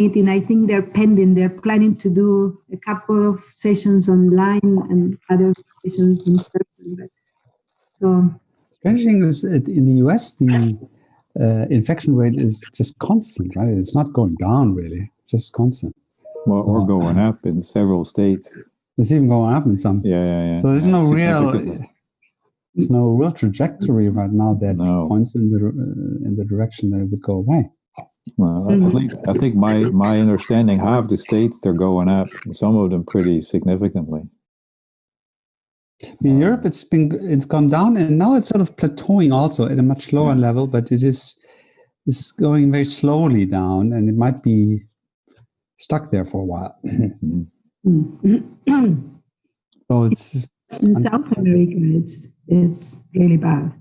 meeting. I think they're pending. They're planning to do a couple of sessions online and other sessions in person. So, strange thing is in the US, the infection rate is just constant, right? It's not going down really, just constant. Well, or going up in several states. It's even going up in some. Yeah. So there's no real trajectory right now that points in the direction that it would go away. Well, I think my understanding, half the states they're going up, some of them pretty significantly. In Europe, it's gone down, and now it's sort of plateauing also at a much lower level, but it's going very slowly down, and it might be stuck there for a while. So it's in South America, it's really bad.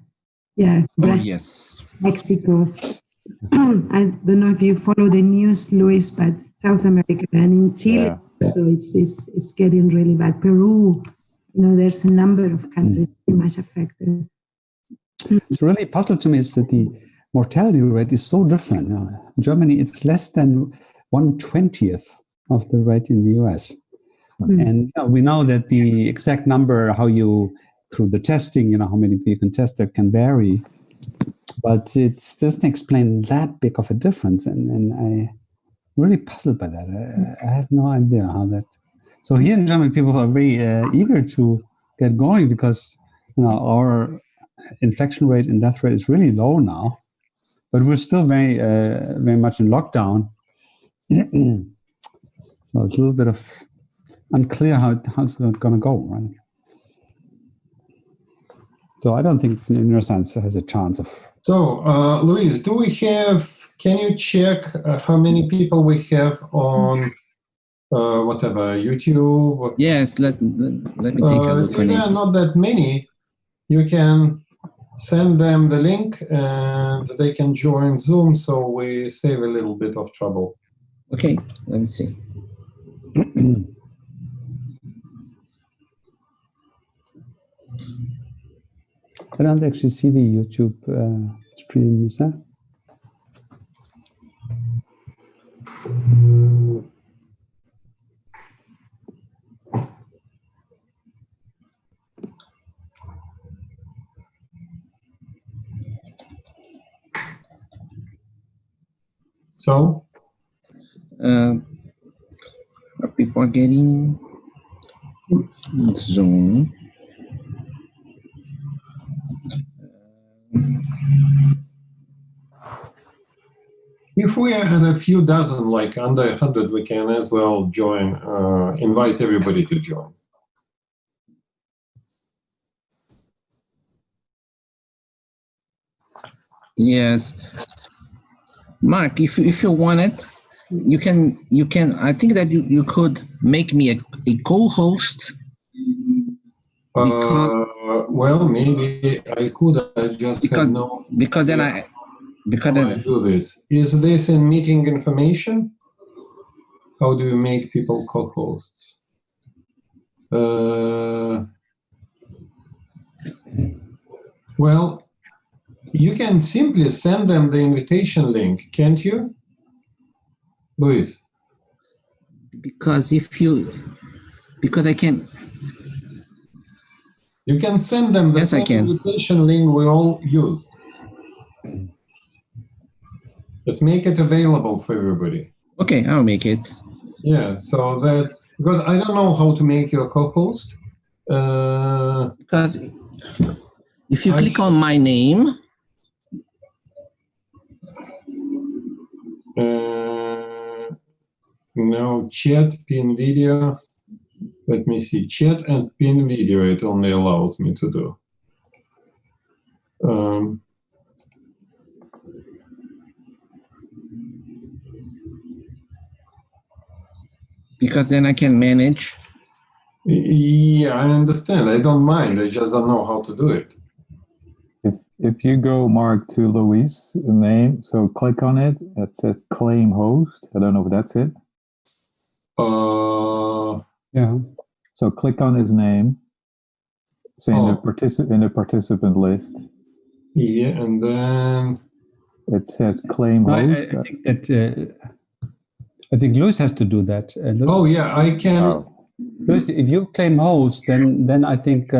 Yeah, Brazil, yes, Mexico. I don't know if you follow the news, Luis, but South America and in Chile, so it's getting really bad. Peru, there's a number of countries pretty much affected. It's really a puzzle to me is that the mortality rate is so different. In Germany, it's less than 1/20th of the rate in the US. And we know that the exact number, how you, through the testing, how many people you can test, that can vary. But it doesn't explain that big of a difference. And I'm really puzzled by that. I have no idea how that... So here in Germany, people are very eager to get going because our infection rate and death rate is really low now. But we're still very, very much in lockdown. So it's a little bit of unclear how it's going to go, right? So I don't think neuroscience has a chance of... So, Luis, can you check how many people we have on YouTube? Yes, let me take a look on it. There are not that many. You can send them the link and they can join Zoom, so we save a little bit of trouble. Okay, let me see. I don't actually see the YouTube stream, is that? So? People are getting Zoom. If we had a few dozen, like under 100, we can as well join, invite everybody to join. Yes. Mark, if you want it, you can, I think that you could make me a co-host. Well, maybe I could, I just have no... Because then I do this. Is this in meeting information? How do you make people co-hosts? Well, you can simply send them the invitation link, can't you, Luis? Because I can. You can send them the same invitation link we all used. Just make it available for everybody. Okay, I'll make it. Yeah, so that, because I don't know how to make you a co-host. Because if you click on my name. No, chat, pin video. Let me see, chat and pin video, it only allows me to do. Because then I can manage. Yeah, I understand. I don't mind. I just don't know how to do it. If you go, Mark, to Luis' name, so click on it. It says claim host. I don't know if that's it. Yeah. So click on his name. Say in the participant list. Yeah, and then it says claim host. I think that I think Luis has to do that. Oh yeah, I can. Oh, Luis, if you claim host, then I think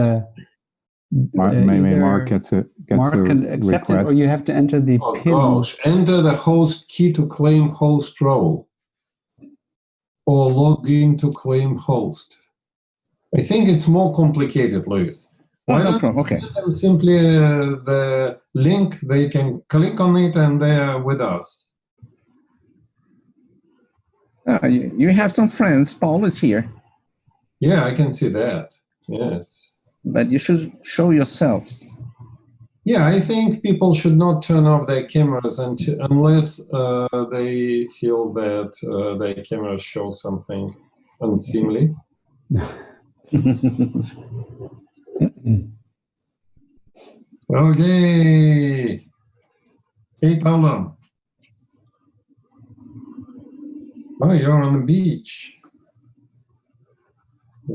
maybe either Mark gets a can accept it, request. or you have to enter the Oh PIN. gosh, enter the host key to claim host role, or log in to claim host. I think it's more complicated, Luis. Why no don't problem. you Okay. give them simply the link? They can click on it and they're with us. You have some friends. Paul is here, Yeah, I can see that. Yes. but you should show yourselves. Yeah, I think people should not turn off their cameras unless they feel that their cameras show something unseemly. Okay. Hey, Paulo. Oh, you're on the beach.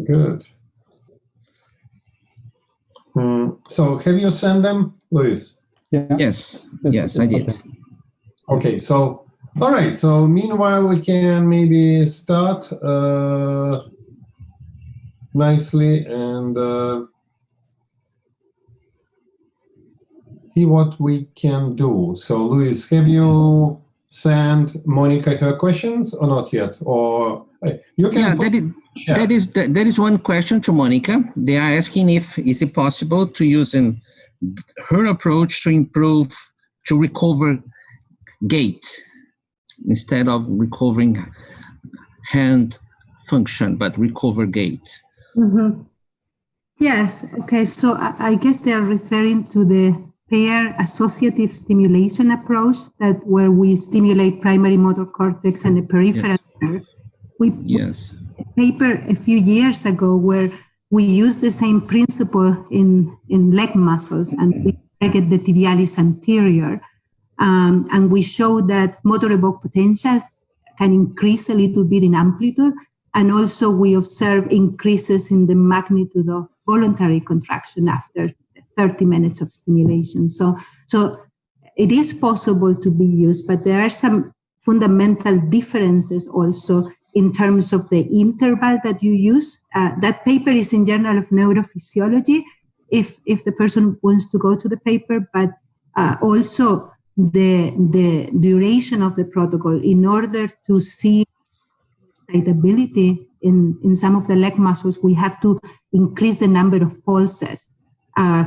Good. So have you sent them, Luis? Yeah. Yes, I did. Okay. Okay, so, all right. So meanwhile, we can maybe start nicely and see what we can do. So, Luis, have you sent Monica her questions or not yet? Or you can that is one question to Monica. They are asking if is it possible to use her approach to recover gait instead of recovering hand function, but recover gait. Mm-hmm. Yes. Okay. So I guess they are referring to the pair associative stimulation approach, that where we stimulate primary motor cortex and the peripheral nerve. Yes. Paper a few years ago where we use the same principle in leg muscles, and we target the tibialis anterior, and we show that motor evoked potentials can increase a little bit in amplitude, and also we observe increases in the magnitude of voluntary contraction after 30 minutes of stimulation. So it is possible to be used, but there are some fundamental differences also in terms of the interval that you use. That paper is in Journal of Neurophysiology, if the person wants to go to the paper, but also the duration of the protocol in order to see excitability in some of the leg muscles. We have to increase the number of pulses.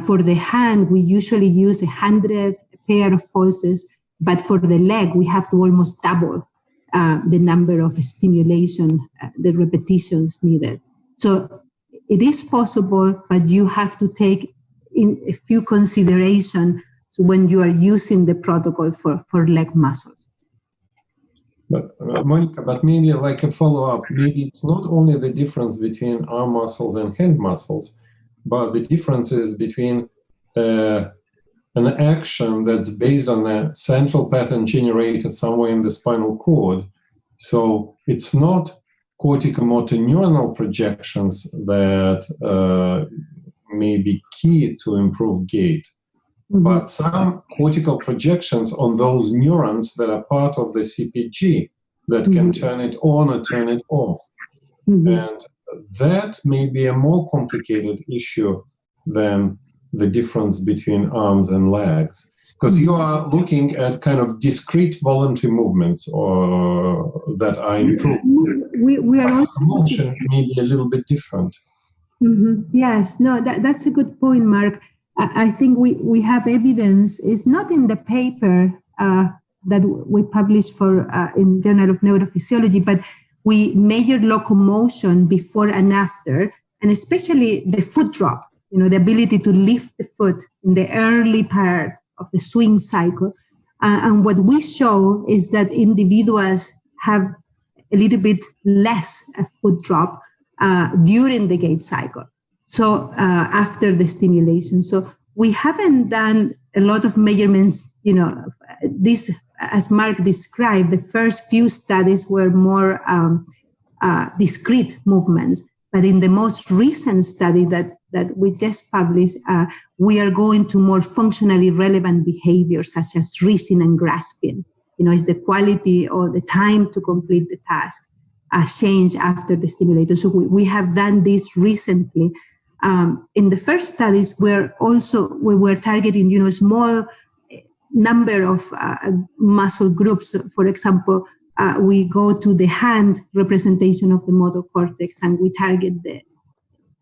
For the hand, we usually use 100 pair of pulses, but for the leg, we have to almost double the number of stimulation, the repetitions needed. So it is possible, but you have to take in a few considerations when you are using the protocol for leg muscles. But Monica, but maybe like a follow-up, maybe it's not only the difference between arm muscles and hand muscles, but the difference is between an action that's based on a central pattern generated somewhere in the spinal cord. So it's not corticomotor neuronal projections that may be key to improve gait, but some cortical projections on those neurons that are part of the CPG that can turn it on or turn it off. And that may be a more complicated issue than the difference between arms and legs, because you are looking at kind of discrete voluntary movements or that are improved. We are also motion may be a little bit different. Yes, no, that's a good point, Mark. I think we have evidence. It's not in the paper that we published for in Journal of Neurophysiology, but we measured locomotion before and after, and especially the foot drop, the ability to lift the foot in the early part of the swing cycle. And what we show is that individuals have a little bit less a foot drop during the gait cycle. So after the stimulation. So we haven't done a lot of measurements, this, as Mark described, the first few studies were more discrete movements. But in the most recent study that we just published, we are going to more functionally relevant behaviors such as reaching and grasping. is the quality or the time to complete the task change after the stimulator. So we have done this recently. In the first studies, we were targeting, a small number of muscle groups. For example, we go to the hand representation of the motor cortex and we target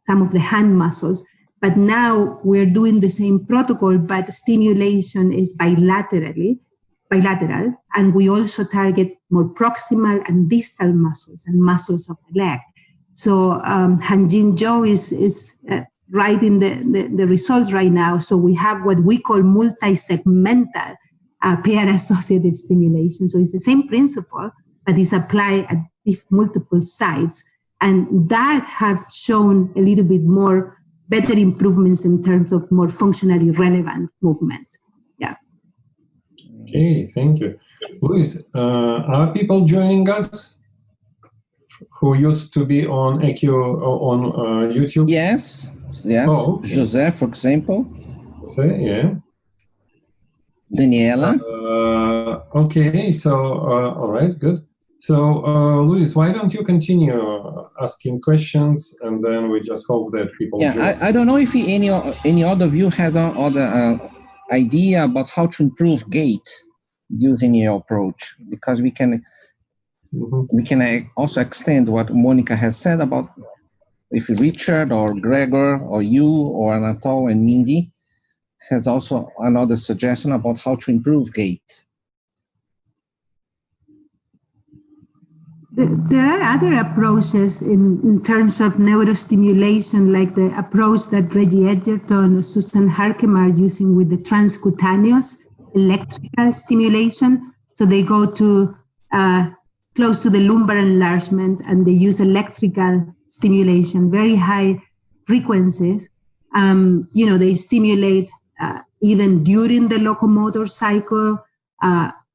some of the hand muscles. But now we're doing the same protocol, but stimulation is bilateral, and we also target more proximal and distal muscles and muscles of the leg. So Hanjin Zhou is writing the results right now. So we have what we call multi-segmental pair-associative stimulation. So it's the same principle, but it's applied at multiple sites. And that have shown a little bit more better improvements in terms of more functionally relevant movements. Yeah. Okay, thank you. Luis, are people joining us who used to be on EQ on YouTube? Yes. Oh, okay. José, for example. José, yeah. Daniela. Okay, so all right, good. So Luis, why don't you continue asking questions, and then we just hope that people join. I don't know if any other of you has other idea about how to improve gait using your approach, because we can also extend what Monica has said about if Richard or Gregor or you or Anatol and Mindy has also another suggestion about how to improve gait. There are other approaches in terms of neurostimulation, like the approach that Reggie Edgerton or Susan Harkem are using with the transcutaneous electrical stimulation. So they go to close to the lumbar enlargement and they use electrical stimulation, very high frequencies. They stimulate even during the locomotor cycle.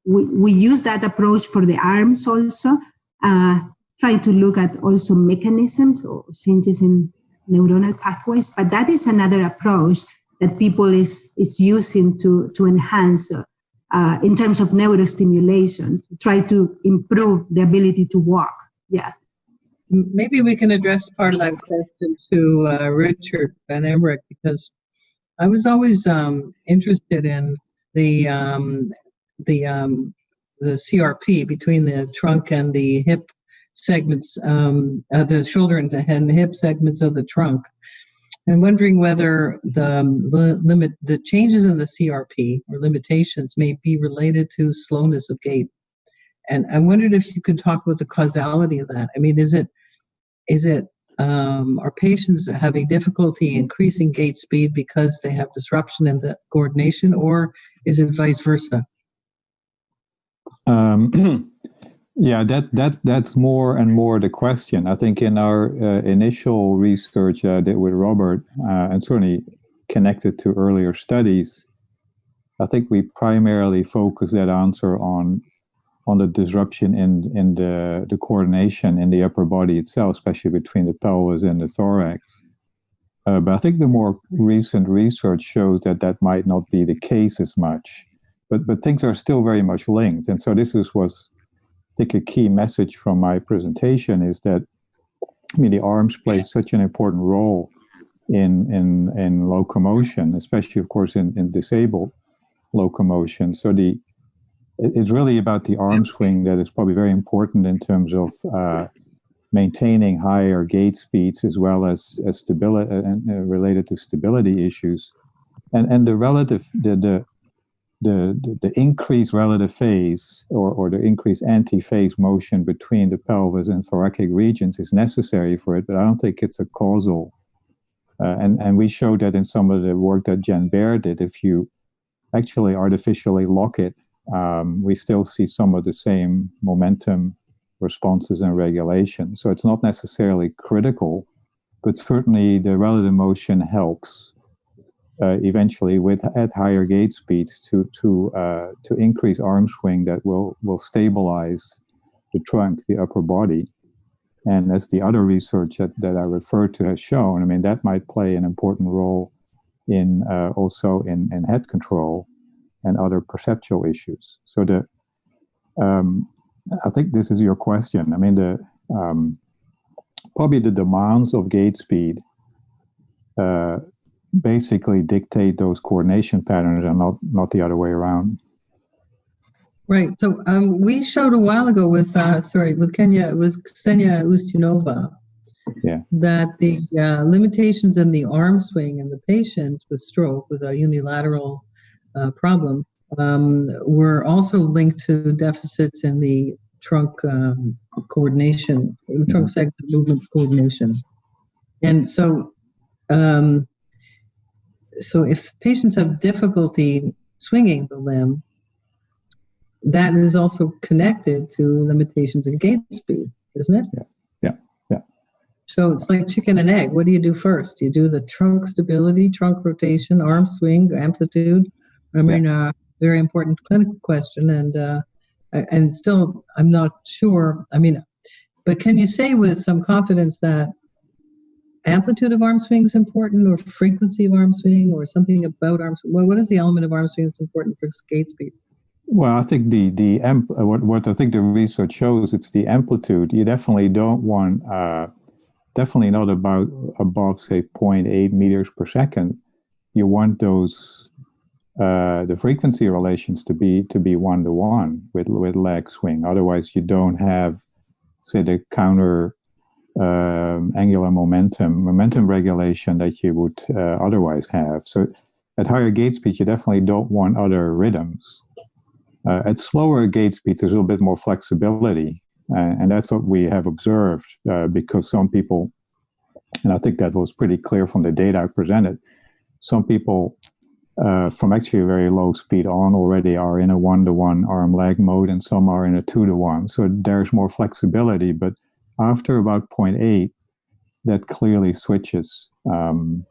We use that approach for the arms also. Try to look at also mechanisms or changes in neuronal pathways, but that is another approach that people is using to enhance in terms of neurostimulation, to try to improve the ability to walk. Yeah. Maybe we can address part of that question to Richard Van Emmerich, because I was always interested in the CRP between the trunk and the hip segments, the shoulder and the hip segments of the trunk. I'm wondering whether the changes in the CRP or limitations may be related to slowness of gait. And I wondered if you could talk about the causality of that. I mean, is it are patients having difficulty increasing gait speed because they have disruption in the coordination, or is it vice versa? Yeah, that's more and more the question. I think in our initial research I did with Robert, and certainly connected to earlier studies, I think we primarily focus that answer on the disruption in the coordination in the upper body itself, especially between the pelvis and the thorax. But I think the more recent research shows that might not be the case as much. But things are still very much linked. And so this was, I think, a key message from my presentation is that, the arms play such an important role in locomotion, especially, of course, in disabled locomotion. So it's really about the arm swing that is probably very important in terms of maintaining higher gait speeds, as well as stability and related to stability issues, and the increased relative phase or the increased anti-phase motion between the pelvis and thoracic regions is necessary for it, but I don't think it's a causal. And we showed that in some of the work that Jen Baer did. If you actually artificially lock it, we still see some of the same momentum responses and regulation. So it's not necessarily critical, but certainly the relative motion helps eventually at higher gait speeds to increase arm swing that will stabilize the trunk, the upper body. And as the other research that I referred to has shown, that might play an important role in also in head control and other perceptual issues. So I think this is your question. I mean, probably the demands of gait speed basically dictate those coordination patterns and not the other way around. Right. So we showed a while ago with Ksenia Ustinova, that the limitations in the arm swing in the patient with stroke with a unilateral problem were also linked to deficits in the trunk coordination, trunk segment movement coordination. And so, so if patients have difficulty swinging the limb, that is also connected to limitations in gait speed, isn't it? Yeah. So it's like chicken and egg. What do you do first? You do the trunk stability, trunk rotation, arm swing, amplitude. I mean, very important clinical question, and still I'm not sure. I mean, but can you say with some confidence that amplitude of arm swing is important, or frequency of arm swing, or something about arm swing? Well, what is the element of arm swing that's important for gait speed? Well, I think what I think the research shows, it's the amplitude. You definitely don't want, definitely not above say 0.8 meters per second. You want those the frequency relations to be 1-to-1 with leg swing. Otherwise, you don't have, say, the counter angular momentum regulation that you would otherwise have. So at higher gait speed, you definitely don't want other rhythms. At slower gait speeds, there's a little bit more flexibility, and that's what we have observed because some people, and I think that was pretty clear from the data I presented, some people from actually a very low speed on already are in a 1-to-1 arm-leg mode, and some are in a 2-to-1. So there's more flexibility, but after about 0.8, that clearly switches. And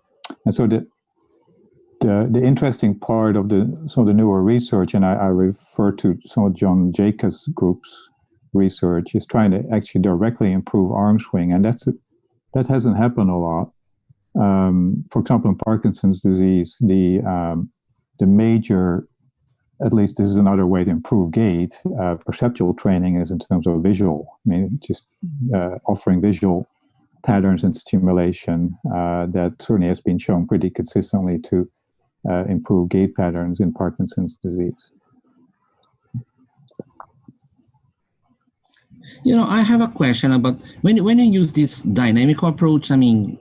so the interesting part of some of the newer research, and I refer to some of John Jacobs' group's research, is trying to actually directly improve arm swing, and that hasn't happened a lot. For example, in Parkinson's disease, the major, at least this is another way to improve gait, perceptual training is in terms of visual. I mean, just offering visual patterns and stimulation that certainly has been shown pretty consistently to improve gait patterns in Parkinson's disease. You know, I have a question about when you use this dynamic approach, I mean,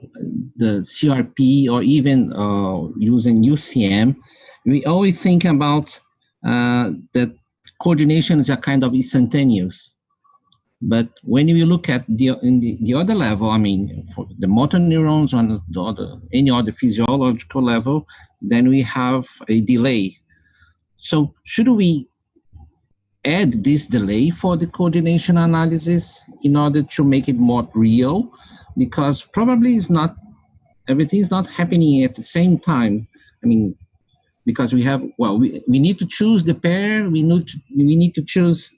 the CRP or even using UCM, we always think about that coordination is a kind of instantaneous. But when you look at the other level, I mean, for the motor neurons on any other physiological level, then we have a delay. So should we add this delay for the coordination analysis in order to make it more real? Because probably everything is not happening at the same time. I mean, because we need to choose the pair, we need to choose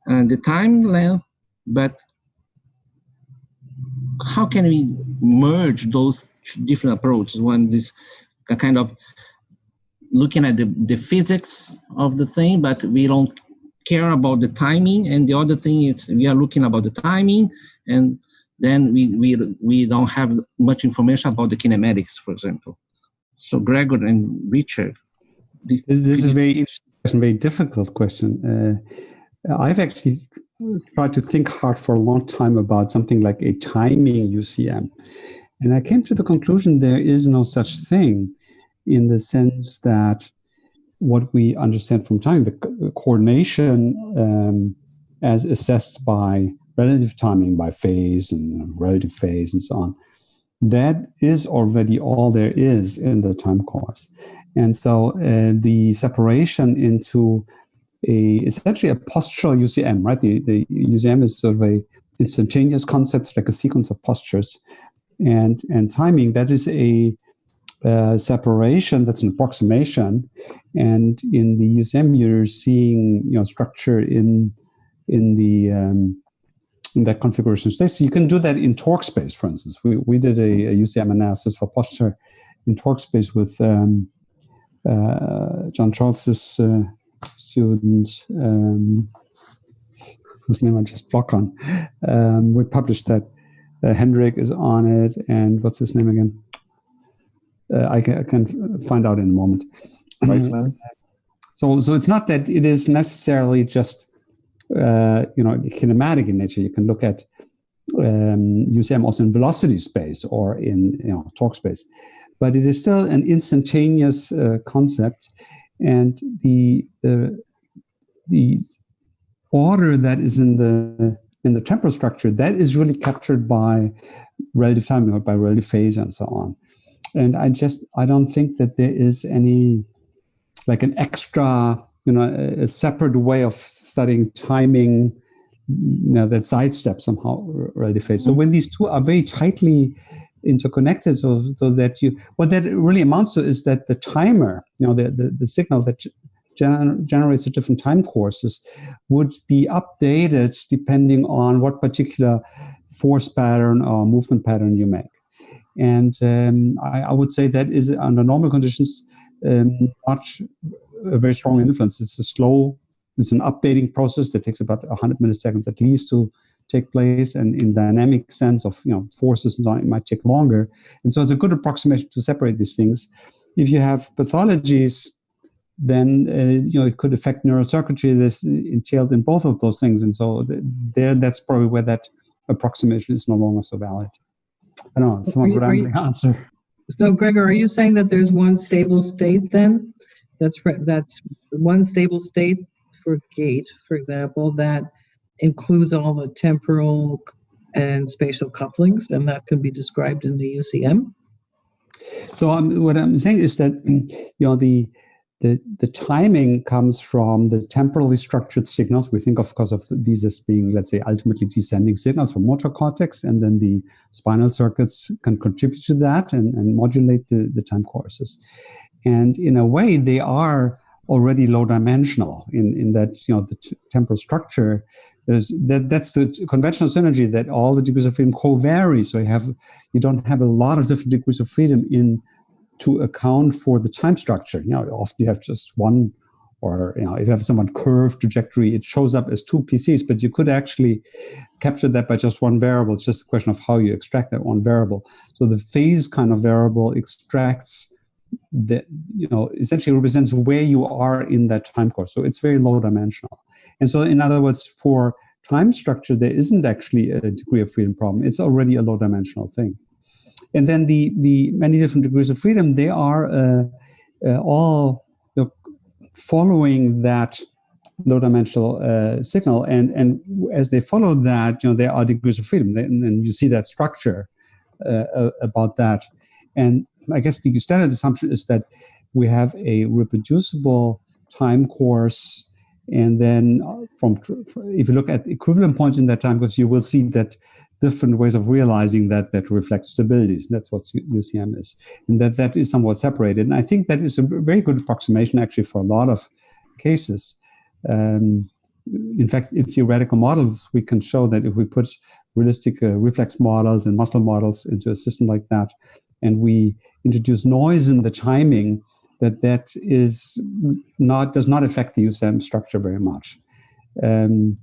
the time length, but how can we merge those different approaches? One, this kind of looking at the physics of the thing, but we don't care about the timing, and the other thing is we are looking about the timing, and then we don't have much information about the kinematics, for example. So Gregor and Richard. This is a very interesting question, very difficult question. I've actually tried to think hard for a long time about something like a timing UCM. And I came to the conclusion there is no such thing, in the sense that what we understand from time, the coordination as assessed by relative timing, by phase and relative phase and so on, that is already all there is in the time course. And so the separation into essentially a postural UCM, right? The UCM is sort of a instantaneous concept, like a sequence of postures, and timing. That is a separation. That's an approximation, and in the UCM, you're seeing structure in that configuration space. So you can do that in torque space, for instance. We did a UCM analysis for posture in torque space with John Charles's student whose name I just block on. We published that. Hendrik is on it, and what's his name again? I can find out in a moment. Weissman. So it's not that it is necessarily just kinematic in nature. You can look at UCM also in velocity space or in torque space, but it is still an instantaneous concept, and the order that is in the temporal structure, that is really captured by relative timing or by relative phase and so on. And I don't think that there is any like an extra, a separate way of studying timing that sidesteps somehow relative phase. So when these two are very tightly interconnected, so that what that really amounts to is that the timer, the signal that generates the different time courses would be updated depending on what particular force pattern or movement pattern you make. And I would say that is under normal conditions not a very strong influence. It's an updating process that takes about 100 milliseconds at least to take place, and in dynamic sense of forces and so on, it might take longer. And so it's a good approximation to separate these things. If you have pathologies, then it could affect neurocircuitry that's entailed in both of those things, and so that's probably where that approximation is no longer so valid. I don't know, somewhat rambling answer. So, Gregor, are you saying that there's one stable state then? That's one stable state for gate, for example, that includes all the temporal and spatial couplings, and that can be described in the UCM? So what I'm saying is that the timing comes from the temporally structured signals. We think, of course, of these as being, let's say, ultimately descending signals from motor cortex, and then the spinal circuits can contribute to that and modulate the time courses. And in a way, they are already low dimensional in that the temporal structure is that's the conventional synergy that all the degrees of freedom co-vary. So you don't have a lot of different degrees of freedom to account for the time structure. Often you have just one, or if you have some curved trajectory, it shows up as two PCs, but you could actually capture that by just one variable. It's just a question of how you extract that one variable. So the phase kind of variable extracts that, essentially represents where you are in that time course. So it's very low dimensional. And so in other words, for time structure, there isn't actually a degree of freedom problem. It's already a low dimensional thing. And then the many different degrees of freedom, they are all following that low dimensional signal. And as they follow that, there are degrees of freedom. And you see that structure about that. And I guess the standard assumption is that we have a reproducible time course. And then if you look at equivalent points in that time course, you will see that different ways of realizing that reflect stabilities. That's what UCM is. And that is somewhat separated. And I think that is a very good approximation actually for a lot of cases. In fact, in theoretical models, we can show that if we put realistic reflex models and muscle models into a system like that, and we introduce noise in the timing, that does not affect the UCM structure very much. Could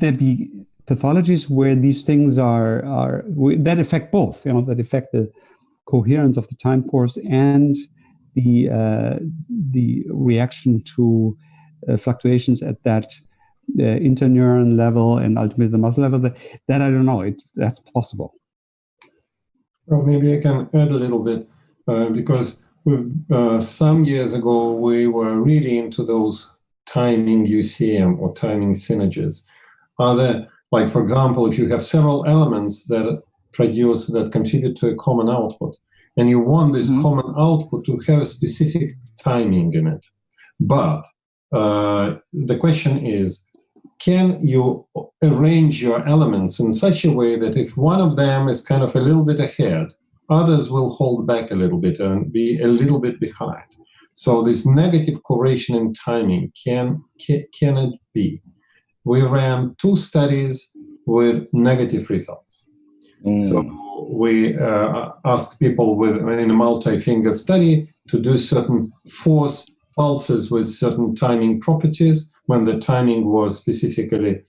there be pathologies where these things are that affect both? That affect the coherence of the time course and the reaction to fluctuations at that interneuron level and ultimately the muscle level. That I don't know. That's possible. Well, maybe I can add a little bit because some years ago we were really into those timing UCM or timing synergies. Like, for example, if you have several elements that contribute to a common output, and you want this common output to have a specific timing in it. But the question is, can you arrange your elements in such a way that if one of them is kind of a little bit ahead, others will hold back a little bit and be a little bit behind? So this negative correlation in timing, can it be? We ran 2 studies with negative results. So we asked people in a multi-finger study to do certain force pulses with certain timing properties when the timing was specifically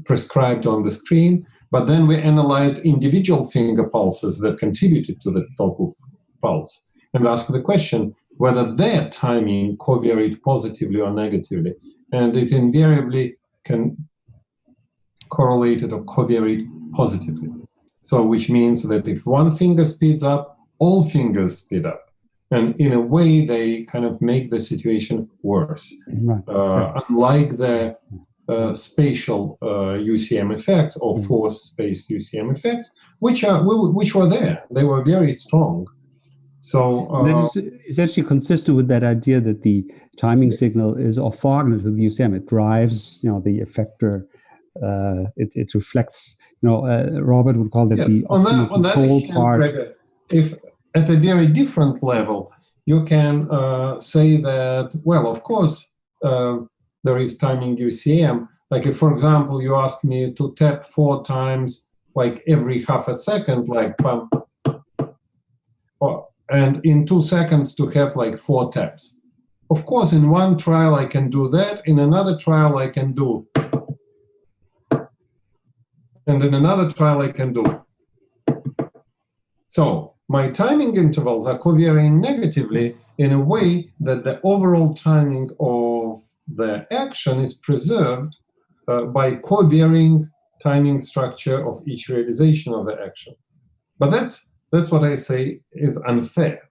prescribed on the screen. But then we analyzed individual finger pulses that contributed to the total pulse and asked the question whether their timing covariate positively or negatively. And it invariably can correlate or covariate positively. So which means that if one finger speeds up, all fingers speed up. And in a way, they kind of make the situation worse. Right. Unlike the spatial UCM effects or force space UCM effects, which were there. They were very strong. So that is actually consistent with that idea that the timing signal is orthogonal to the UCM. It drives, the effector. It reflects. Robert would call that the optimal control part. Gregor, if at a very different level, you can say that, well, of course, there is timing UCM. Like if, for example, you ask me to tap 4 times, like every half a second, like pump, and in 2 seconds to have like 4 taps. Of course, in one trial I can do that. In another trial I can do. And in another trial I can do. So my timing intervals are covariating negatively in a way that the overall timing of the action is preserved by covariating timing structure of each realization of the action. But that's what I say is unfair.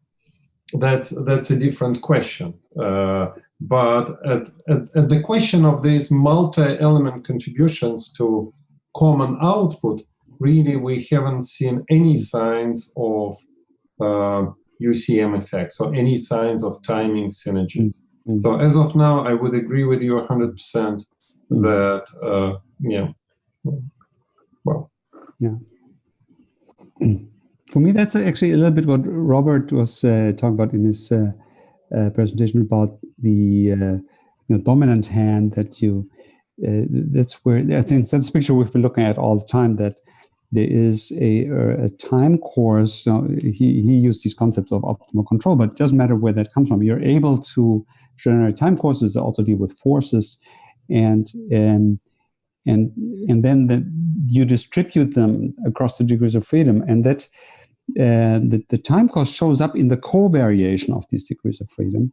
That's a different question. But at the question of these multi-element contributions to common output, really we haven't seen any signs of UCM effects or any signs of timing synergies. So as of now, I would agree with you 100% that, For me, that's actually a little bit what Robert was talking about in his presentation about the dominant hand that that's where I think that's a picture we've been looking at all the time, that there is a time course. He used these concepts of optimal control, but it doesn't matter where that comes from. You're able to generate time courses that also deal with forces, and then you distribute them across the degrees of freedom, and that the time course shows up in the covariation of these degrees of freedom,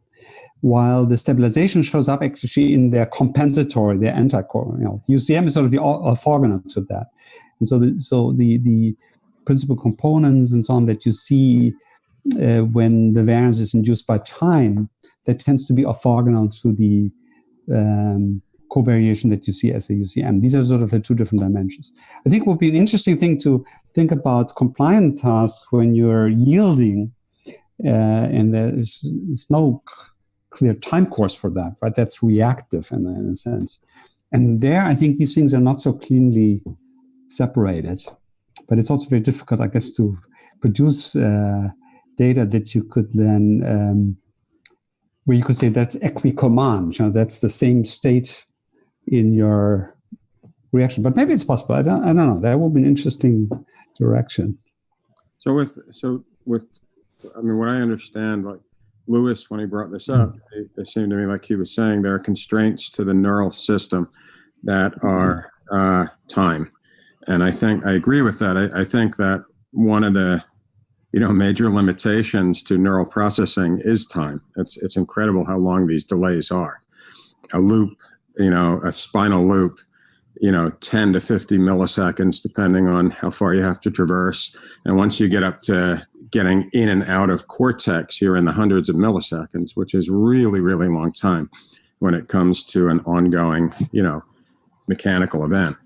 while the stabilization shows up actually in their compensatory, their anti-core. UCM is sort of the orthogonal to that. And so the principal components and so on that you see when the variance is induced by time, that tends to be orthogonal to the covariation that you see as a UCM. These are sort of the 2 different dimensions. I think it would be an interesting thing to think about compliant tasks when you're yielding, and there's no clear time course for that, right? That's reactive in a sense. And there, I think these things are not so cleanly separated, but it's also very difficult, I guess, to produce data that you could then, where you could say that's equicommand, that's the same state in your reaction. But maybe it's possible. I don't know. That would be an interesting direction. So with what I understand, like Lewis, when he brought this up, it seemed to me like he was saying there are constraints to the neural system that are time. And I think I agree with that. I think that one of the major limitations to neural processing is time. It's incredible how long these delays are. A loop, a spinal loop, 10 to 50 milliseconds, depending on how far you have to traverse. And once you get up to getting in and out of cortex, you're in the hundreds of milliseconds, which is really, really long time when it comes to an ongoing, mechanical event.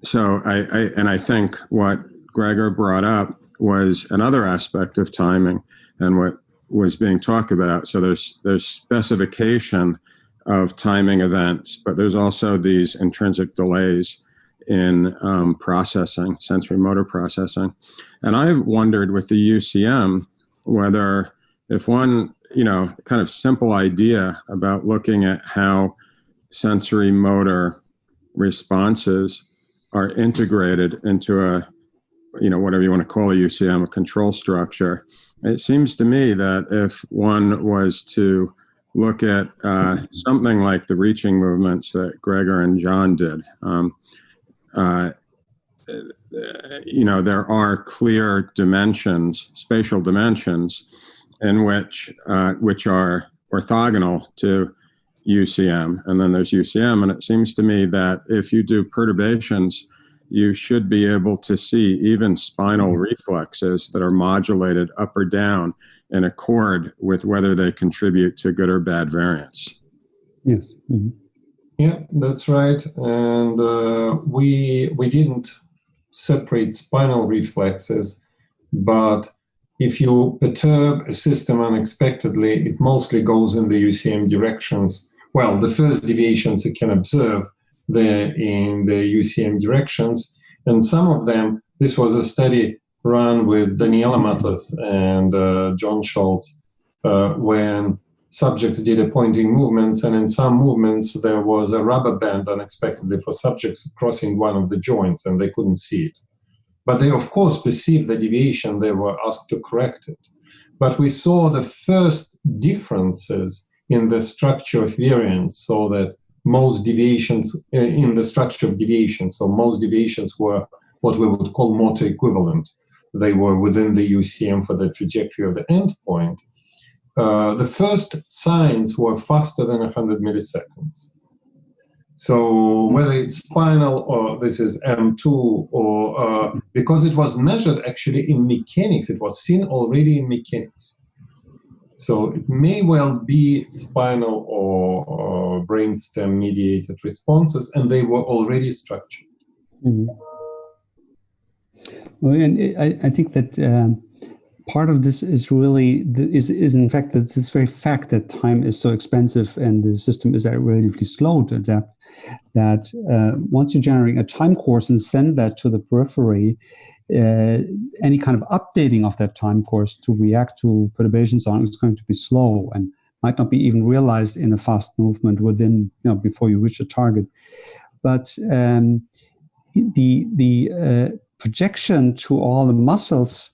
So I think what Gregor brought up was another aspect of timing and what was being talked about. So there's specification of timing events, but there's also these intrinsic delays in processing, sensory motor processing. And I've wondered with the UCM whether if one, kind of simple idea about looking at how sensory motor responses are integrated into a, whatever you want to call a UCM, a control structure. It seems to me that if one was to look at something like the reaching movements that Gregor and John did. There are clear dimensions, spatial dimensions, in which are orthogonal to UCM, and then there's UCM. And it seems to me that if you do perturbations, you should be able to see even spinal reflexes that are modulated up or down in accord with whether they contribute to good or bad variance. Yes. Mm-hmm. Yeah, that's right. And we didn't separate spinal reflexes, but if you perturb a system unexpectedly, it mostly goes in the UCM directions. Well, the first deviations you can observe there in the UCM directions, and some of them, this was a study run with Daniela Matos and John Schultz, when subjects did a pointing movements, and in some movements there was a rubber band unexpectedly for subjects crossing one of the joints, and they couldn't see it. But they, of course, perceived the deviation. They were asked to correct it. But we saw the first differences in the structure of variance, so that most deviations in the structure of deviation, so most deviations were what we would call motor equivalent. They were within the UCM for the trajectory of the endpoint. The first signs were faster than 100 milliseconds. So whether it's spinal or this is M2 or because it was measured actually in mechanics, it was seen already in mechanics. So it may well be spinal or brainstem mediated responses, and they were already structured. Mm-hmm. Well, and I think that part of this is really is in fact that this very fact that time is so expensive and the system is relatively slow to adapt. That once you generate a time course and send that to the periphery, any kind of updating of that time course to react to perturbations on is going to be slow and might not be even realized in a fast movement within, before you reach a target. But the projection to all the muscles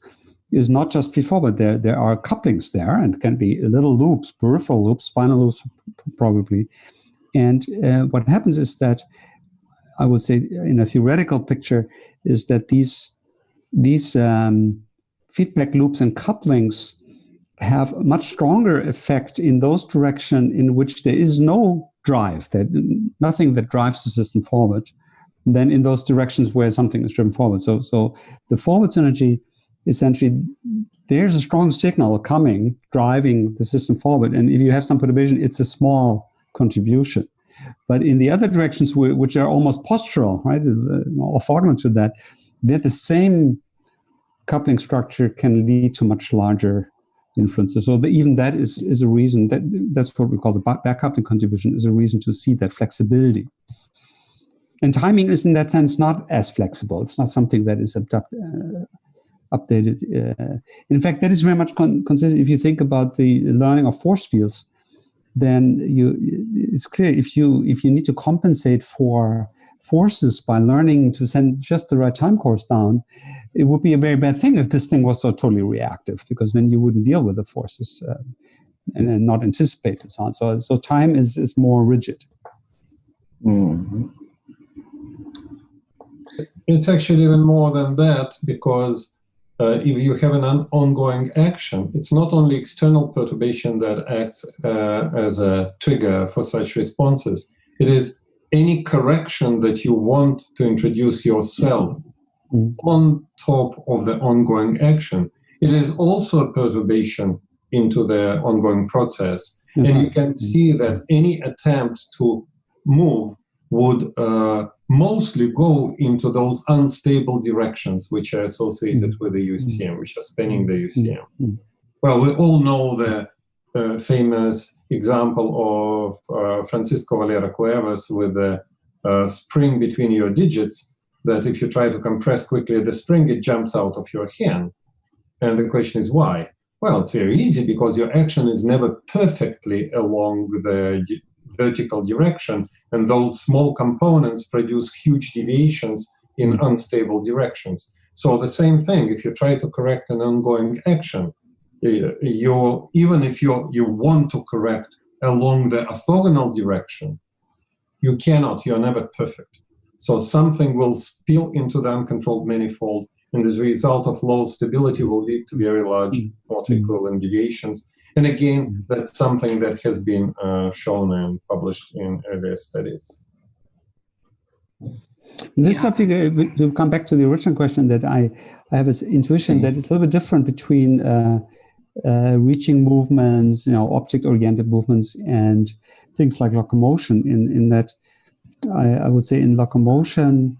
is not just feed forward. There are couplings there, and can be little loops, peripheral loops, spinal loops probably. And what happens is that, I would say in a theoretical picture, is that these feedback loops and couplings have a much stronger effect in those directions in which there is no drive, nothing that drives the system forward, than in those directions where something is driven forward. So the forward synergy, essentially, there's a strong signal coming, driving the system forward. And if you have some perturbation, it's a small contribution. But in the other directions, which are almost postural, right, orthogonal to that, that the same coupling structure can lead to much larger influences. So even that is a reason, that's what we call the back coupling contribution, is a reason to see that flexibility. And timing is, in that sense, not as flexible. It's not something that is updated. In fact, that is very much consistent. If you think about the learning of force fields, then it's clear if you need to compensate for forces by learning to send just the right time course down, it would be a very bad thing if this thing was so totally reactive, because then you wouldn't deal with the forces and not anticipate and so on. So time is more rigid. Mm-hmm. It's actually even more than that, because if you have an ongoing action, it's not only external perturbation that acts as a trigger for such responses. It is any correction that you want to introduce yourself on top of the ongoing action. It is also a perturbation into the ongoing process. And you can see that any attempt to move would mostly go into those unstable directions which are associated with the UCM, which are spanning the UCM. Well, we all know the famous example of Francisco Valera Cuevas with the spring between your digits, that if you try to compress quickly the spring, it jumps out of your hand. And the question is why? Well, it's very easy, because your action is never perfectly along the vertical direction, and those small components produce huge deviations in unstable directions. So the same thing, if you try to correct an ongoing action, even if you want to correct along the orthogonal direction, you are never perfect. So something will spill into the uncontrolled manifold, and as a result of low stability will lead to very large multi-equivalent deviations. And again, that's something that has been shown and published in earlier studies. This is something, to come back to the original question, that I have this intuition that it's a little bit different between reaching movements, object-oriented movements, and things like locomotion, in that I would say in locomotion,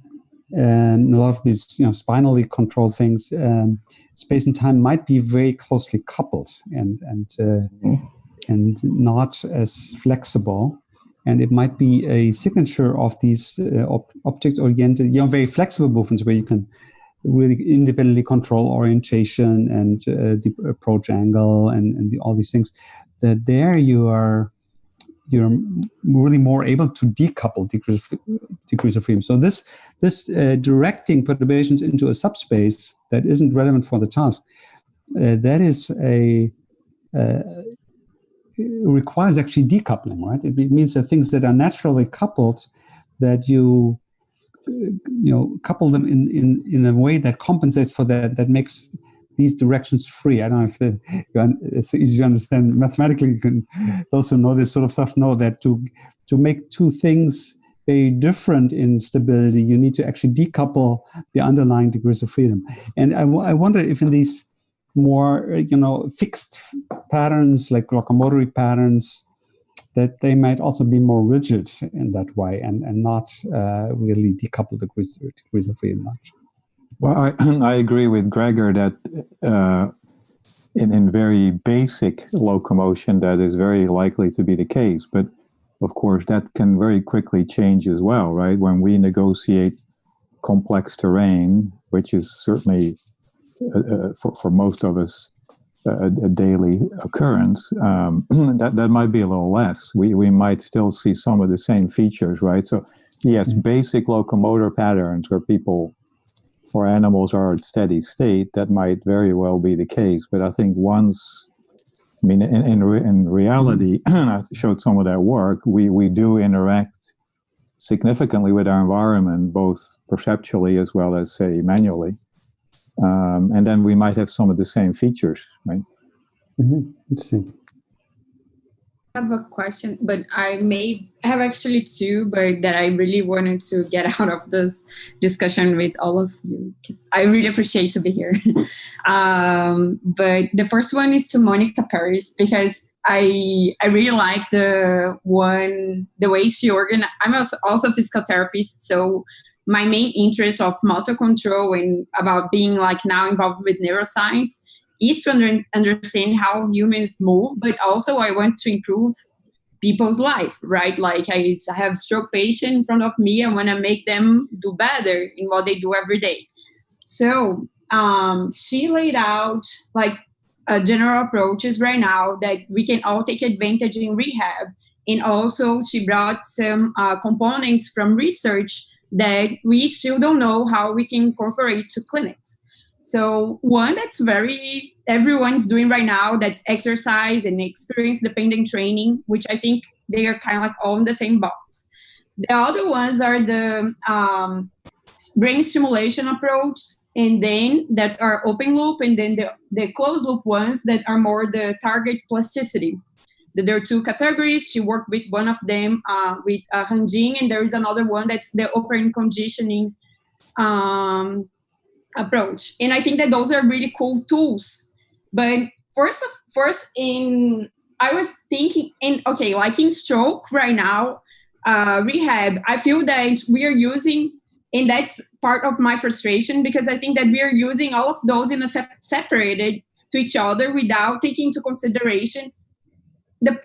a lot of these spinally controlled things, space and time might be very closely coupled and not as flexible, and it might be a signature of these object-oriented, very flexible movements where you can really independently control orientation and the approach angle and all these things. That there you're really more able to decouple degrees of freedom. So this directing perturbations into a subspace that isn't relevant for the task, that is requires actually decoupling, right? It means that things that are naturally coupled, that you couple them in a way that compensates for that makes these directions free. I don't know if it's easy to understand mathematically. Those who know this sort of stuff know that to make two things very different in stability, you need to actually decouple the underlying degrees of freedom. And I wonder if in these more fixed patterns like locomotory patterns, that they might also be more rigid in that way and not really decouple the degrees of freedom much. Well, I agree with Gregor that in very basic locomotion, that is very likely to be the case. But of course, that can very quickly change as well, right? When we negotiate complex terrain, which is certainly for most of us a daily occurrence, that might be a little less. We might still see some of the same features, right? So yes, basic locomotor patterns where people or animals are at steady state, that might very well be the case. But I think in reality, I showed some of that work, we do interact significantly with our environment, both perceptually as well as, say, manually. And then we might have some of the same features, right? Interesting. I have a question, but I have actually two, but that I really wanted to get out of this discussion with all of you, because I really appreciate to be here. But the first one is to Monica Paris, because I really like the way she organized. I'm also a physical therapist, so my main interest of motor control and about being like now involved with neuroscience is to understand how humans move, but also I want to improve people's life, right? Like I have stroke patient in front of me. I want to make them do better in what they do every day. So she laid out like general approaches right now that we can all take advantage in rehab. And also she brought some components from research that we still don't know how we can incorporate to clinics. So one that's everyone's doing right now, that's exercise and experience-dependent training, which I think they are kind of like all in the same box. The other ones are the brain stimulation approach, and then that are open loop, and then the closed loop ones that are more the target plasticity. There are two categories. She worked with one of them with Han Jing, and there is another one that's the operant conditioning approach. And I think that those are really cool tools. But first, I was thinking, like in stroke right now, rehab, I feel that we are using, and that's part of my frustration, because I think that we are using all of those in a separated to each other without taking into consideration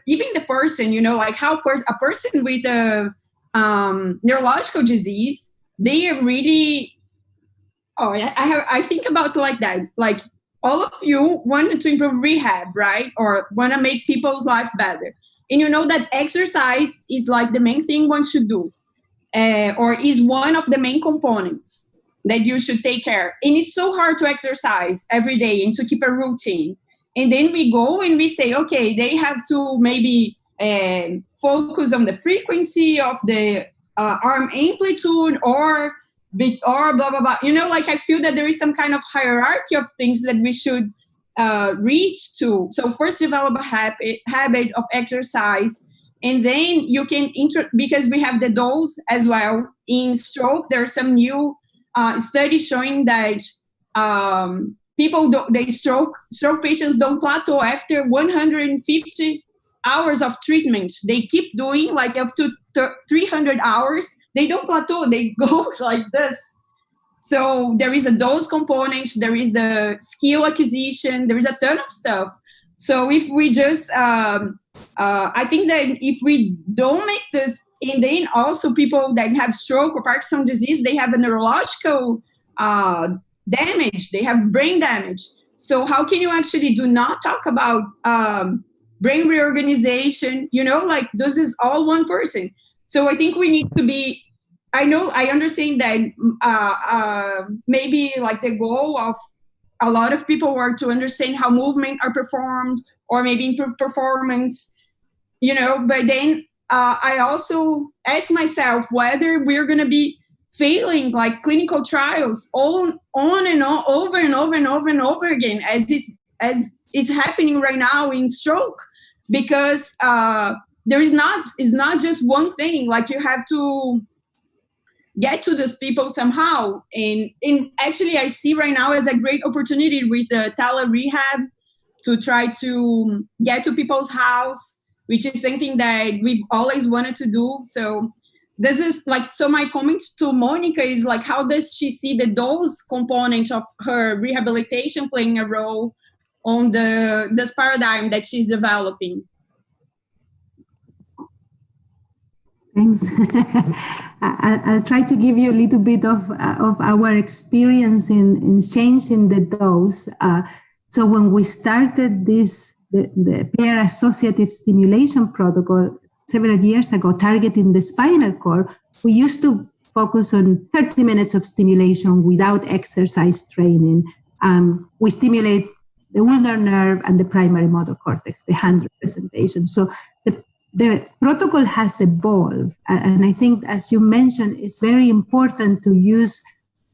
even the person, like how a person with a neurological disease, they are really, I think about like that, like all of you want to improve rehab, right? Or want to make people's life better. And that exercise is like the main thing one should do, or is one of the main components that you should take care. And it's so hard to exercise every day and to keep a routine. And then we go and we say, okay, they have to maybe focus on the frequency of the arm amplitude or blah, blah, blah. Like I feel that there is some kind of hierarchy of things that we should reach to. So first develop a habit of exercise, and then you can, because we have the dose as well. In stroke, there are some new studies showing that stroke patients don't plateau after 150 hours of treatment. They keep doing like up to 300 hours. They don't plateau, they go like this. So there is a dose component, there is the skill acquisition, there is a ton of stuff. So if we just, I think that if we don't make this, and then also people that have stroke or Parkinson's disease, they have a neurological damage, they have brain damage. So how can you actually do not talk about brain reorganization? Like this is all one person. So I think we need to be, I understand that maybe like the goal of a lot of people were to understand how movement are performed or maybe improve performance, but then I also ask myself whether we're going to be failing like clinical trials on and on, over and over and over and over again, as is happening right now in stroke, because it's not just one thing. Like you have to get to these people somehow, and actually I see right now as a great opportunity with the tele-rehab to try to get to people's house, which is something that we've always wanted to do. So this is like, so my comment to Monica is like, how does she see the dose component of her rehabilitation playing a role on this paradigm that she's developing? Thanks. I'll try to give you a little bit of our experience in changing the dose. So when we started the pair associative stimulation protocol several years ago, targeting the spinal cord, we used to focus on 30 minutes of stimulation without exercise training. We stimulate the ulnar nerve and the primary motor cortex, the hand representation. So the protocol has evolved, and I think, as you mentioned, it's very important to use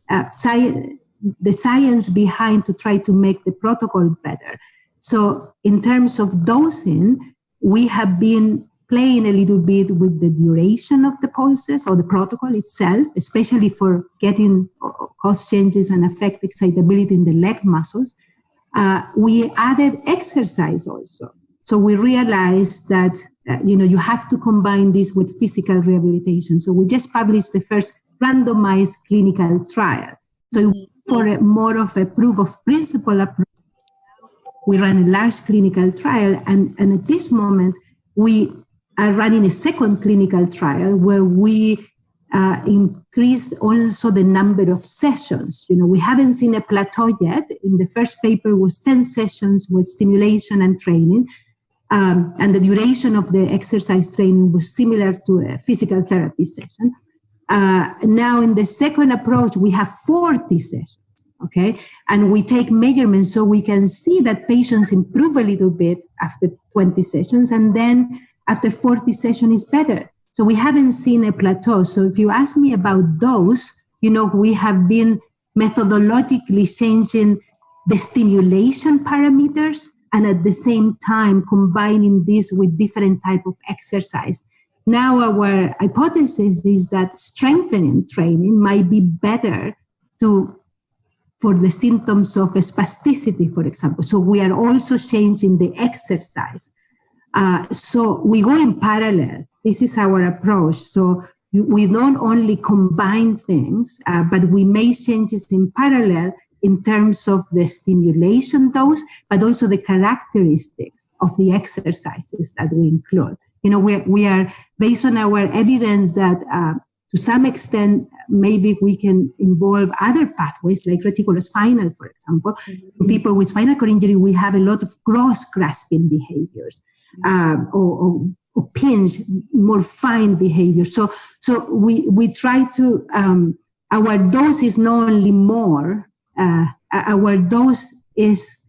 the science behind to try to make the protocol better. So in terms of dosing, we have been playing a little bit with the duration of the pulses or the protocol itself, especially for getting cause changes and affect excitability in the leg muscles. We added exercise also. So we realized that you have to combine this with physical rehabilitation. So we just published the first randomized clinical trial. So for more of a proof of principle approach, we ran a large clinical trial, and at this moment we are running a second clinical trial where we increased also the number of sessions. We haven't seen a plateau yet. In the first paper was 10 sessions with stimulation and training. And the duration of the exercise training was similar to a physical therapy session. Now in the second approach, we have 40 sessions, okay? And we take measurements so we can see that patients improve a little bit after 20 sessions, and then after 40 sessions is better. So we haven't seen a plateau. So if you ask me about dose, we have been methodologically changing the stimulation parameters, and at the same time combining this with different type of exercise. Now our hypothesis is that strengthening training might be better for the symptoms of spasticity, for example. So we are also changing the exercise. So we go in parallel. This is our approach. So we don't only combine things, but we make changes in parallel in terms of the stimulation dose, but also the characteristics of the exercises that we include. We are based on our evidence that to some extent, maybe we can involve other pathways like reticulospinal, for example. Mm-hmm. In people with spinal cord injury, we have a lot of cross-grasping behaviors or pinch, more fine behavior. So we try to, our dose is not only more, our dose is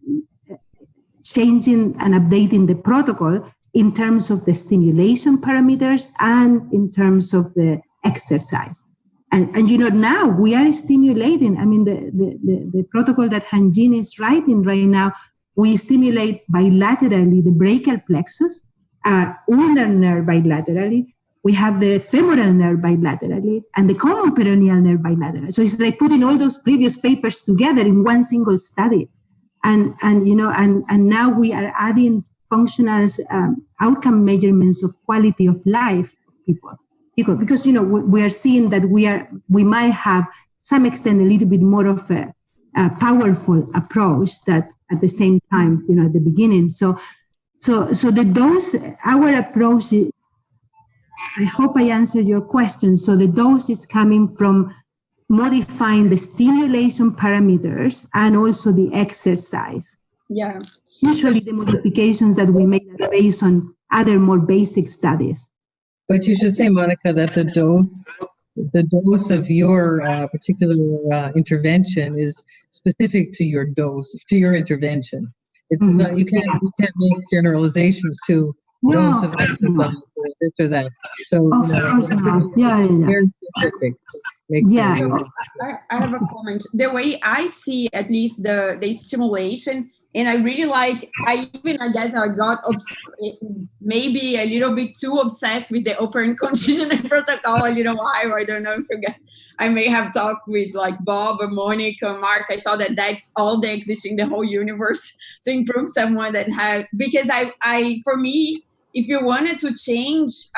changing and updating the protocol, in terms of the stimulation parameters and in terms of the exercise. And now we are stimulating. I mean, the protocol that Hanjin is writing right now, we stimulate bilaterally the brachial plexus, ulnar nerve bilaterally. We have the femoral nerve bilaterally and the common peroneal nerve bilaterally. So it's like putting all those previous papers together in one single study. And now we are adding functional outcome measurements of quality of life people. Because we are seeing that we might have some extent a little bit more of a powerful approach that at the same time at the beginning. So the dose, our approach, I hope I answered your question. So the dose is coming from modifying the stimulation parameters and also the exercise. Yeah. Usually the modifications that we make are based on other more basic studies. But you should say, Monica, that the dose of your particular intervention is specific to your dose, to your intervention. It's you can't make generalizations to dose of exercise or this or that. So very specific. I have a comment. The way I see at least the stimulation, and I really like, I guess I got maybe a little bit too obsessed with the open conditioning protocol. I don't know why, or I don't know if you guys, I may have talked with like Bob or Monica or Mark. I thought that that's all that exists in the whole universe to improve someone that had, because I for me, if you wanted to change,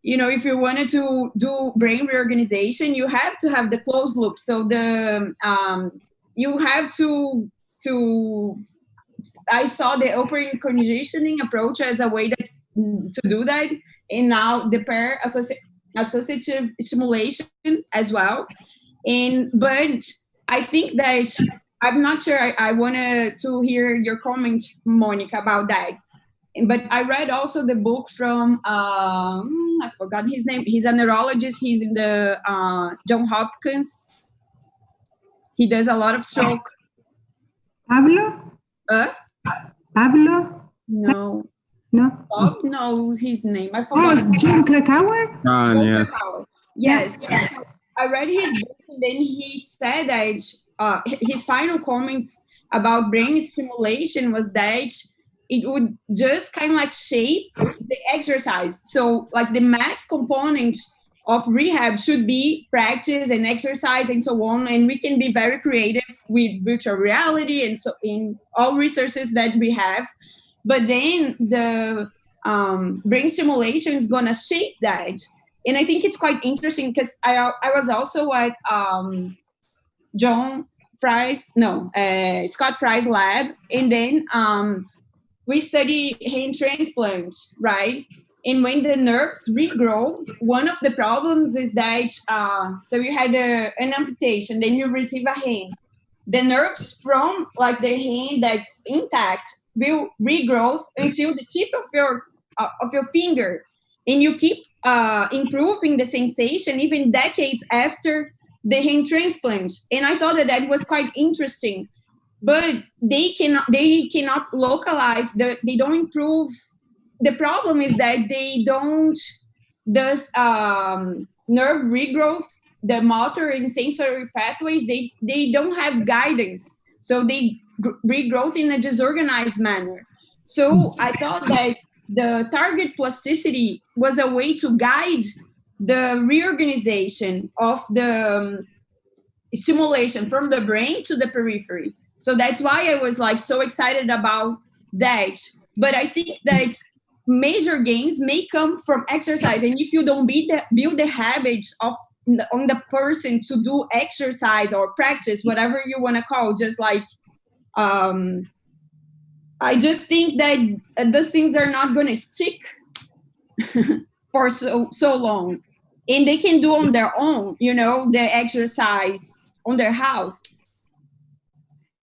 if you wanted to do brain reorganization, you have to have the closed loop. So you have to I saw the open conditioning approach as a way to do that, and now the pair associative stimulation as well. But I think that I'm not sure. I wanted to hear your comment, Monica, about that. But I read also the book from I forgot his name. He's a neurologist. He's in the Johns Hopkins. He does a lot of stroke. Pablo? Pablo? No. No? Bob? No, his name. I forgot. Oh, John Krakauer? Yeah. Yes. I read his book, and then he said that his final comments about brain stimulation was that it would just kind of like shape the exercise. So like the mass component of rehab should be practice and exercise and so on. And we can be very creative with virtual reality and so in all resources that we have. But then the brain stimulation is going to shape that. And I think it's quite interesting because I was also at Scott Fry's lab. And then we study hand transplant, right? And when the nerves regrow, one of the problems is that, so you had an amputation, then you receive a hand. The nerves from like the hand that's intact will regrow until the tip of your finger. And you keep improving the sensation even decades after the hand transplant. And I thought that was quite interesting. But they cannot localize, they don't improve. The problem is that they don't does nerve regrowth, the motor and sensory pathways, they don't have guidance. So they regrowth in a disorganized manner. So I thought that the target plasticity was a way to guide the reorganization of the stimulation from the brain to the periphery. So that's why I was like so excited about that. But I think that major gains may come from exercise, and if you don't build the habit on the person to do exercise or practice, whatever you want to call, just like I just think that those things are not going to stick for so long, and they can do on their own, the exercise on their house.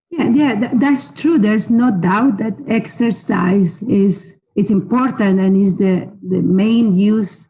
Yeah, that's true. There's no doubt that exercise is important and is the main use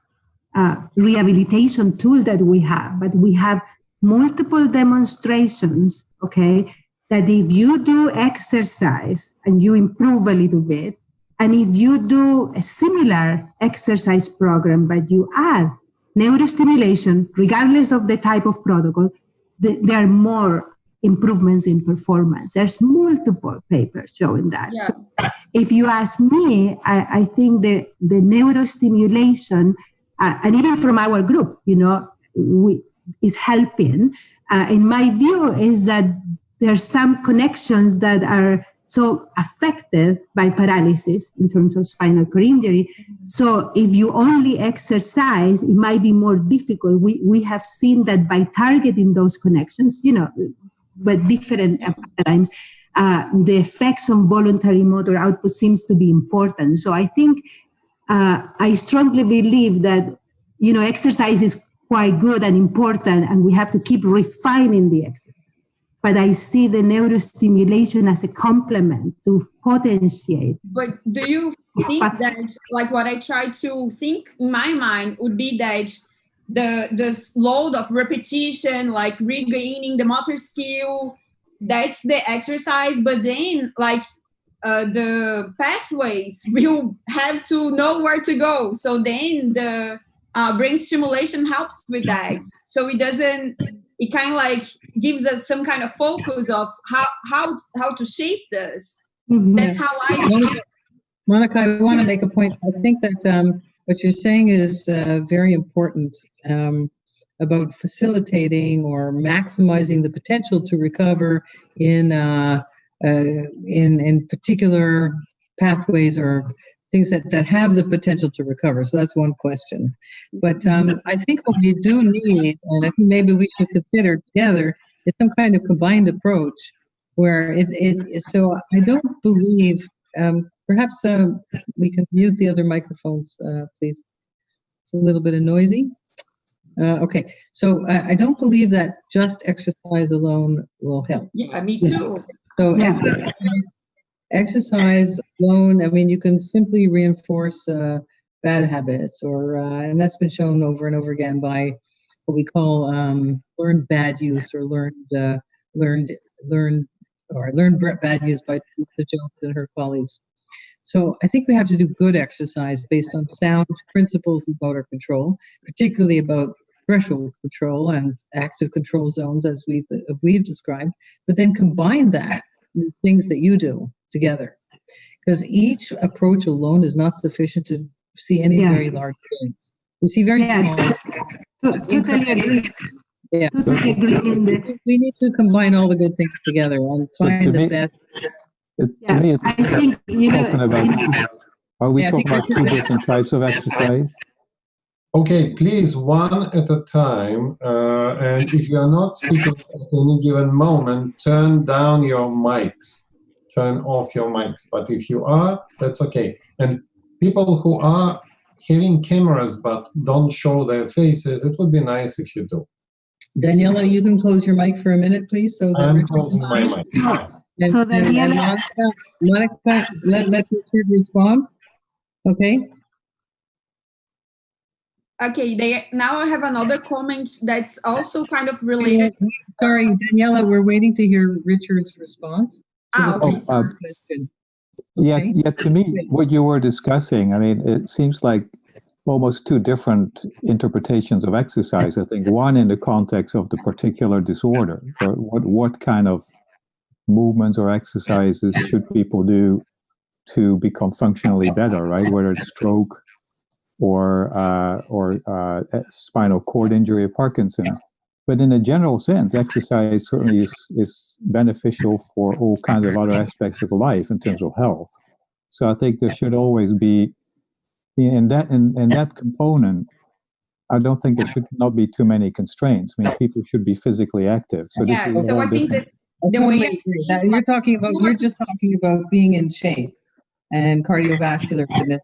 rehabilitation tool that we have. But we have multiple demonstrations, okay, that if you do exercise and you improve a little bit, And if you do a similar exercise program, but you add neurostimulation, regardless of the type of protocol, there are more improvements in performance. There's multiple papers showing that. Yeah. So if you ask me, I think the neurostimulation, and even from our group, is helping. In my view, is that there's some connections that are so affected by paralysis in terms of spinal cord injury. So if you only exercise, it might be more difficult. We have seen that by targeting those connections, but different paradigms, the effects on voluntary motor output seems to be important. So I think I strongly believe that, exercise is quite good and important, and we have to keep refining the exercise. But I see the neurostimulation as a complement to potentiate. But do you think that, like what I try to think in my mind would be that the load of repetition, like regaining the motor skill, that's the exercise, but then like the pathways will have to know where to go. So then the brain stimulation helps with that. So it kind of like gives us some kind of focus of how to shape this. Mm-hmm. That's how I Monica, I want to make a point. I think that what you're saying is very important about facilitating or maximizing the potential to recover in particular pathways or things that have the potential to recover. So that's one question. But I think what we do need, and I think maybe we should consider together, is some kind of combined approach where so I don't believe, perhaps we can mute the other microphones, please. It's a little bit noisy. Okay, so I don't believe that just exercise alone will help. Yeah, me too. So exercise alone, I mean, you can simply reinforce bad habits, and that's been shown over and over again by what we call learned bad use, or learned bad use by Teresa Jones and her colleagues. So I think we have to do good exercise based on sound principles of motor control, particularly about threshold control and active control zones, as we've described, but then combine that with things that you do together, because each approach alone is not sufficient to see any very large things. We see very small. Totally agree. Yeah, totally agree. We need to combine all the good things together and find the best. To me, I think are we talking about two different types of exercise? Okay, please, one at a time. And if you are not speaking at any given moment, turn down your mics. Turn off your mics. But if you are, that's okay. And people who are having cameras but don't show their faces, it would be nice if you do. Daniela, you can close your mic for a minute, please. So I'm closing my mic. So Daniela, Monica, let Richard respond. Okay. Okay, now I have another comment that's also kind of related. Sorry, Daniela, we're waiting to hear Richard's response. Okay, sorry. Yeah, to me, what you were discussing, I mean, it seems like almost two different interpretations of exercise. I think one in the context of the particular disorder, or what kind of movements or exercises should people do to become functionally better, right? Whether it's stroke or spinal cord injury or Parkinson. But in a general sense, exercise certainly is beneficial for all kinds of other aspects of life in terms of health. So I think there should always be, in that component, I don't think there should not be too many constraints. I mean, people should be physically active. So this is so I think different. You're just talking about being in shape and cardiovascular fitness.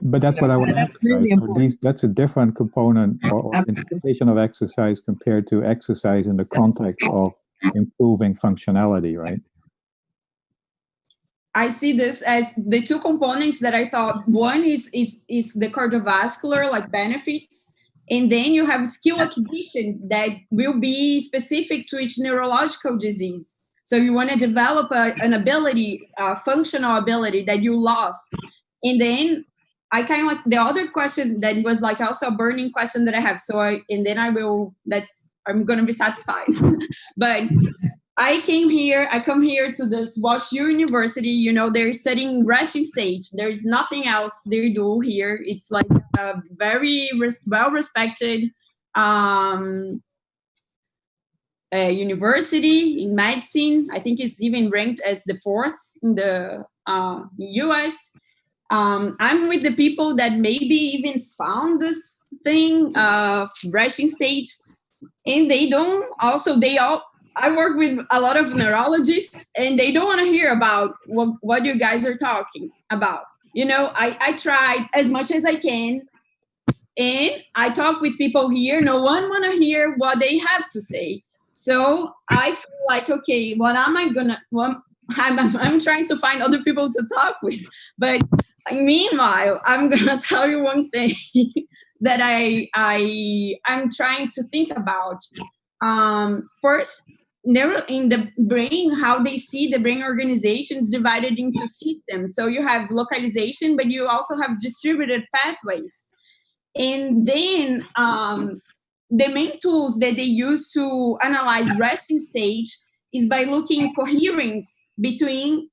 But that's what I want to emphasize. Really so that's a different component or interpretation of exercise compared to exercise in the context of improving functionality, right? I see this as the two components that I thought. One is the cardiovascular like benefits, and then you have skill acquisition that will be specific to each neurological disease. So you want to develop an ability, a functional ability that you lost. And then I kind of like the other question that was like also a burning question that I have. So I'm going to be satisfied. But I come here to this WashU University, they're studying resting stage. There's nothing else they do here. It's like a very well-respected university in medicine. I think it's even ranked as the 4th in the US. I'm with the people that maybe even found this thing, resting stage, and I work with a lot of neurologists, and they don't want to hear about what you guys are talking about. I tried as much as I can, and I talk with people here. No one want to hear what they have to say. So I feel like, okay, what am I gonna? I'm trying to find other people to talk with, but meanwhile, I'm gonna tell you one thing that I'm trying to think about. First, in the brain, how they see the brain organization is divided into systems. So you have localization, but you also have distributed pathways. And then the main tools that they use to analyze resting stage is by looking coherence between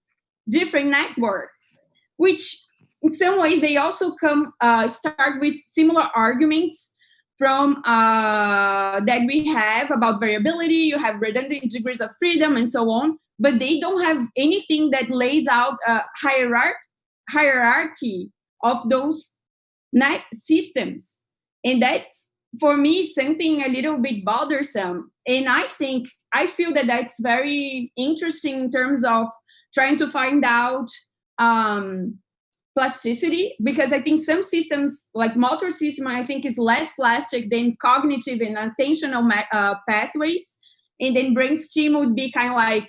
different networks, which in some ways they also start with similar arguments from that we have about variability. You have redundant degrees of freedom and so on, but they don't have anything that lays out a hierarchy of those systems. And that's, for me, something a little bit bothersome. And I feel that that's very interesting in terms of trying to find out plasticity, because I think some systems, like motor system, I think is less plastic than cognitive and attentional pathways. And then brainstem would be kind of like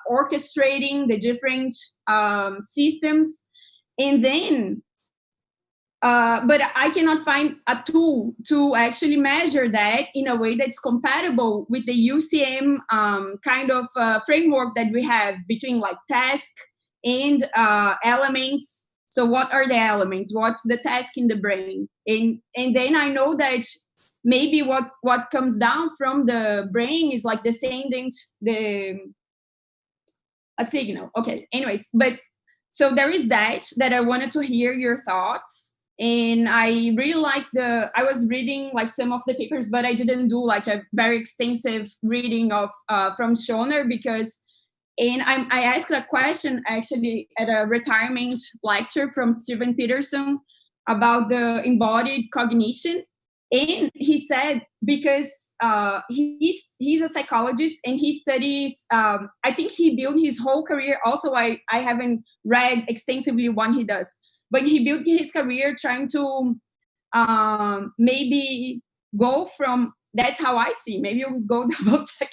orchestrating the different systems. And then, but I cannot find a tool to actually measure that in a way that's compatible with the UCM kind of framework that we have between like task and elements. So what are the elements? What's the task in the brain? And then I know that maybe what comes down from the brain is like descending a signal. Okay, anyways, but so there is that I wanted to hear your thoughts. And I really like I was reading like some of the papers, but I didn't do like a very extensive reading of from Schoner because, and I asked a question actually at a retirement lecture from Steven Peterson about the embodied cognition. And he said, because he's a psychologist and he studies, I think he built his whole career. Also, I haven't read extensively what he does, but he built his career trying to maybe go from, that's how I see, maybe we'll go double check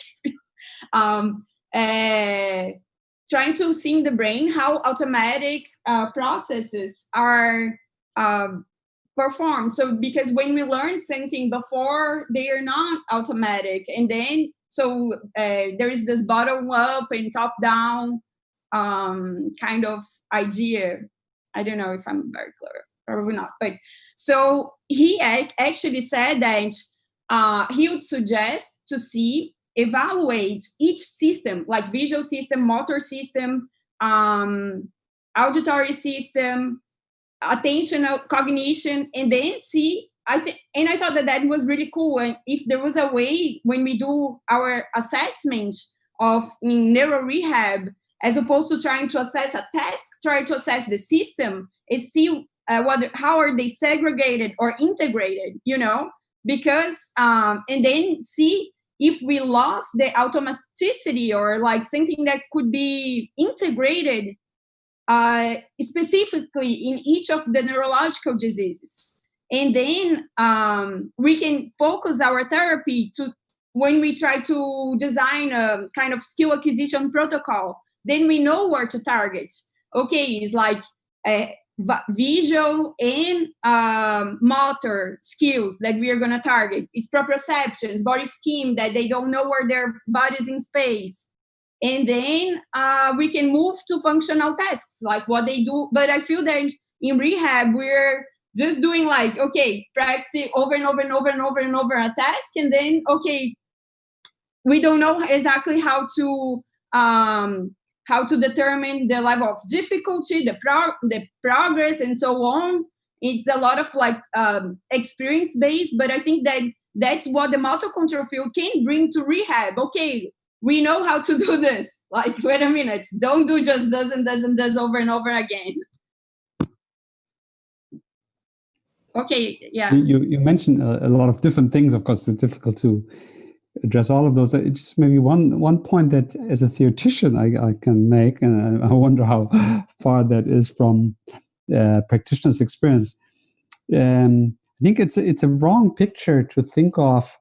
trying to see in the brain how automatic processes are performed. So because when we learn something before, they are not automatic. And then, so there is this bottom up and top down kind of idea. I don't know if I'm very clear, probably not. But so he actually said that he would suggest to evaluate each system, like visual system, motor system, auditory system, attentional cognition, and then see. And I thought that was really cool. And if there was a way when we do our assessment of neuro rehab, as opposed to trying to assess a task, try to assess the system and see how are they segregated or integrated, because and then see if we lost the automaticity or like something that could be integrated specifically in each of the neurological diseases. And then we can focus our therapy to, when we try to design a kind of skill acquisition protocol, then we know where to target. Okay, it's like visual and motor skills that we are going to target. It's proprioceptions, body scheme, that they don't know where their body's in space. And then we can move to functional tasks, like what they do. But I feel that in rehab, we're just doing like, okay, practice over and over and over and over and over a task. And then, okay, we don't know exactly how to determine the level of difficulty, the progress, and so on. It's a lot of like experience based, but I think that's what the multiple control field can bring to rehab. Okay, we know how to do this. Like, wait a minute, don't do just does and does and does over and over again. Okay, yeah. You mentioned a lot of different things. Of course, it's difficult to address all of those. It's just maybe one point that, as a theoretician, I can make, and I wonder how far that is from practitioner's experience. I think it's a wrong picture to think of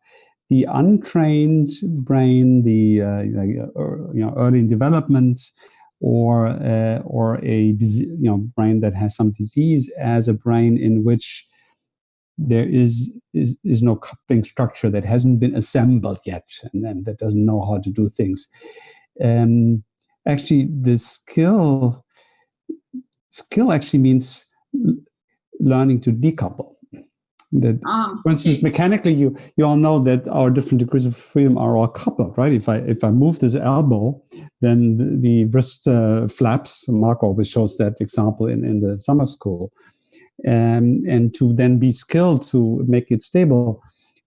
the untrained brain, the early in development, or a brain that has some disease, as a brain in which there is no coupling structure, that hasn't been assembled yet, and that doesn't know how to do things. Actually, the skill actually means learning to decouple. That, for instance, mechanically, you all know that our different degrees of freedom are all coupled, right? If I move this elbow, then the wrist flaps. Mark always shows that example in the summer school. And to then be skilled to make it stable,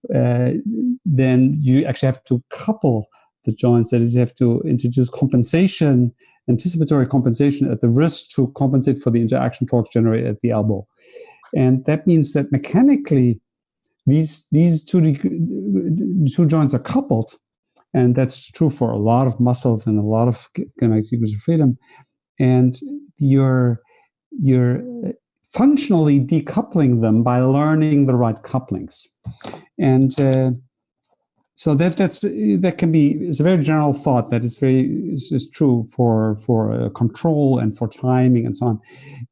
then you actually have to couple the joints. That is, you have to introduce compensation, anticipatory compensation at the wrist to compensate for the interaction torque generated at the elbow. And that means that mechanically, these two joints are coupled, and that's true for a lot of muscles and a lot of kinematic degrees of freedom. And you're functionally decoupling them by learning the right couplings. And so that can be, it's a very general thought that is true for control and for timing and so on.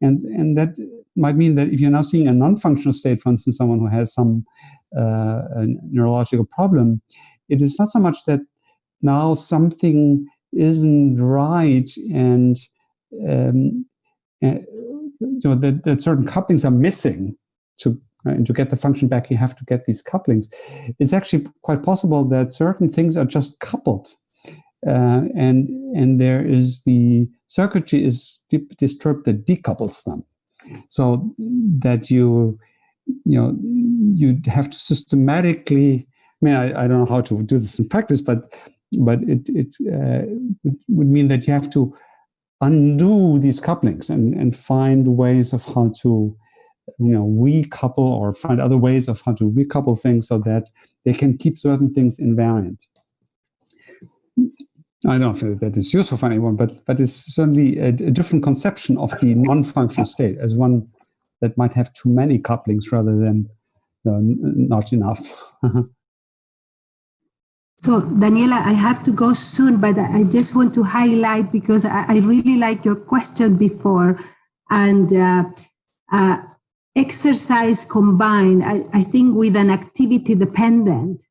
And that might mean that if you're now seeing a non-functional state, for instance, someone who has some a neurological problem, it is not so much that now something isn't right and that certain couplings are missing to get the function back. You have to get these couplings. It's actually quite possible that certain things are just coupled, and there is the circuitry is disturbed that decouples them, so that you have to systematically. I mean, I don't know how to do this in practice, but it would mean that you have to undo these couplings and find ways of how to recouple, or find other ways of how to recouple things so that they can keep certain things invariant. I don't know if that is useful for anyone, but it's certainly a different conception of the non-functional state as one that might have too many couplings rather than not enough. So, Daniela, I have to go soon, but I just want to highlight, because I really like your question before, and exercise combined, I think, with an activity-dependent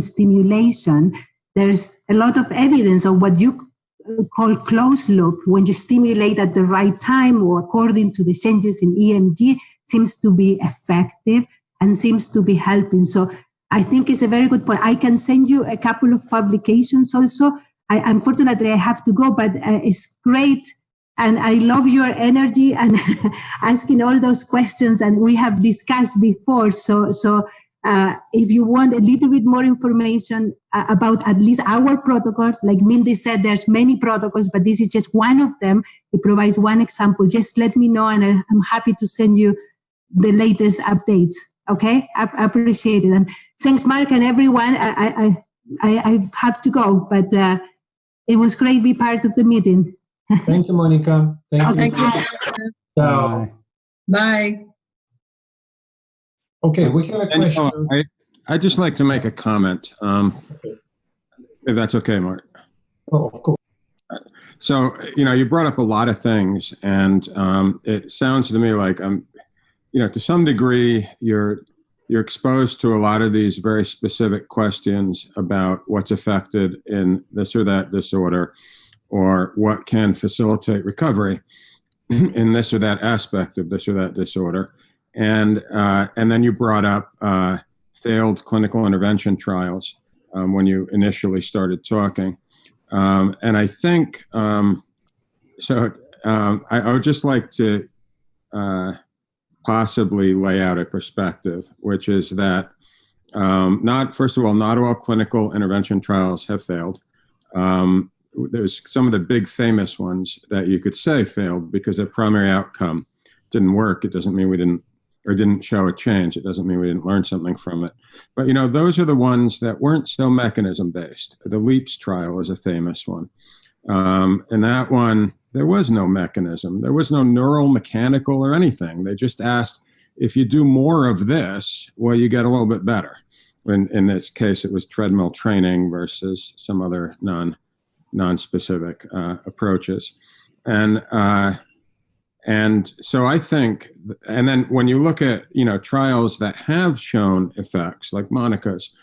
stimulation, there's a lot of evidence of what you call closed loop. When you stimulate at the right time or according to the changes in EMG, seems to be effective and seems to be helping. So I think it's a very good point. I can send you a couple of publications also. Unfortunately, I have to go, but it's great. And I love your energy and asking all those questions. And we have discussed before. So if you want a little bit more information about at least our protocol, like Mindy said, there's many protocols, but this is just one of them. It provides one example. Just let me know, and I'm happy to send you the latest updates. Okay, I appreciate it. And thanks, Mark, and everyone. I have to go, but it was great to be part of the meeting. Thank you, Monica. Thank you. Bye. Bye. Okay, we have a question. I'd just like to make a comment, if that's okay, Mark. Oh, of course. So, you brought up a lot of things, and it sounds to me like to some degree, you're exposed to a lot of these very specific questions about what's affected in this or that disorder, or what can facilitate recovery. in this or that aspect of this or that disorder. And then you brought up failed clinical intervention trials when you initially started talking. And I think, I would just like to possibly lay out a perspective, which is that first of all, not all clinical intervention trials have failed. There's some of the big famous ones that you could say failed because their primary outcome didn't work. It doesn't mean we didn't show a change. It doesn't mean we didn't learn something from it. But, those are the ones that weren't so mechanism-based. The LEAPS trial is a famous one. And that one, there was no mechanism. There was no neural, mechanical, or anything. They just asked, if you do more of this, well, you get a little bit better. In this case, it was treadmill training versus some other non-specific approaches. And so I think, and then when you look at, trials that have shown effects, like Monica's,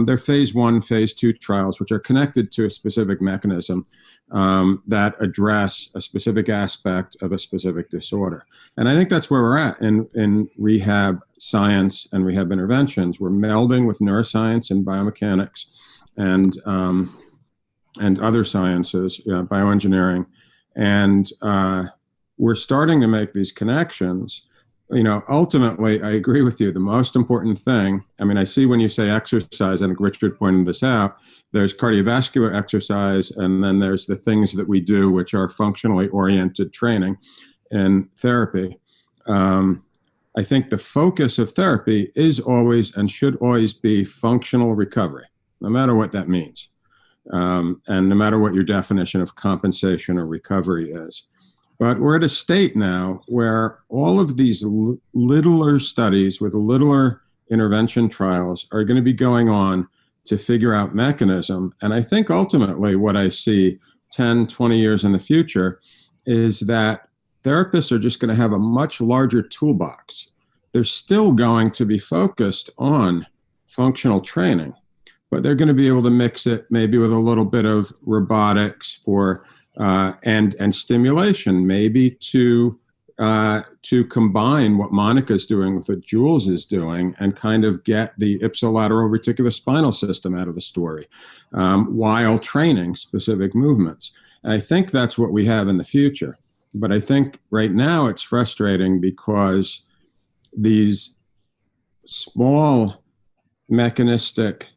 they're phase 1, phase 2 trials, which are connected to a specific mechanism that address a specific aspect of a specific disorder. And I think that's where we're at in rehab science and rehab interventions. We're melding with neuroscience and biomechanics and other sciences, bioengineering, and we're starting to make these connections. Ultimately, I agree with you. The most important thing, I see when you say exercise, and Richard pointed this out, there's cardiovascular exercise, and then there's the things that we do, which are functionally oriented training and therapy. I think the focus of therapy is always and should always be functional recovery, no matter what that means. And no matter what your definition of compensation or recovery is. But we're at a state now where all of these littler studies with littler intervention trials are going to be going on to figure out mechanism. And I think ultimately what I see 10, 20 years in the future is that therapists are just going to have a much larger toolbox. They're still going to be focused on functional training, but they're going to be able to mix it maybe with a little bit of robotics for and stimulation, maybe to combine what Monica's doing with what Jules is doing and kind of get the ipsilateral reticulospinal system out of the story while training specific movements. And I think that's what we have in the future. But I think right now it's frustrating because these small mechanistic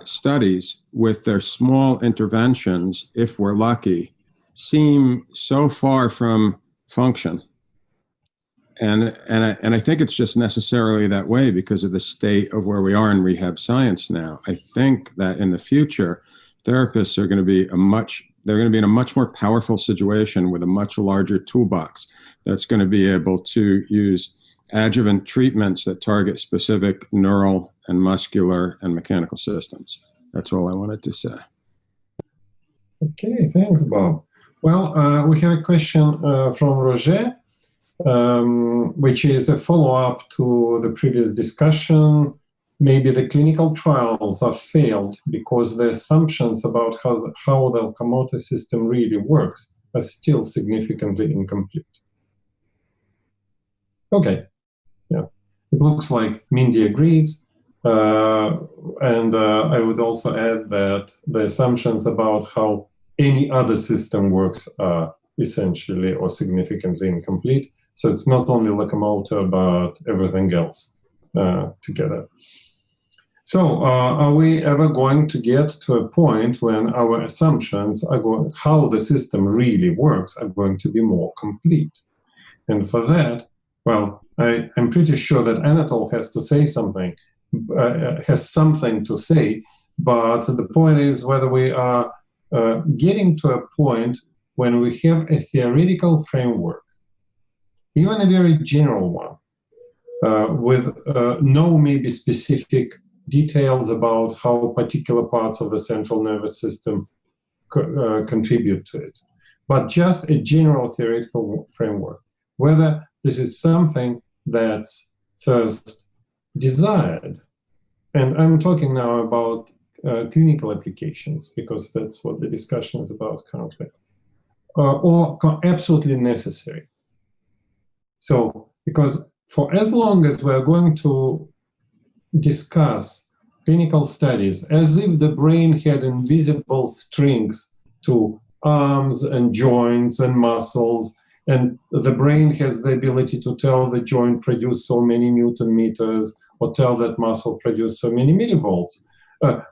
studies with their small interventions, if we're lucky, seem so far from function. And I think it's just necessarily that way because of the state of where we are in rehab science now. I think that in the future, therapists are going to be in a much more powerful situation with a much larger toolbox that's going to be able to use adjuvant treatments that target specific neural and muscular and mechanical systems. That's all I wanted to say. Okay, thanks, Bob. Well, we have a question from Roger, which is a follow-up to the previous discussion. Maybe the clinical trials are failed because the assumptions about how the locomotor system really works are still significantly incomplete. Okay, yeah, it looks like Mindy agrees. And I would also add that the assumptions about how any other system works are essentially or significantly incomplete. So it's not only locomotor, but everything else together. So are we ever going to get to a point when our assumptions are how the system really works are going to be more complete? And for that, well, I'm pretty sure that Anatol has to say something, has something to say, but the point is whether we are getting to a point when we have a theoretical framework, even a very general one, with no maybe specific details about how particular parts of the central nervous system contribute to it, but just a general theoretical framework, whether this is something that's first desired. And I'm talking now about clinical applications, because that's what the discussion is about currently. or absolutely necessary. So, because for as long as we're going to discuss clinical studies as if the brain had invisible strings to arms and joints and muscles, and the brain has the ability to tell the joint produce so many Newton meters or tell that muscle produce so many millivolts.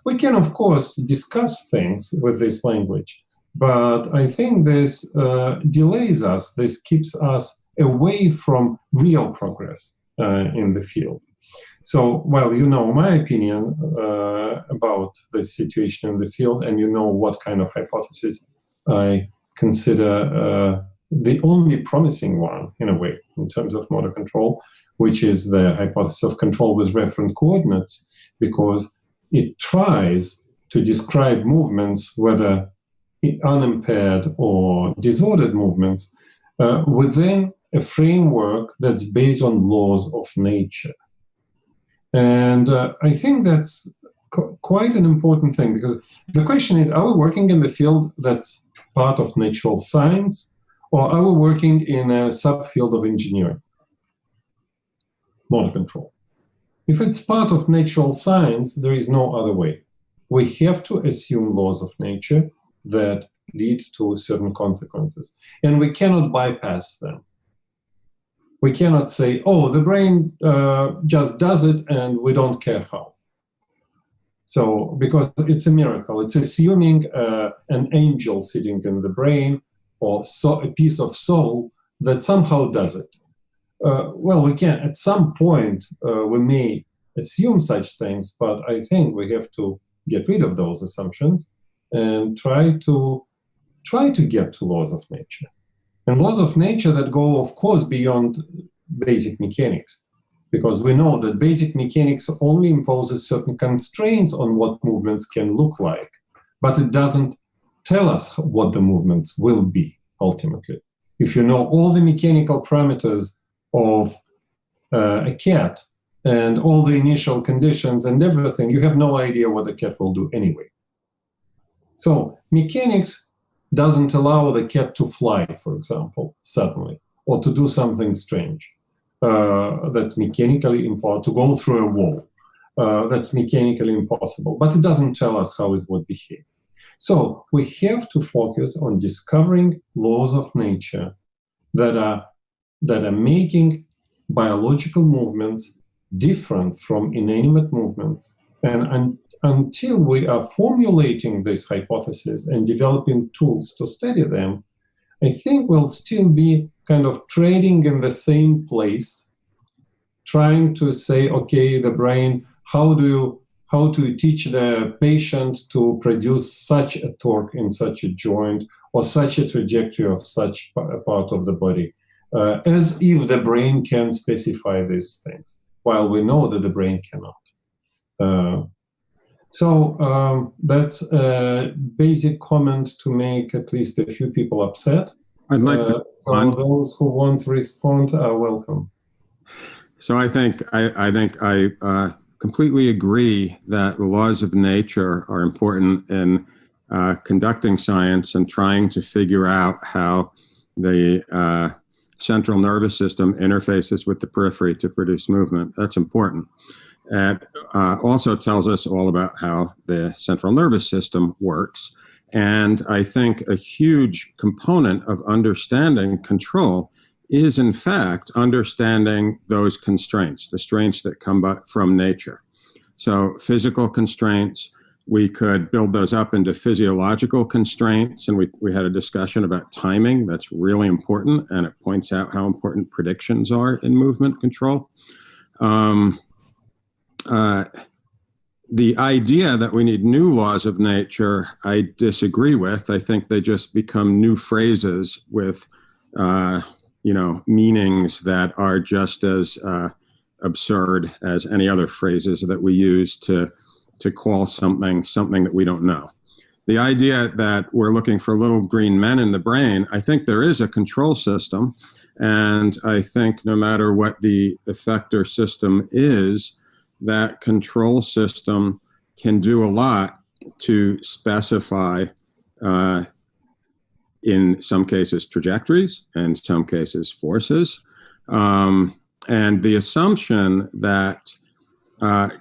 We can, of course, discuss things with this language, but I think this delays us, this keeps us away from real progress in the field. So, well, you know my opinion about the situation in the field, and you know what kind of hypothesis I consider the only promising one, in a way, in terms of motor control, which is the hypothesis of control with referent coordinates, because it tries to describe movements, whether unimpaired or disordered movements, within a framework that's based on laws of nature. And I think that's quite an important thing, because the question is, are we working in the field that's part of natural science, or are we working in a subfield of engineering, motor control? If it's part of natural science, there is no other way. We have to assume laws of nature that lead to certain consequences, and we cannot bypass them. We cannot say, oh, the brain just does it and we don't care how. So, because it's a miracle, it's assuming an angel sitting in the brain or a piece of soul that somehow does it. Well, we can, at some point, we may assume such things, but I think we have to get rid of those assumptions and try to get to laws of nature. And laws of nature that go, of course, beyond basic mechanics, because we know that basic mechanics only imposes certain constraints on what movements can look like, but it doesn't tell us what the movements will be ultimately. If you know all the mechanical parameters of a cat and all the initial conditions and everything, you have no idea what the cat will do anyway. So mechanics doesn't allow the cat to fly, for example, suddenly, or to do something strange. That's mechanically impossible, to go through a wall. That's mechanically impossible, but it doesn't tell us how it would behave. So we have to focus on discovering laws of nature that are making biological movements different from inanimate movements. And until we are formulating this hypothesis and developing tools to study them, I think we'll still be kind of trading in the same place, trying to say, okay, the brain, how do you teach the patient to produce such a torque in such a joint or such a trajectory of such a part of the body, as if the brain can specify these things, while we know that the brain cannot. So that's a basic comment to make at least a few people upset. I'd like to. So those who want to respond are welcome. So I think I completely agree that the laws of nature are important in conducting science and trying to figure out how the central nervous system interfaces with the periphery to produce movement. That's important. It also tells us all about how the central nervous system works. And I think a huge component of understanding control is, in fact, understanding those constraints, the constraints that come from nature. So physical constraints, we could build those up into physiological constraints. And we had a discussion about timing. That's really important. And it points out how important predictions are in movement control. The idea that we need new laws of nature, I disagree with. I think they just become new phrases with, meanings that are just as absurd as any other phrases that we use to call something that we don't know. The idea that we're looking for little green men in the brain, I think there is a control system, and I think no matter what the effector system is, that control system can do a lot to specify in some cases trajectories, and in some cases forces. And the assumption that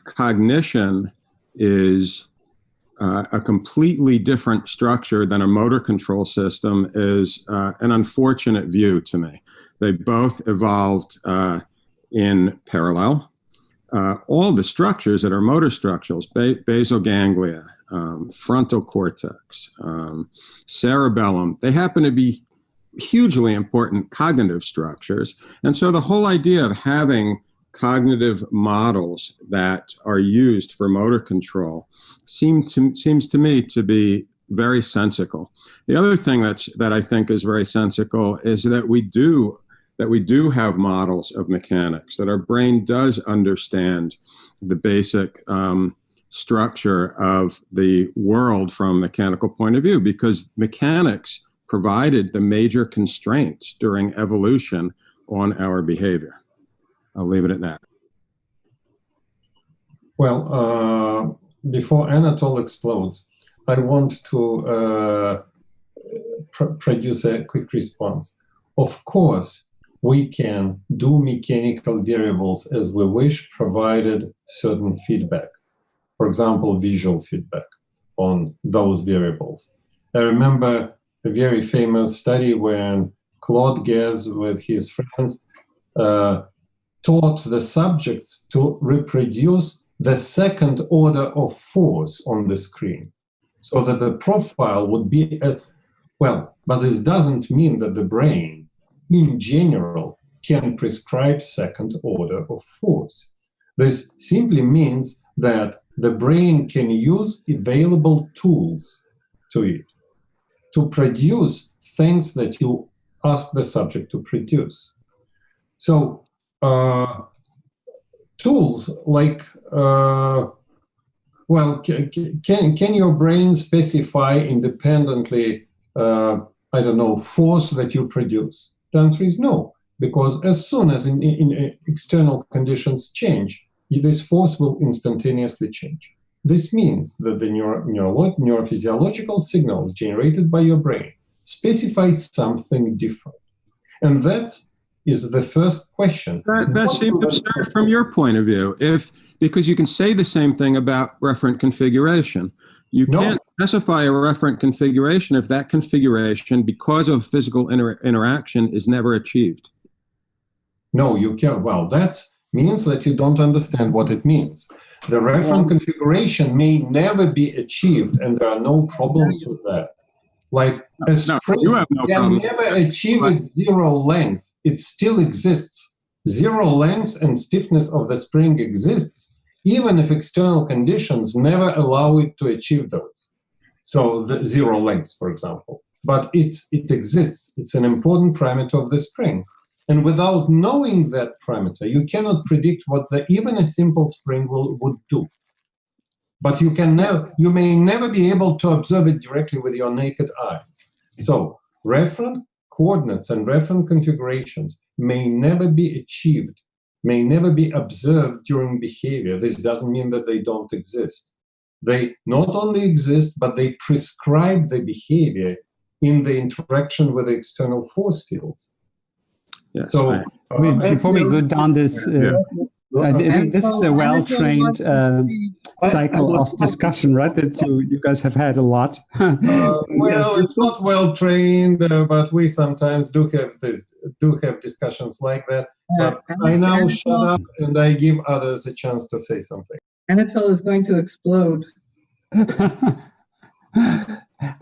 cognition is a completely different structure than a motor control system is an unfortunate view to me. They both evolved in parallel. All the structures that are motor structures, basal ganglia, frontal cortex, cerebellum, they happen to be hugely important cognitive structures. And so the whole idea of having cognitive models that are used for motor control seems to me to be very sensical. The other thing that I think is very sensical is that we do have models of mechanics, that our brain does understand the basic structure of the world from a mechanical point of view, because mechanics provided the major constraints during evolution on our behavior. I'll leave it at that. Well, before Anatol explodes, I want to produce a quick response. Of course, we can do mechanical variables as we wish, provided certain feedback. For example, visual feedback on those variables. I remember a very famous study when Claude Guez with his friends taught the subjects to reproduce the second order of force on the screen, so that the profile would be, well, but this doesn't mean that the brain in general can prescribe second order of force. This simply means that the brain can use available tools to it to produce things that you ask the subject to produce. So tools like, well, can your brain specify independently, I don't know, force that you produce? The answer is no, because as soon as in external conditions change, this force will instantaneously change. This means that the neurophysiological signals generated by your brain specify something different. And that is the first question. That seems absurd from your point of view, because you can say the same thing about referent configuration. You can't specify a referent configuration if that configuration, because of physical interaction, is never achieved. No, you can't. Well, that means that you don't understand what it means. The referent configuration may never be achieved, and there are no problems with that. Like a spring can never achieve its zero length. It still exists. Zero length and stiffness of the spring exists, even if external conditions never allow it to achieve those. So the zero length, for example. But it exists. It's an important parameter of the spring. And without knowing that parameter, you cannot predict what even a simple spring would do. But you may never be able to observe it directly with your naked eyes. So referent coordinates and referent configurations may never be achieved, may never be observed during behavior. This doesn't mean that they don't exist. They not only exist, but they prescribe the behavior in the interaction with the external force fields. Yes, so before we go down this, this is a well-trained cycle of discussion, right? That you guys have had a lot. Well, it's not well-trained, but we sometimes do have discussions like that. But I now shut up and I give others a chance to say something. Anatol is going to explode. I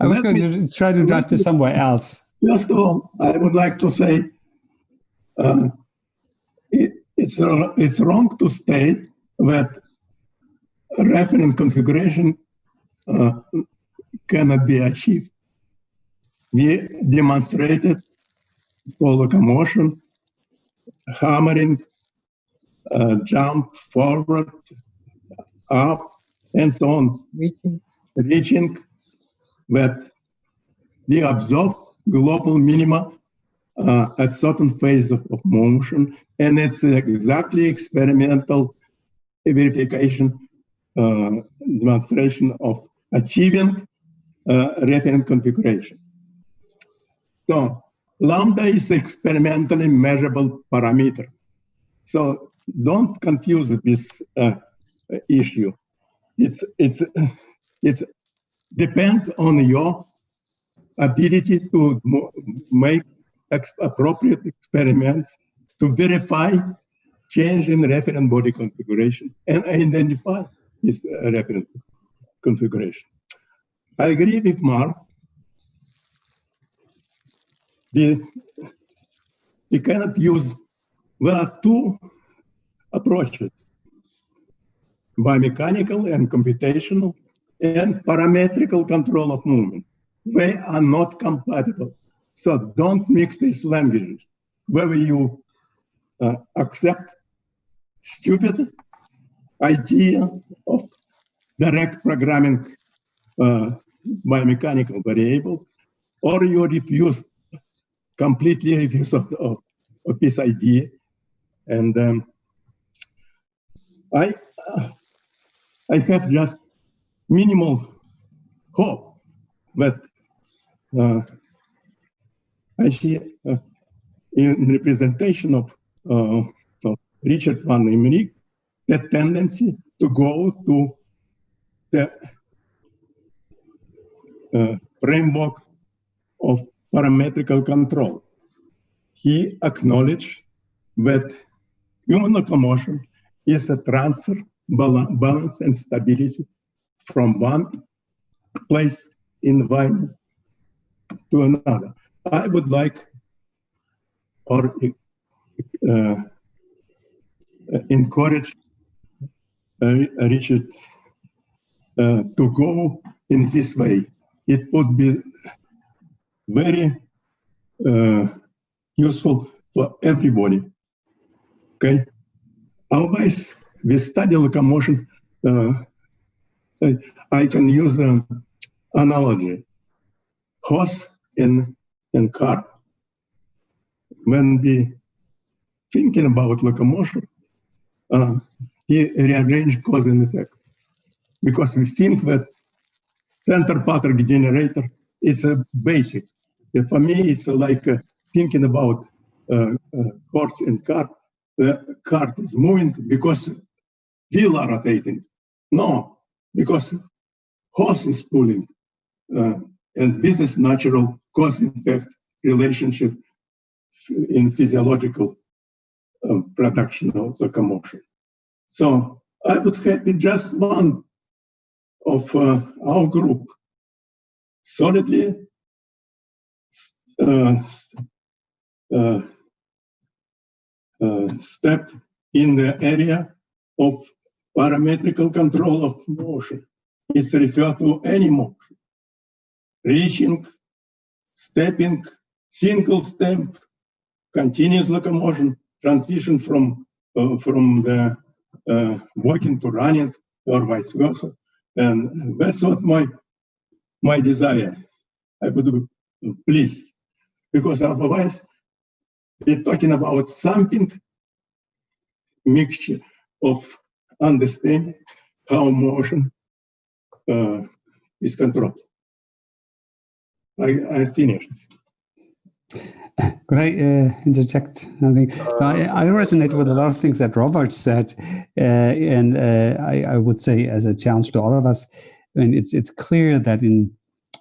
was going to try to drive this somewhere else. First of all, I would like to say it's wrong to state that referent configuration cannot be achieved. We demonstrated for locomotion, hammering, jump forward, up, and so on, reaching that we observe global minima at certain phase of motion, and it's exactly experimental verification demonstration of achieving referent configuration. So lambda is experimentally measurable parameter. So don't confuse this issue. It's depends on your ability to make appropriate experiments to verify change in reference body configuration and identify this reference configuration. I agree with Mark. We cannot use, there are two approaches, biomechanical and computational, and parametrical control of movement. They are not compatible. So don't mix these languages. Whether you accept stupid idea of direct programming biomechanical variables, or you completely refuse of this idea. And I have just minimal hope that I see in representation of Richard van Emmerik the tendency to go to the framework of parametrical control. He acknowledged that human locomotion is a transfer, balance, and stability from one place environment to another. I would like or encourage Richard to go in this way. It would be very useful for everybody. Okay. Otherwise, we study locomotion. I can use the analogy: horse and car. When we thinking about locomotion, we rearrange cause and effect, because we think that center pattern generator is a basic. For me, it's like thinking about horse and car. The cart is moving because wheels are rotating. No, because horse is pulling. And this is natural cause-effect relationship in physiological production of locomotion. So I would have just one of our group solidly step in the area of parametrical control of motion. It's referred to any motion: reaching, stepping, single step, continuous locomotion, transition from the walking to running, or vice versa. And that's what my desire. I would be pleased, because otherwise we're talking about something mixture of understanding how motion is controlled. I finished. Could I interject? I resonate with a lot of things that Robert said, and I would say, as a challenge to all of us, and it's clear that in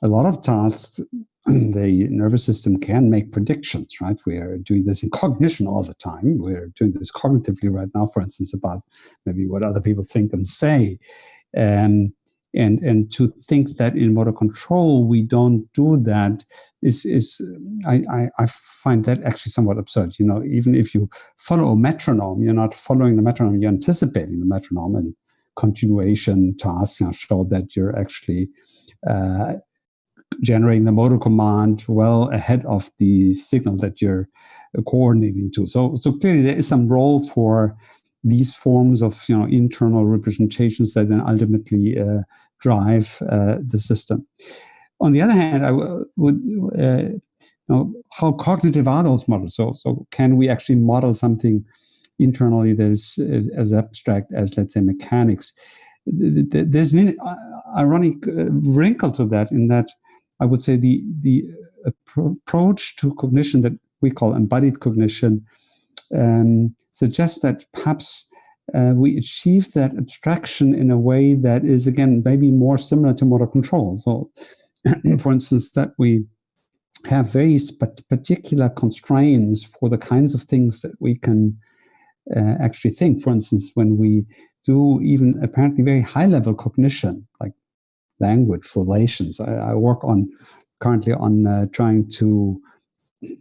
a lot of tasks, the nervous system can make predictions, right? We are doing this in cognition all the time. We're doing this cognitively right now, for instance, about maybe what other people think and say. And to think that in motor control we don't do that is I find that actually somewhat absurd. You know, even if you follow a metronome, you're not following the metronome, you're anticipating the metronome, and continuation tasks show that you're actually generating the motor command well ahead of the signal that you're coordinating to. So clearly there is some role for these forms of internal representations that then ultimately drive the system. On the other hand, I would how cognitive are those models? So can we actually model something internally that is as abstract as, let's say, mechanics? There's an ironic wrinkle to that, in that I would say the approach to cognition that we call embodied cognition suggests that perhaps we achieve that abstraction in a way that is, again, maybe more similar to motor control. So, for instance, that we have very particular constraints for the kinds of things that we can actually think. For instance, when we do even apparently very high-level cognition, like language relations. I work currently on trying to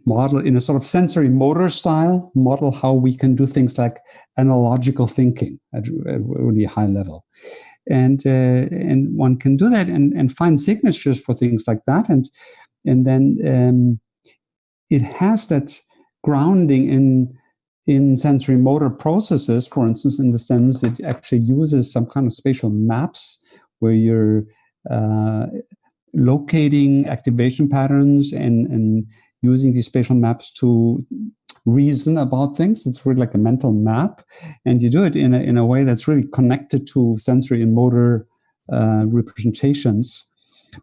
model in a sort of sensory motor style, model how we can do things like analogical thinking at a really high level. And one can do that and find signatures for things like that. And then it has that grounding in sensory motor processes, for instance, in the sense it actually uses some kind of spatial maps where you're locating activation patterns and using these spatial maps to reason about things. It's really like a mental map, and you do it in a way that's really connected to sensory and motor representations.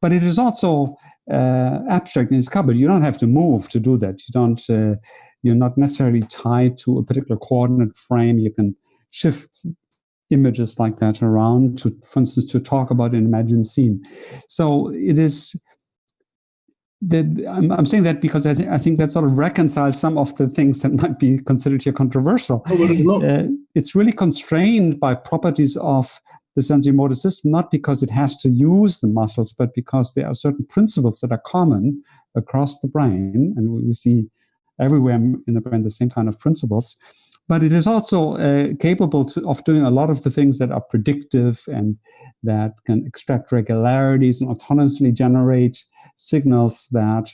But it is also abstract in its covered. You don't have to move to do that. You're not necessarily tied to a particular coordinate frame. You can shift images like that around to, for instance, to talk about an imagined scene. So it is that I'm saying that because I think that sort of reconciles some of the things that might be considered here controversial. It's really constrained by properties of the sensory motor system, not because it has to use the muscles, but because there are certain principles that are common across the brain, and we see everywhere in the brain the same kind of principles. But it is also capable of doing a lot of the things that are predictive and that can extract regularities and autonomously generate signals that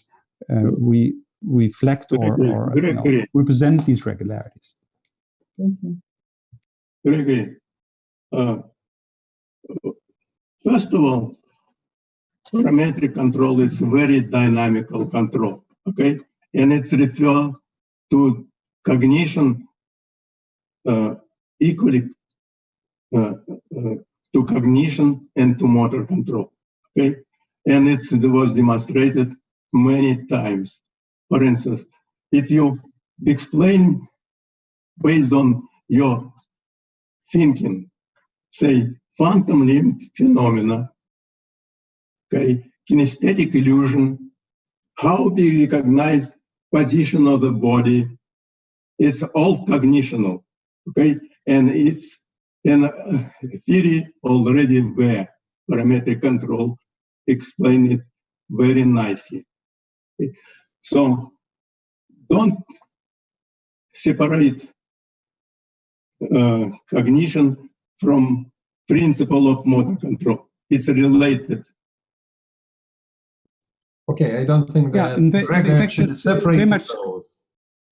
we reflect or represent these regularities. Gregory, first of all, parametric control is very dynamical control, okay? And it's referred to cognition equally to cognition and to motor control, okay? And it was demonstrated many times. For instance, if you explain based on your thinking, say, phantom limb phenomena, okay, kinesthetic illusion, how we recognize position of the body, it's all cognitional, okay? And it's in theory already there, parametric control explain it very nicely. Okay? So don't separate cognition from principle of motor control. It's related. Okay, I don't think that Greg actually separated those.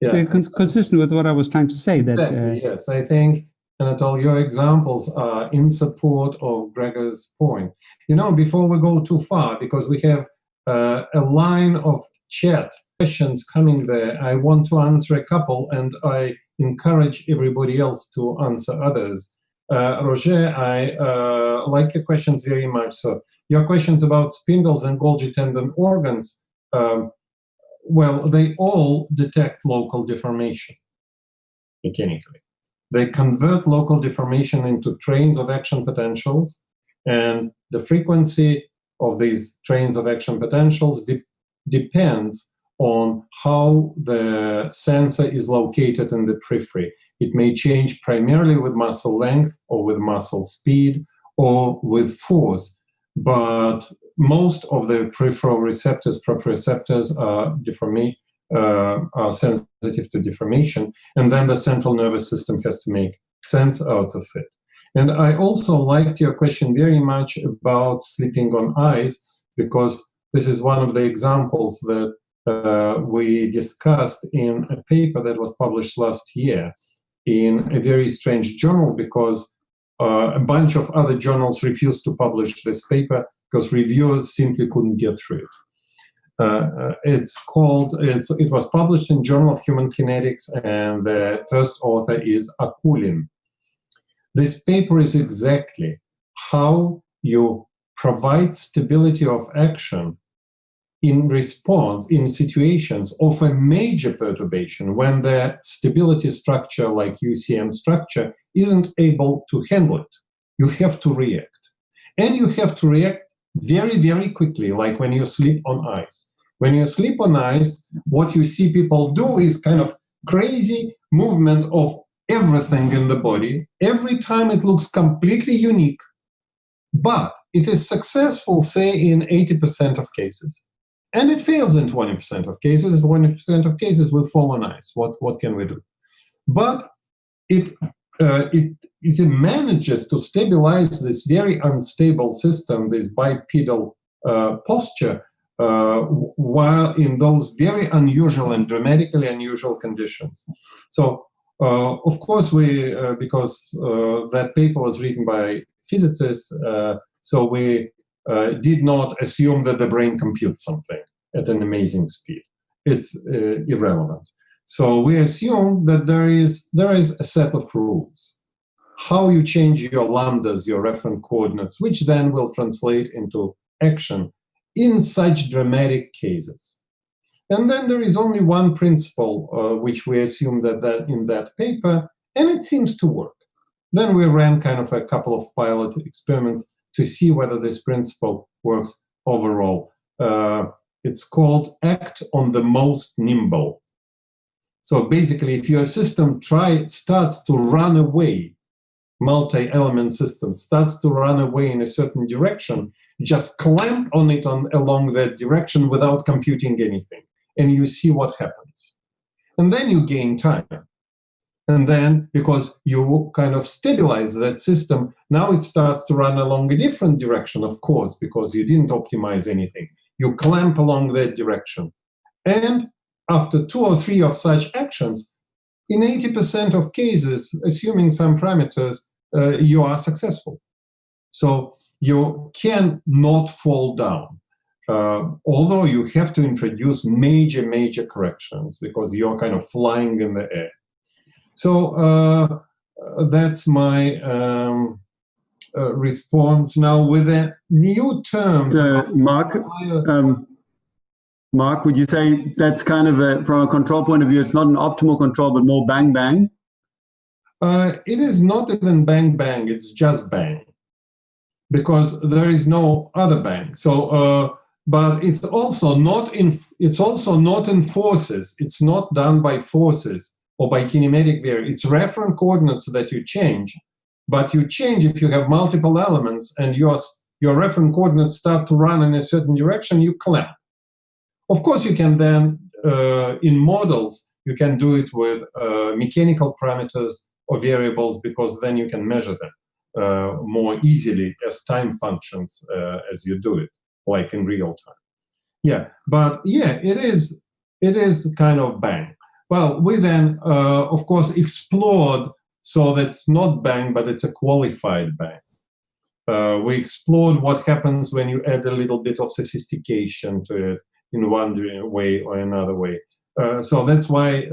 Yeah, consistent with what I was trying to say. Exactly, yes. I think, Anatol, your examples are in support of Gregor's point. You know, before we go too far, because we have a line of chat questions coming there, I want to answer a couple, and I encourage everybody else to answer others. Roger, I like your questions very much. So your questions about spindles and Golgi tendon organs, well, they all detect local deformation mechanically. They convert local deformation into trains of action potentials, and the frequency of these trains of action potentials depends on how the sensor is located in the periphery. It may change primarily with muscle length or with muscle speed or with force, but most of the peripheral receptors, proprioceptors, are sensitive to deformation, and then the central nervous system has to make sense out of it. And I also liked your question very much about sleeping on ice, because this is one of the examples that we discussed in a paper that was published last year in a very strange journal, because a bunch of other journals refused to publish this paper because reviewers simply couldn't get through it. It was published in Journal of Human Kinetics, and the first author is Akulin. This paper is exactly how you provide stability of action in response in situations of a major perturbation when the stability structure like UCM structure isn't able to handle it. You have to react. And you have to react very, very quickly, like when you sleep on ice. When you sleep on ice, what you see people do is kind of crazy movement of everything in the body. Every time it looks completely unique, but it is successful, say, in 80% of cases. And it fails in 20% of cases. 20% of cases will fall on ice. What can we do? But it manages to stabilize this very unstable system, this bipedal posture, while in those very unusual and dramatically unusual conditions. So, of course, because that paper was written by physicists, so we did not assume that the brain computes something at an amazing speed. It's irrelevant. So we assume that there is a set of rules. How you change your lambdas, your reference coordinates, which then will translate into action in such dramatic cases. And then there is only one principle, which we assume that in that paper, and it seems to work. Then we ran kind of a couple of pilot experiments to see whether this principle works overall. It's called act on the most nimble. So basically, if your system starts to run away, multi-element system starts to run away in a certain direction, just clamp on it along that direction without computing anything, and you see what happens. And then you gain time. And then, because you kind of stabilize that system, now it starts to run along a different direction, of course, because you didn't optimize anything. You clamp along that direction. And after 2 or 3 of such actions, in 80% of cases, assuming some parameters, you are successful. So you can not fall down, although you have to introduce major corrections because you're kind of flying in the air. So that's my response. Now, with the new terms, Mark, would you say that's kind of from a control point of view, it's not an optimal control, but more bang bang? It is not even bang bang; it's just bang, because there is no other bang. So, but it's also not in forces. It's not done by forces or by kinematic variables. It's reference coordinates that you change, but you change if you have multiple elements and your reference coordinates start to run in a certain direction. You clamp. Of course, you can then, in models, you can do it with mechanical parameters or variables, because then you can measure them more easily as time functions as you do it, like in real time. Yeah, but yeah, it is kind of bang. Well, we then, of course, explored, so that's not bang, but it's a qualified bang. We explored what happens when you add a little bit of sophistication to it, in one way or another way. So that's why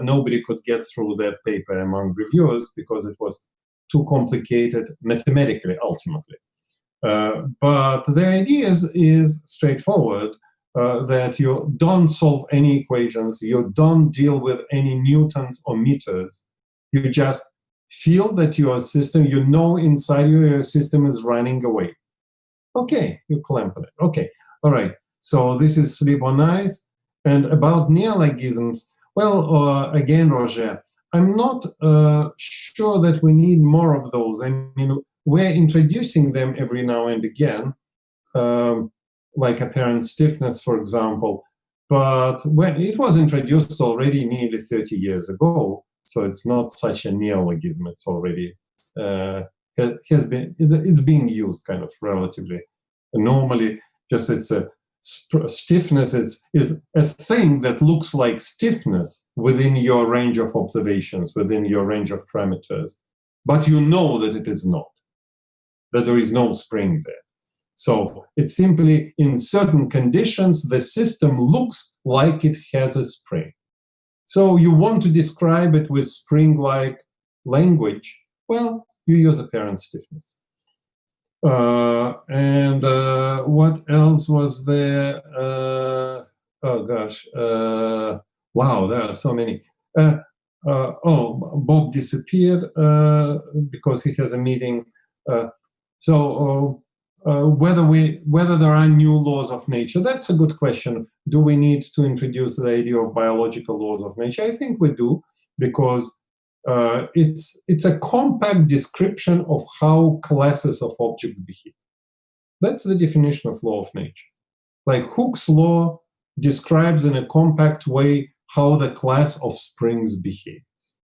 nobody could get through that paper among reviewers, because it was too complicated mathematically, ultimately. But the idea is straightforward, that you don't solve any equations, you don't deal with any newtons or meters, you just feel that your system, you know inside you, your system is running away. Okay, you clamp on it. Okay, all right. So this is sleep on ice. And about neologisms, well, again, Roger, I'm not sure that we need more of those. I mean, we're introducing them every now and again, like apparent stiffness, for example. But when it was introduced already nearly 30 years ago, so it's not such a neologism. It's already it's being used kind of relatively normally. Just it's a stiffness, it's a thing that looks like stiffness within your range of observations, within your range of parameters, but you know that it is not, that there is no spring there. So it's simply in certain conditions, the system looks like it has a spring. So you want to describe it with spring-like language, well, you use apparent stiffness. And what else was there? Oh gosh, wow, there are so many. Bob disappeared because he has a meeting. Whether there are new laws of nature, that's a good question. Do we need to introduce the idea of biological laws of nature? I think we do, because it's a compact description of how classes of objects behave. That's the definition of law of nature. Like Hooke's law describes in a compact way how the class of springs behaves.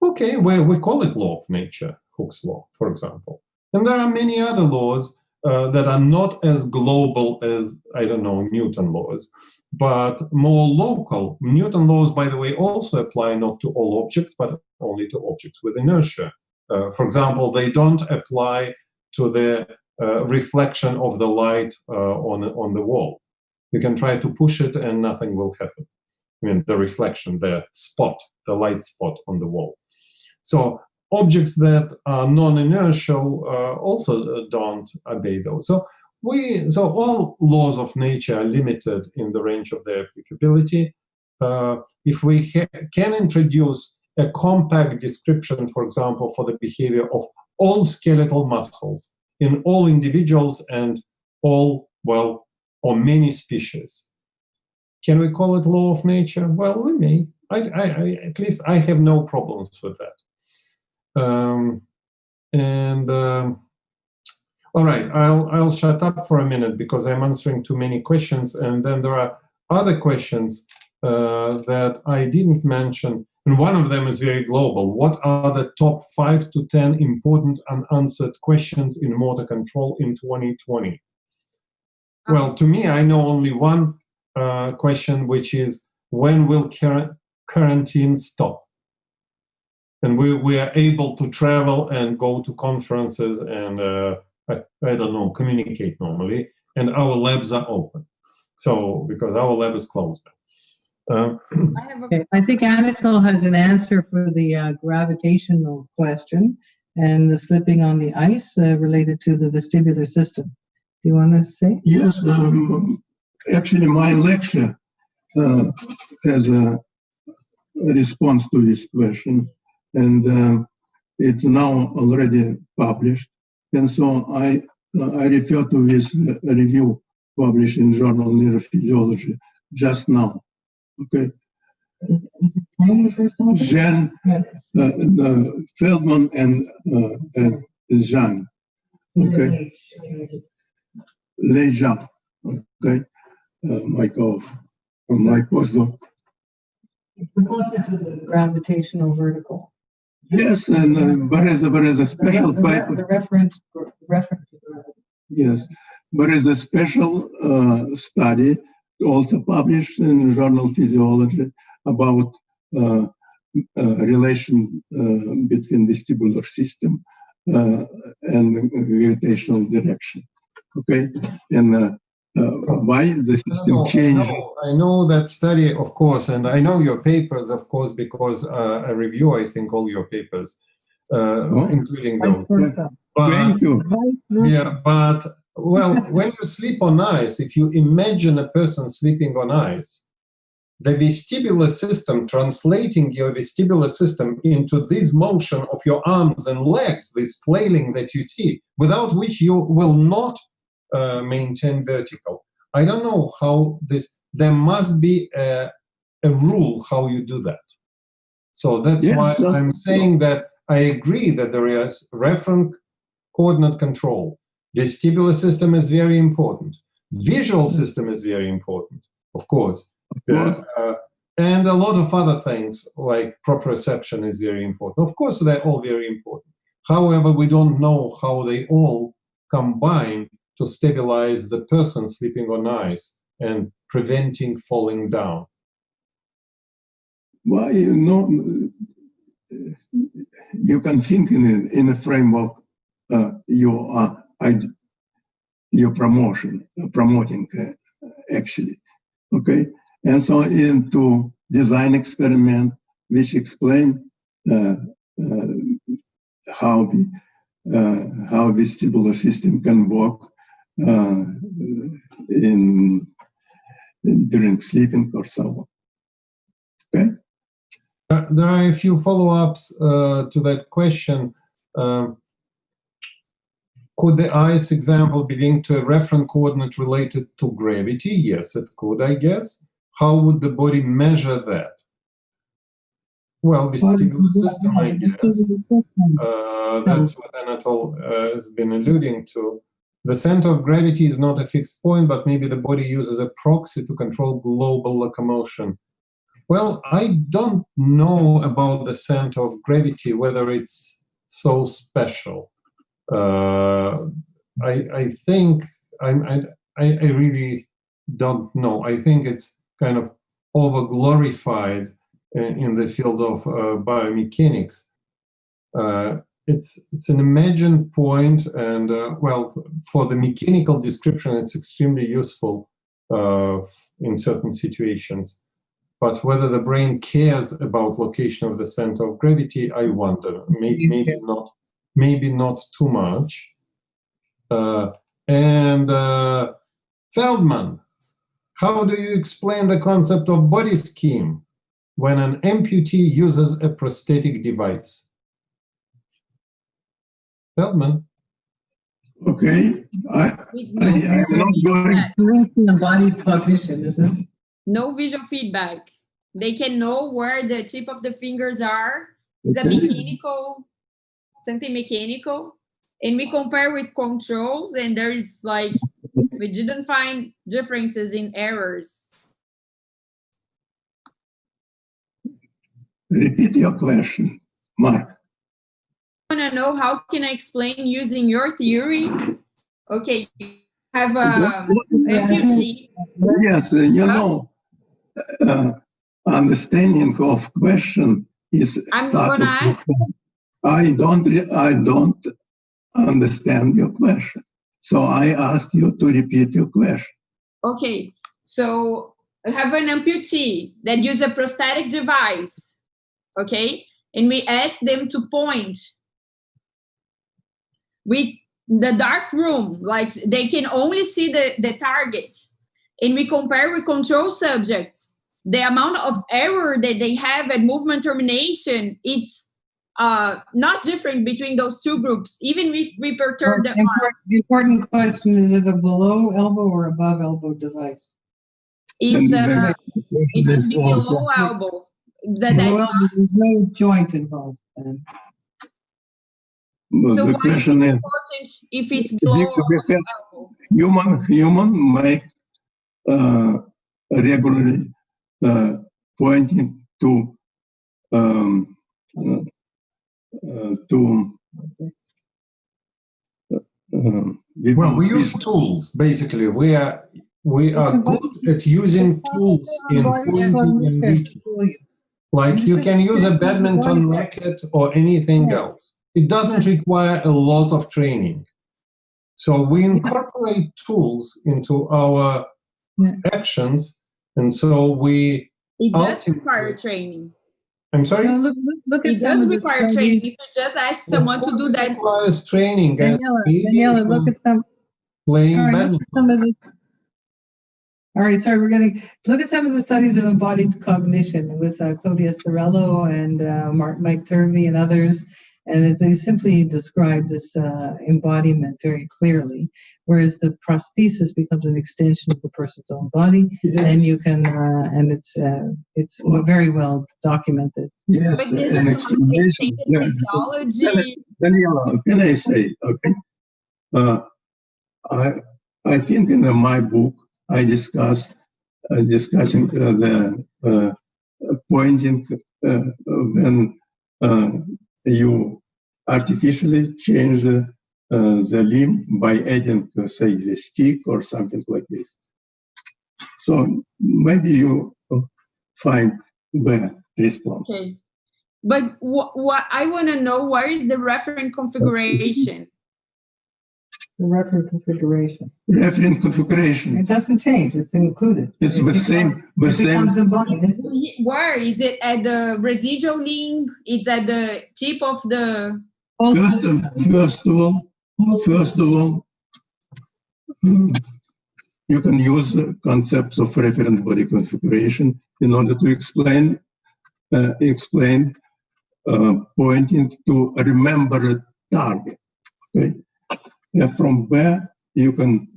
Okay, well, we call it law of nature, Hooke's law, for example. And there are many other laws that are not as global as, I don't know, Newton laws, but more local. Newton laws, by the way, also apply not to all objects, but only to objects with inertia. For example, they don't apply to the reflection of the light on the wall. You can try to push it and nothing will happen. I mean, the reflection, the spot, the light spot on the wall. So objects that are non-inertial also don't obey those. So all laws of nature are limited in the range of their applicability. If we can introduce a compact description, for example, for the behavior of all skeletal muscles in all individuals and all, well, or many species, can we call it law of nature? Well, we may. At least I have no problems with that. All right, I'll shut up for a minute because I'm answering too many questions, and then there are other questions that I didn't mention, and one of them is very global. What are the top 5 to 10 important unanswered questions in motor control in 2020? Well, to me, I know only one question, which is, when will quarantine stop? And we are able to travel and go to conferences and, I don't know, communicate normally, and our labs are open. So, because our lab is closed. I think Anatol has an answer for the gravitational question and the slipping on the ice related to the vestibular system. Do you want to say? Yes, actually my lecture has a response to this question, and it's now already published. And so I refer to this review published in Journal Neurophysiology just now. Okay. Jen Feldman and Zhang. Okay. Leja. Okay. My postdoc. The concept of the gravitational vertical. Yes, and there is a special paper. The reference to gravity. Yes, there is a special study also published in Journal Physiology about relation between vestibular system and gravitational direction. Okay, and why the system changes. I know that study, of course, and I know your papers, of course, because I review, I think, all your papers, including those. Thank you. Yeah, but, well, when you sleep on ice, if you imagine a person sleeping on ice, the vestibular system, translating your vestibular system into this motion of your arms and legs, this flailing that you see, without which you will not maintain vertical. I don't know how there must be a rule how you do that. So that's why I'm saying that I agree that there is reference coordinate control. Vestibular system is very important. Visual system is very important, of course. And a lot of other things like proprioception is very important. Of course, they're all very important. However, we don't know how they all combine to stabilize the person sleeping on ice and preventing falling down. Well, you know, you can think in a framework you're promoting actually, okay? And so into design experiment, which explain how the how vestibular system can work during sleeping or so on. Okay. There are a few follow-ups to that question. Could the ice example be linked to a reference coordinate related to gravity? Yes, it could, I guess. How would the body measure that? Well, vestibular system, I guess. That's what Anatol has been alluding to. The center of gravity is not a fixed point, but maybe the body uses a proxy to control global locomotion. Well, I don't know about the center of gravity, whether it's so special. I think I really don't know. I think it's kind of over-glorified in the field of biomechanics. It's an imagined point, and well, for the mechanical description, it's extremely useful in certain situations. But whether the brain cares about location of the center of gravity, I wonder. Maybe not too much. Feldman, how do you explain the concept of body scheme when an amputee uses a prosthetic device? Feldman. Okay. I'm not going. Embodied cognition, isn't it? No visual feedback. They can know where the tip of the fingers are. It's a mechanical, something mechanical. And we compare with controls, and there is like, we didn't find differences in errors. Repeat your question, Mark. I want to know, how can I explain using your theory? Okay, have a amputee. Yes, you know, understanding of question is. I'm gonna ask. I don't understand your question, so I ask you to repeat your question. Okay, so I have an amputee that uses a prosthetic device, okay, and we ask them to point with the dark room, like they can only see the target, and we compare with control subjects. The amount of error that they have at movement termination, it's not different between those two groups, even if we perturb the arm. The important question, is it a below elbow or above elbow device? It can be below elbow. There's no joint involved then. So why is it important if it's below elbow? Human make regularly pointing to well, we use tools. Basically, we are good at using tools in pointing and reaching. Like you can use a badminton racket or anything else. It doesn't require a lot of training. So we incorporate tools into our actions, and so we. It does require training. I'm sorry? No, look at it does require training. If you just ask someone to do that. It requires training. Daniela, look at some. Playing badminton. All right, sorry, look at some of the studies of embodied cognition with Claudia Sorello and Mike Turvey and others. And they simply describe this embodiment very clearly, whereas the prosthesis becomes an extension of the person's own body, and you can, and it's very well documented. Yes, but this is physiology. Daniela, can I say, okay? I think in my book I discussing the pointing when you artificially change the limb by adding, say, the stick or something like this. So maybe you find the response. Okay, but what I want to know, where is the reference configuration? The reference configuration. Reference configuration. It doesn't change. It's included. It's the same. The same. Where is it? At the residual limb? It's at the tip of the First of all, you can use concepts of referent body configuration in order to explain pointing to a remembered target. Okay, from where you can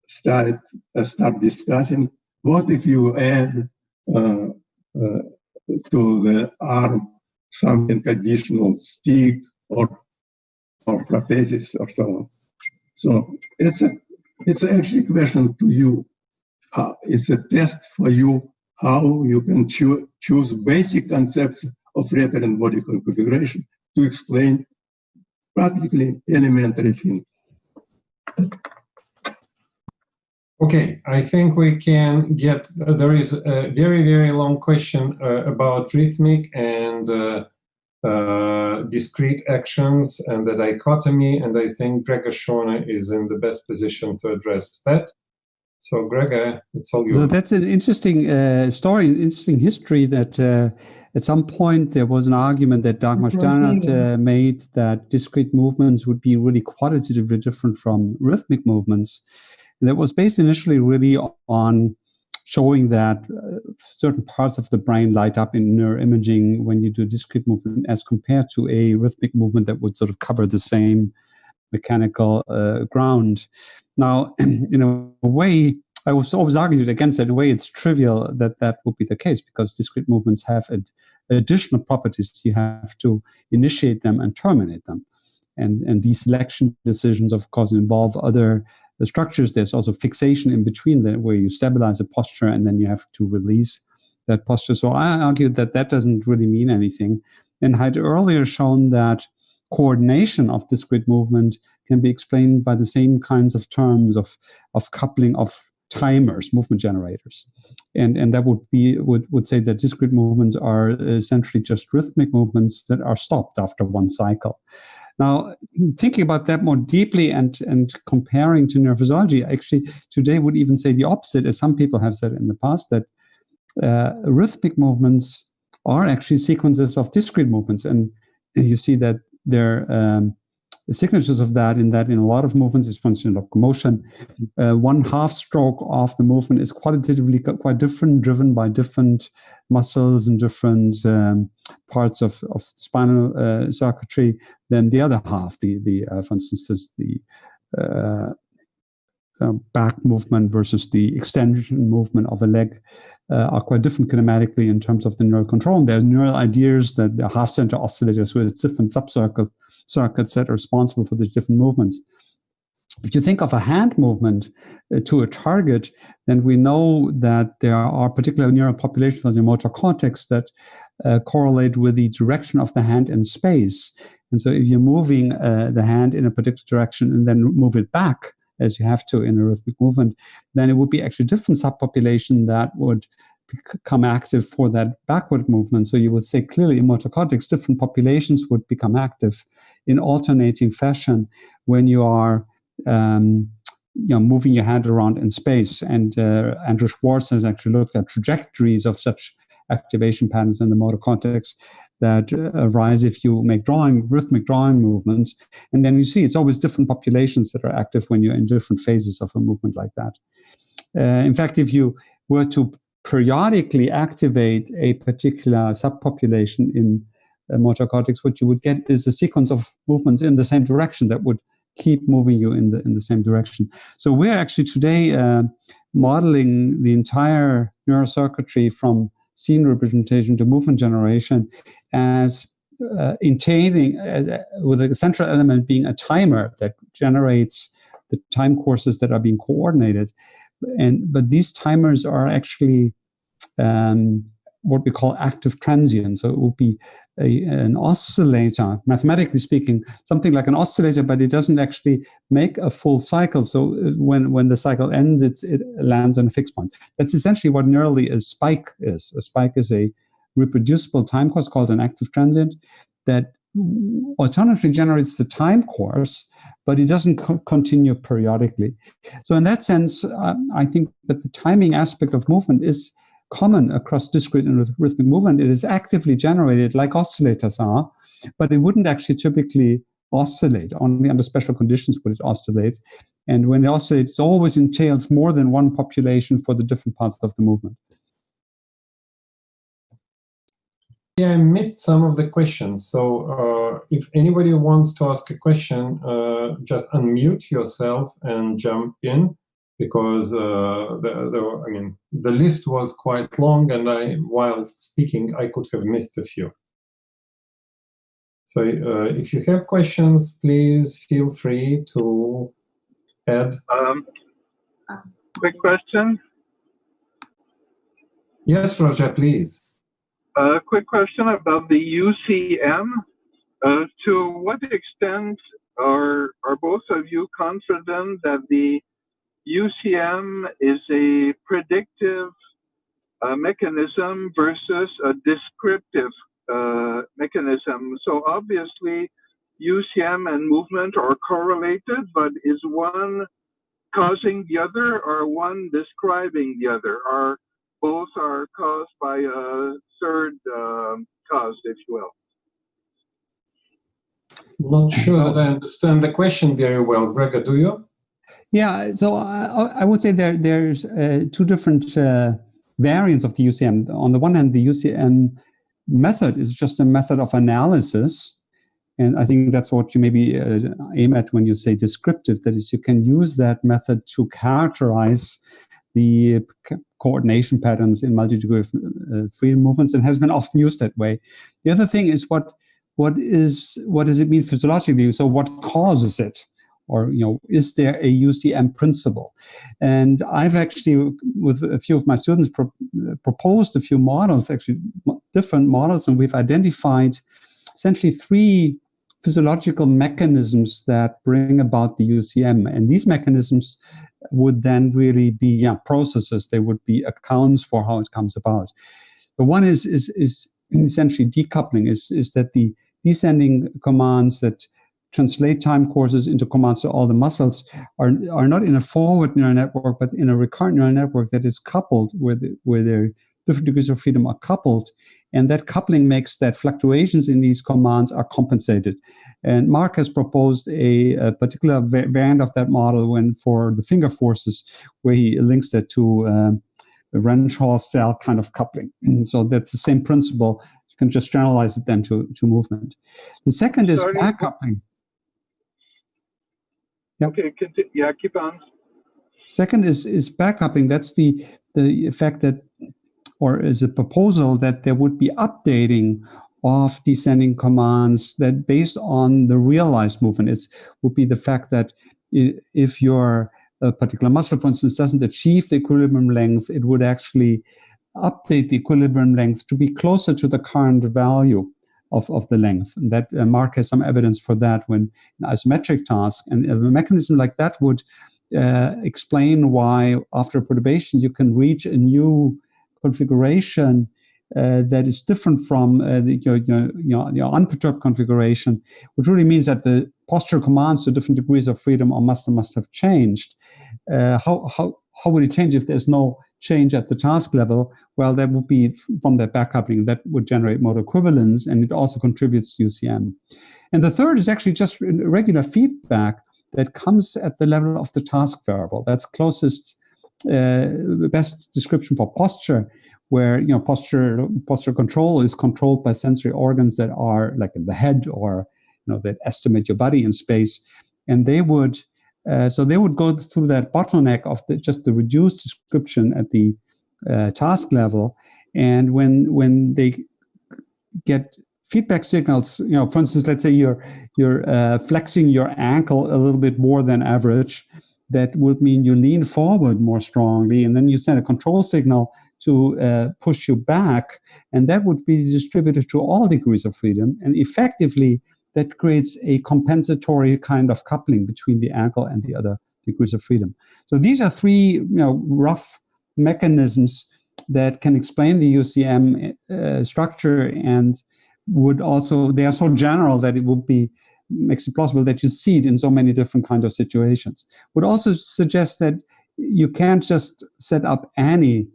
start discussing what if you add to the arm something additional, stick or trapezes or so on. So it's actually a question to you. It's a test for you how you can choose basic concepts of referent body configuration to explain practically elementary things. Okay, I think we can get, there is a very, very long question about rhythmic and discrete actions and the dichotomy, and I think Gregor Schorner is in the best position to address that. So Gregor, it's all yours. So that's an interesting story, an interesting history that at some point there was an argument that Dagmar Steinert made that discrete movements would be really qualitatively different from rhythmic movements. And that was based initially really on showing that certain parts of the brain light up in neuroimaging when you do discrete movement as compared to a rhythmic movement that would sort of cover the same mechanical ground. Now, in a way, I was always argued against that. In a way, it's trivial that that would be the case because discrete movements have additional properties. You have to initiate them and terminate them. And these selection decisions, of course, involve other structures. There's also fixation in between them where you stabilize a posture and then you have to release that posture. So I argued that that doesn't really mean anything. And I had earlier shown that coordination of discrete movement can be explained by the same kinds of terms of coupling of timers, movement generators. And that would say that discrete movements are essentially just rhythmic movements that are stopped after one cycle. Now, thinking about that more deeply and comparing to neurophysiology, actually today would even say the opposite, as some people have said in the past, that rhythmic movements are actually sequences of discrete movements. And you see that there are signatures of that in a lot of movements is function of locomotion. One half stroke of the movement is qualitatively quite different, driven by different muscles and different parts of spinal circuitry than the other half. For instance, the back movement versus the extension movement of a leg are quite different kinematically in terms of the neural control. And there's neural ideas that the half-center oscillators with different circuits that are responsible for these different movements. If you think of a hand movement to a target, then we know that there are particular neural populations of the motor cortex that correlate with the direction of the hand in space. And so if you're moving the hand in a particular direction and then move it back, as you have to in a rhythmic movement, then it would be actually a different subpopulation that would become active for that backward movement. So you would say clearly in motor cortex, different populations would become active in alternating fashion when you are moving your hand around in space. And Andrew Schwartz has actually looked at trajectories of such activation patterns in the motor cortex that arise if you make rhythmic drawing movements. And then you see it's always different populations that are active when you're in different phases of a movement like that. In fact, if you were to periodically activate a particular subpopulation in motor cortex, what you would get is a sequence of movements in the same direction that would keep moving you in the same direction. So we're actually today modeling the entire neurocircuitry from scene representation to movement generation as entailing with a central element being a timer that generates the time courses that are being coordinated. But these timers are actually what we call active transient. So it would be an oscillator, mathematically speaking, something like an oscillator, but it doesn't actually make a full cycle. So when the cycle ends, it lands on a fixed point. That's essentially what neurally a spike is. A spike is a reproducible time course called an active transient that alternatively generates the time course, but it doesn't continue periodically. So in that sense, I think that the timing aspect of movement is common across discrete and rhythmic movement. It is actively generated like oscillators are, but it wouldn't actually typically oscillate. Only under special conditions would it oscillate. And when it oscillates, it always entails more than one population for the different parts of the movement. Yeah, I missed some of the questions. So if anybody wants to ask a question, just unmute yourself and jump in, because the list was quite long, and while speaking, I could have missed a few. So if you have questions, please feel free to add. Quick question. Yes, Roger, please. Quick question about the UCM. To what extent are both of you confident that the UCM is a predictive mechanism versus a descriptive mechanism? So obviously, UCM and movement are correlated, but is one causing the other or one describing the other? Or both are caused by a third cause, if you will? Not sure that I understand the question very well. Gregor, do you? Yeah, so I would say there's two different variants of the UCM. On the one hand, the UCM method is just a method of analysis. And I think that's what you maybe aim at when you say descriptive. That is, you can use that method to characterize the coordination patterns in multi-degree freedom movements, and has been often used that way. The other thing is what does it mean physiologically? So what causes it? Or, is there a UCM principle? And I've actually, with a few of my students, proposed a few models, actually different models, and we've identified essentially three physiological mechanisms that bring about the UCM. And these mechanisms would then really be processes. They would be accounts for how it comes about. The one is essentially decoupling, is that the descending commands that translate time courses into commands to all the muscles are not in a forward neural network, but in a recurrent neural network that is coupled, where their different degrees of freedom are coupled. And that coupling makes that fluctuations in these commands are compensated. And Mark has proposed a particular variant of that model for the finger forces, where he links that to a Renshaw cell kind of coupling. And so that's the same principle. You can just generalize it then to movement. The second is back coupling. Yep. Okay, keep on. Second is back coupling. That's the effect that, or is a proposal that there would be updating of descending commands that based on the realized movement. It would be the fact that if your particular muscle, for instance, doesn't achieve the equilibrium length, it would actually update the equilibrium length to be closer to the current value of the length. And that Mark has some evidence for that when an isometric task. And a mechanism like that would explain why after perturbation you can reach a new configuration that is different from your unperturbed configuration, which really means that the postural commands to different degrees of freedom or muscle must have changed. How would it change if there's no change at the task level? Well, that would be from that back coupling that would generate motor equivalence, and it also contributes to UCM. And the third is actually just regular feedback that comes at the level of the task variable. That's closest, best description for posture, where posture control is controlled by sensory organs that are like in the head, or that estimate your body in space, and they would go through that bottleneck of just the reduced description at the task level, and when they get feedback signals, for instance, let's say you're flexing your ankle a little bit more than average, that would mean you lean forward more strongly, and then you send a control signal to push you back, and that would be distributed to all degrees of freedom, and effectively that creates a compensatory kind of coupling between the ankle and the other degrees of freedom. So these are three rough mechanisms that can explain the UCM structure, and they are so general that it makes it plausible that you see it in so many different kind of situations. Would also suggest that you can't just set up any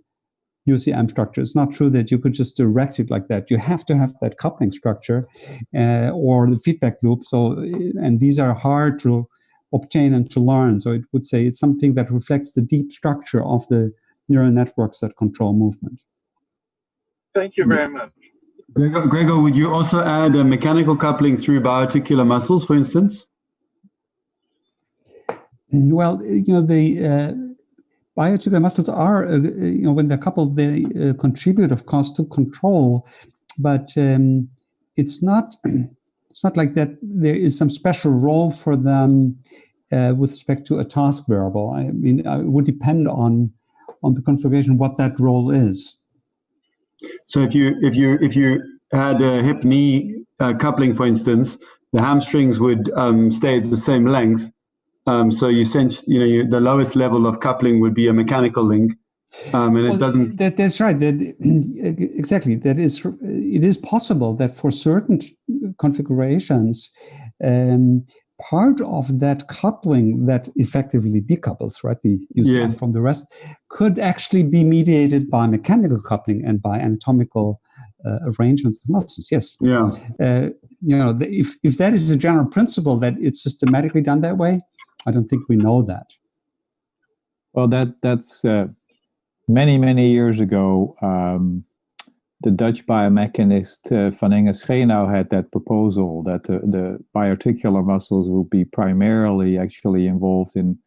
UCM structure. It's not true that you could just direct it like that. You have to have that coupling structure or the feedback loop. So, and these are hard to obtain and to learn. So it would say it's something that reflects the deep structure of the neural networks that control movement. Thank you very much. Gregor, would you also add a mechanical coupling through biarticular muscles, for instance? Well, the biarticular muscles are, when they're coupled, they contribute, of course, to control, but it's not like that there is some special role for them with respect to a task variable. I mean, it would depend on the configuration what that role is. So if you had a hip-knee coupling, for instance, the hamstrings would stay at the same length. So you sense, the lowest level of coupling would be a mechanical link, and it doesn't. That's right. Exactly. It is possible that for certain configurations, part of that coupling that effectively decouples, right, the UCM from the rest, could actually be mediated by mechanical coupling and by anatomical arrangements of muscles. Yes. Yeah. If that is a general principle that it's systematically done that way, I don't think we know that. Well, that's many years ago. The Dutch biomechanist Van Inge-Schenau had that proposal that the biarticular muscles will be primarily actually involved in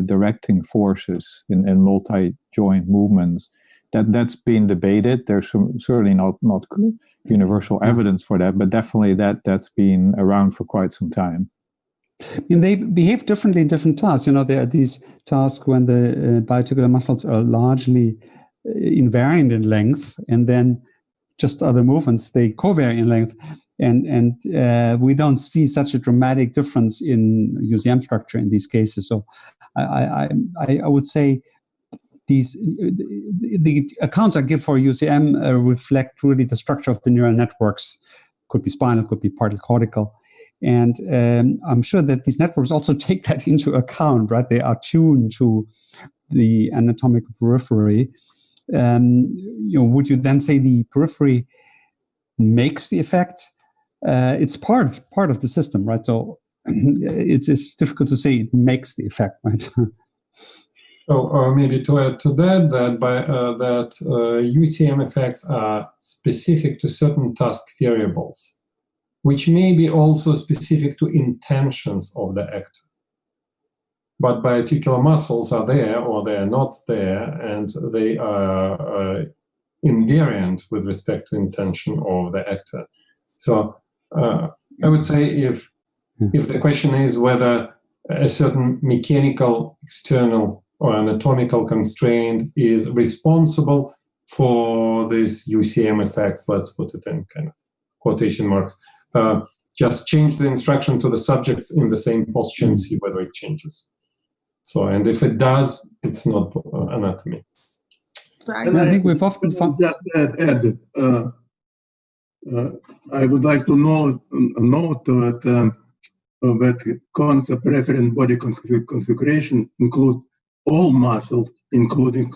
directing forces in multi-joint movements. That's been debated. There's certainly not universal evidence for that, but definitely that's been around for quite some time. And they behave differently in different tasks. There are these tasks when the biarticular muscles are largely invariant in length, and then just other movements, they covary in length. And we don't see such a dramatic difference in UCM structure in these cases. So I would say the accounts I give for UCM reflect really the structure of the neural networks. Could be spinal, could be partly cortical. And I'm sure that these networks also take that into account, right? They are tuned to the anatomic periphery. Would you then say the periphery makes the effect? It's part of the system, right? So it's difficult to say it makes the effect, right? So maybe to add to that, UCM effects are specific to certain task variables, which may be also specific to intentions of the actor. But biarticular muscles are there or they are not there, and they are invariant with respect to intention of the actor. So I would say if the question is whether a certain mechanical, external, or anatomical constraint is responsible for these UCM effects, let's put it in kind of quotation marks, just change the instruction to the subjects in the same posture and see whether it changes. So, and if it does, it's not anatomy. And I think we've often found that I would like to note that concept referent body configuration include all muscles, including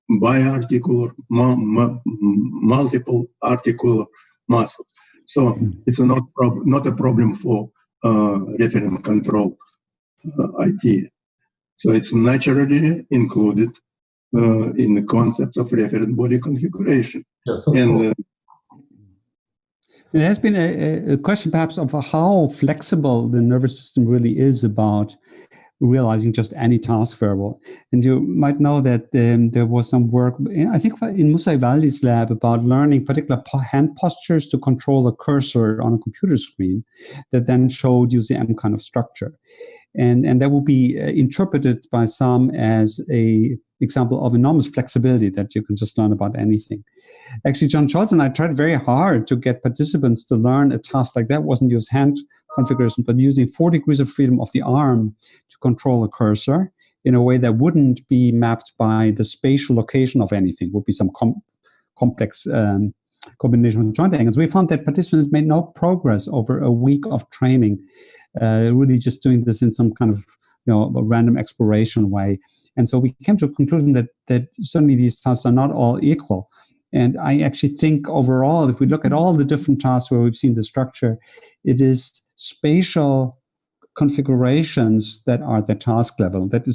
biarticular, multiple articular muscles. So it's not a problem for referent control idea. So it's naturally included in the concept of referent body configuration. Yes, and there has been a question perhaps of how flexible the nervous system really is about realizing just any task variable. And you might know that there was some work, I think in Musa Ivaldi's lab, about learning particular hand postures to control a cursor on a computer screen that then showed UCM kind of structure. And that will be interpreted by some as a example of enormous flexibility that you can just learn about anything. Actually, John Scholz and I tried very hard to get participants to learn a task like that. Wasn't use hand configuration, but using 4 degrees of freedom of the arm to control a cursor in a way that wouldn't be mapped by the spatial location of anything. It would be some complex combination with joint angles. We found that participants made no progress over a week of training, really just doing this in some kind of a random exploration way. And so we came to a conclusion that certainly these tasks are not all equal. And I actually think overall, if we look at all the different tasks where we've seen the structure, it is spatial configurations that are at the task level. That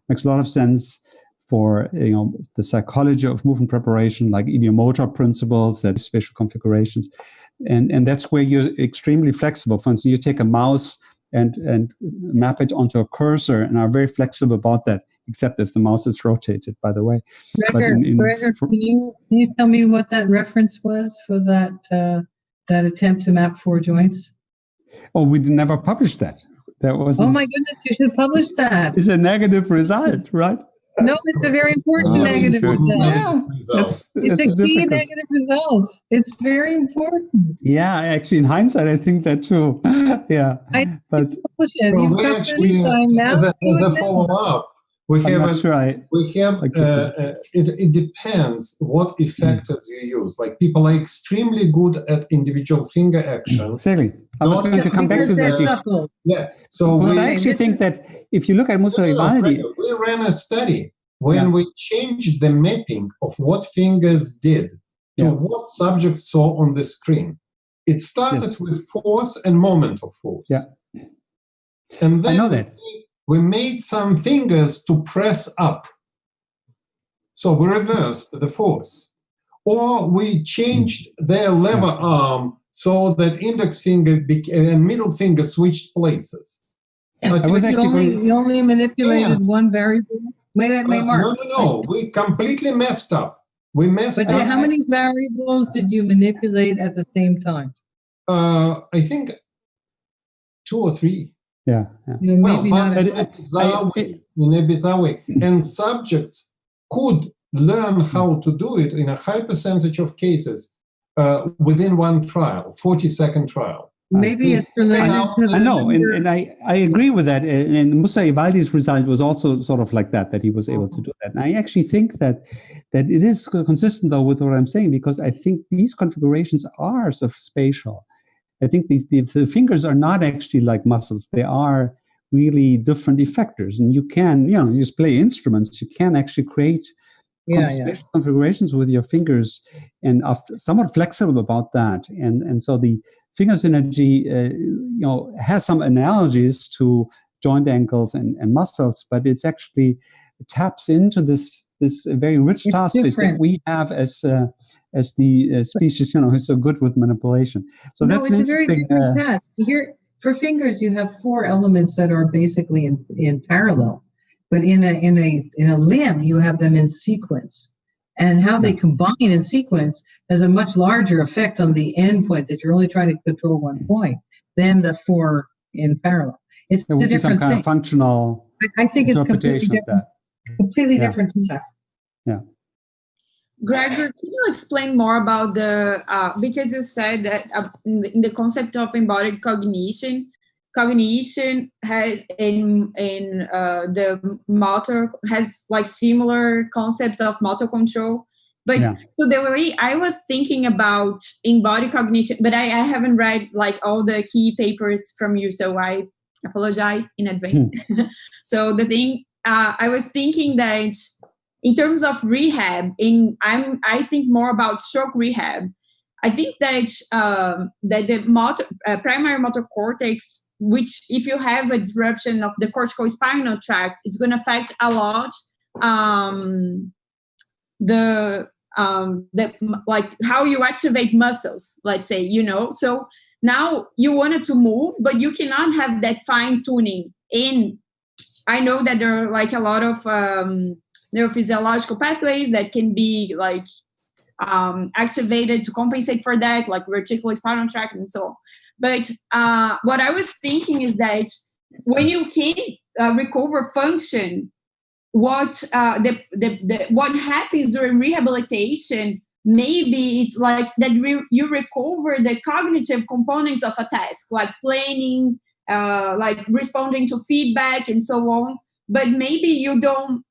makes a lot of sense for the psychology of movement preparation, like ideomotor principles, that spatial configurations. And that's where you're extremely flexible. For instance, you take a mouse and map it onto a cursor and are very flexible about that, except if the mouse is rotated, by the way. Gregor, can you tell me what that reference was for that attempt to map 4 joints? Oh, we never published that. That was. Oh my goodness, you should publish that. It's a negative result, right? No, it's a very important negative result. Yeah, it's a key negative result. It's very important. Yeah, actually, in hindsight, I think that too. Yeah, but we actually, as a follow-up, it depends what effectors you use. Like people are extremely good at individual finger action. Exactly. I was going to come back to that. Yeah. So I actually think that if you look at Musa Ivaldi, we ran a study when we changed the mapping of what fingers did to what subjects saw on the screen. It started with force and moment of force. Yeah. And then I know that. We made some fingers to press up. So we reversed the force. Or we changed their lever arm so that index finger and middle finger switched places. You only manipulated one variable? Wait, Mark. No. We completely messed up. But how many variables did you manipulate at the same time? I think 2 or 3. Yeah. Maybe not in a bizarre way. And subjects could learn how to do it in a high percentage of cases within one trial, 40-second trial. Maybe it's related to the... I know, and I agree with that. And Musa Ivaldi's result was also sort of like that he was able to do that. And I actually think that it is consistent, though, with what I'm saying, because I think these configurations are sort of spatial. I think the fingers are not actually like muscles. They are really different effectors. And you can, you just play instruments. You can actually create spatial configurations with your fingers and are somewhat flexible about that. And so the finger synergy, has some analogies to joint angles and muscles, but it's actually taps into this very rich task space that we have as the species, who's so good with manipulation. So that's it's a very different task. Here, for fingers, you have 4 elements that are basically in parallel, but in a limb, you have them in sequence. And how they combine in sequence has a much larger effect on the end point that you're only trying to control one point than the 4 in parallel. It's a different some kind thing. Of functional I think it's completely different. Completely different task. Yeah. Gregor, can you explain more about because you said that in the concept of embodied cognition has in the motor has like similar concepts of motor control. But so the way I was thinking about embodied cognition, but I haven't read like all the key papers from you, so I apologize in advance. So the thing I was thinking that in terms of rehab, I think more about stroke rehab. I think that that the primary motor cortex, which if you have a disruption of the corticospinal tract, it's going to affect a lot like how you activate muscles, let's say, So now you wanted to move, but you cannot have that fine tuning in. I know that there are like a lot of neurophysiological pathways that can be like activated to compensate for that, like reticulospinal tract and so on. But what I was thinking is that when you can recover function, what what happens during rehabilitation, maybe it's like that you recover the cognitive components of a task, like planning, like responding to feedback and so on. But maybe you don't,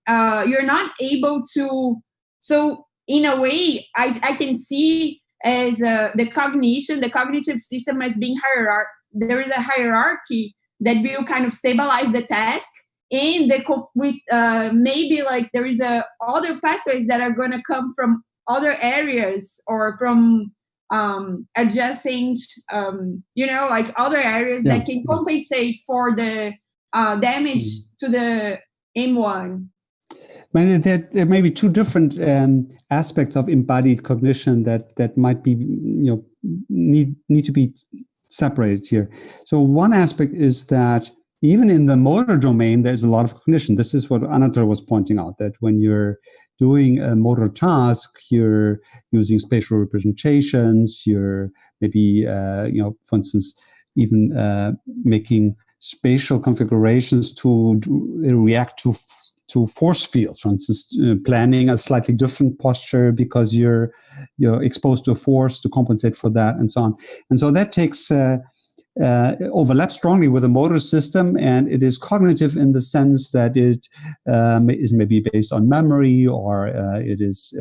you're not able to. So in a way, I can see as the cognitive system as being there is a hierarchy that will kind of stabilize the task. and with maybe like there is other pathways that are going to come from other areas or from adjacent, like other areas that can compensate for the damage to the M1. There may be two different aspects of embodied cognition that might be, need to be separated here. So one aspect is that even in the motor domain, there's a lot of cognition. This is what Anatol was pointing out, that when you're doing a motor task, you're using spatial representations, you're maybe, for instance, even making spatial configurations to react to force fields, for instance, planning a slightly different posture because you're exposed to a force to compensate for that, and so on. And so that takes overlaps strongly with the motor system, and it is cognitive in the sense that it is maybe based on memory, or it is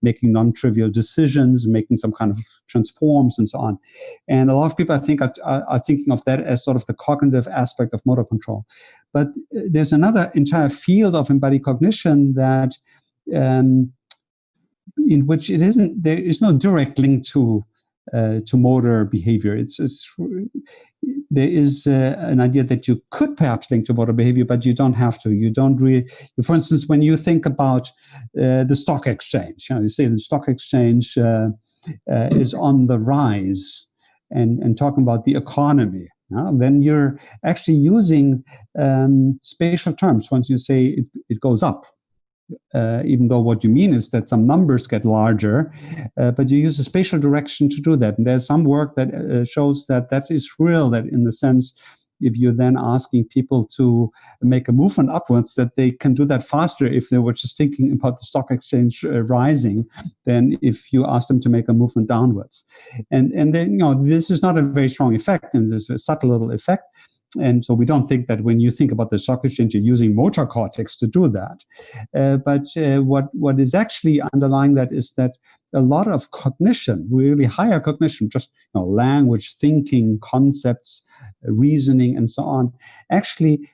making non-trivial decisions, making some kind of transforms, and so on. And a lot of people, I think, are thinking of that as sort of the cognitive aspect of motor control. But there's another entire field of embodied cognition that, in which there is no direct link to motor behavior. There is an idea that you could perhaps link to motor behavior, but you don't have to. You don't really. For instance, when you think about the stock exchange, you say the stock exchange is on the rise, and talking about the economy. Then you're actually using spatial terms. Once you say it goes up, even though what you mean is that some numbers get larger, but you use a spatial direction to do that. And there's some work that shows that is real, that in the sense, if you're then asking people to make a movement upwards, that they can do that faster if they were just thinking about the stock exchange rising than if you ask them to make a movement downwards. And then, this is not a very strong effect, and there's a subtle little effect. And so we don't think that when you think about the stock exchange, you're using motor cortex to do that. But what is actually underlying that is that a lot of cognition, really higher cognition, just language, thinking, concepts, reasoning, and so on, actually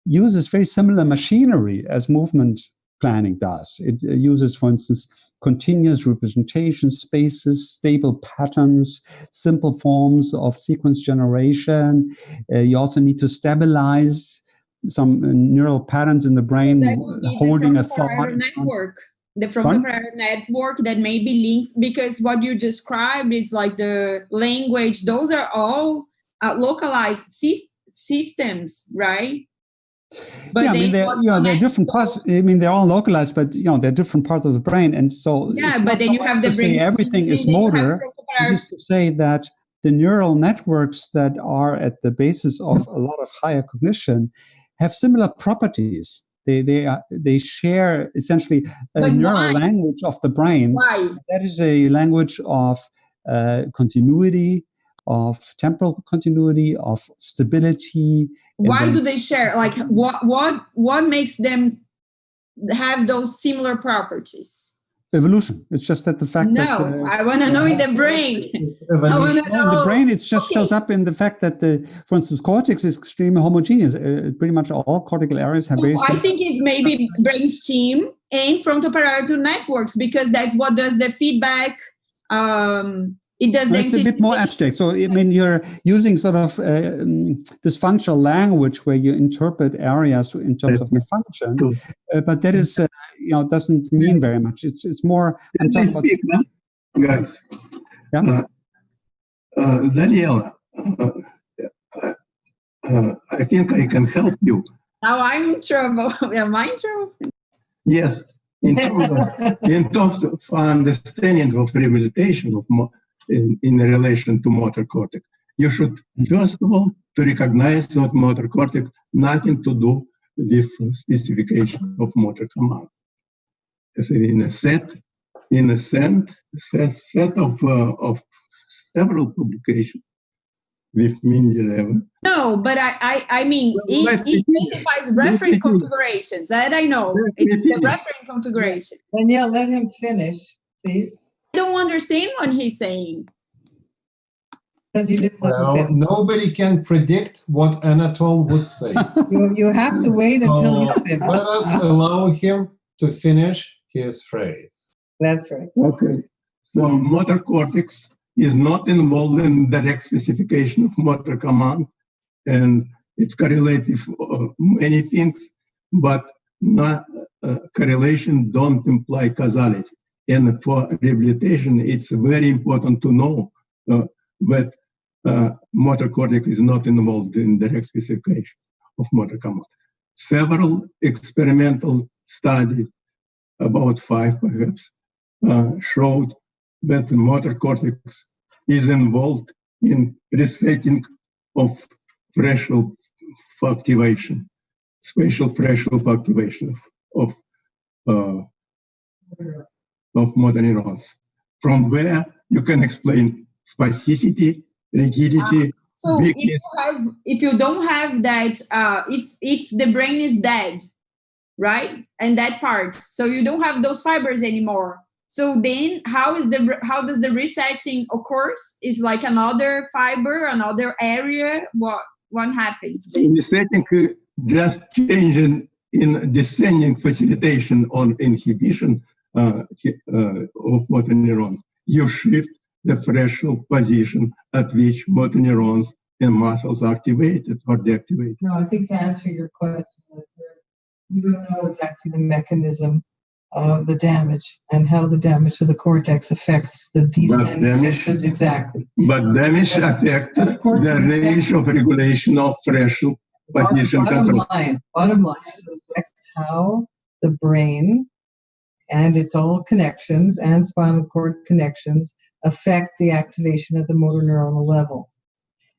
uses very similar machinery as movement planning does. It uses, for instance, continuous representation spaces, stable patterns, simple forms of sequence generation. You also need to stabilize some neural patterns in the brain, holding a thought. Network. The frontal-parietal network that maybe links, because what you described is like the language. Those are all localized systems, right? But they're different parts. I mean, they're all localized, but they're different parts of the brain, and so but then you have the brain. Everything is motor. It is to say that the neural networks that are at the basis of a lot of higher cognition have similar properties. They share essentially a neural language of the brain. Why? That is a language of continuity, of temporal continuity, of stability. Why do they share? Like, what makes them have those similar properties? Evolution. It's just that the fact that... I want to know in the brain. I want to know. In the brain, it just shows up in the fact that, for instance, cortex is extremely homogeneous. Pretty much all cortical areas have very... I think it's maybe brainstem and frontal-parietal networks, because that's what does the feedback... It's a bit more abstract. So, I mean, you're using sort of this functional language where you interpret areas in terms of the function, but that is, doesn't mean very much. It's more. I'm talking about guys. Yeah. Daniela, I think I can help you. Now I'm in trouble. Am I in trouble? Yes. In terms of understanding of rehabilitation of in relation to motor cortex, you should first of all to recognize that motor cortex nothing to do with specification of motor command. In a set of several publications with Mendeley. No, but I mean, it specifies reference configurations. That I know. It's the reference configuration. Danielle, let him finish, please. I don't understand what he's saying. Because you didn't let Well, nobody can predict what Anatol would say. you have to wait until you finish. Let us allow him to finish his phrase. That's right. Okay. So motor cortex is not involved in direct specification of motor command, and it correlates with many things, but not, correlation don't imply causality. And for rehabilitation, it's very important to know that motor cortex is not involved in direct specification of motor command. Several experimental studies, about 5 perhaps, showed that the motor cortex is involved in resetting of threshold for activation, spatial threshold for activation of motor neurons. From where you can explain spasticity, rigidity, so weakness. if you don't have that, if the brain is dead, right, and that part, so you don't have those fibers anymore. So then how does the resetting occurs? Is like another fiber, another area? What happens then? Resetting just changing in descending facilitation on inhibition of motor neurons. You shift the threshold position at which motor neurons and muscles are activated or deactivated. No, I think to answer your question, you don't know exactly the mechanism of the damage and how the damage to the cortex affects the descending systems exactly. But damage affects the range of regulation of threshold position control. Bottom line, it affects how the brain and its all connections and spinal cord connections affect the activation at the motor neuronal level.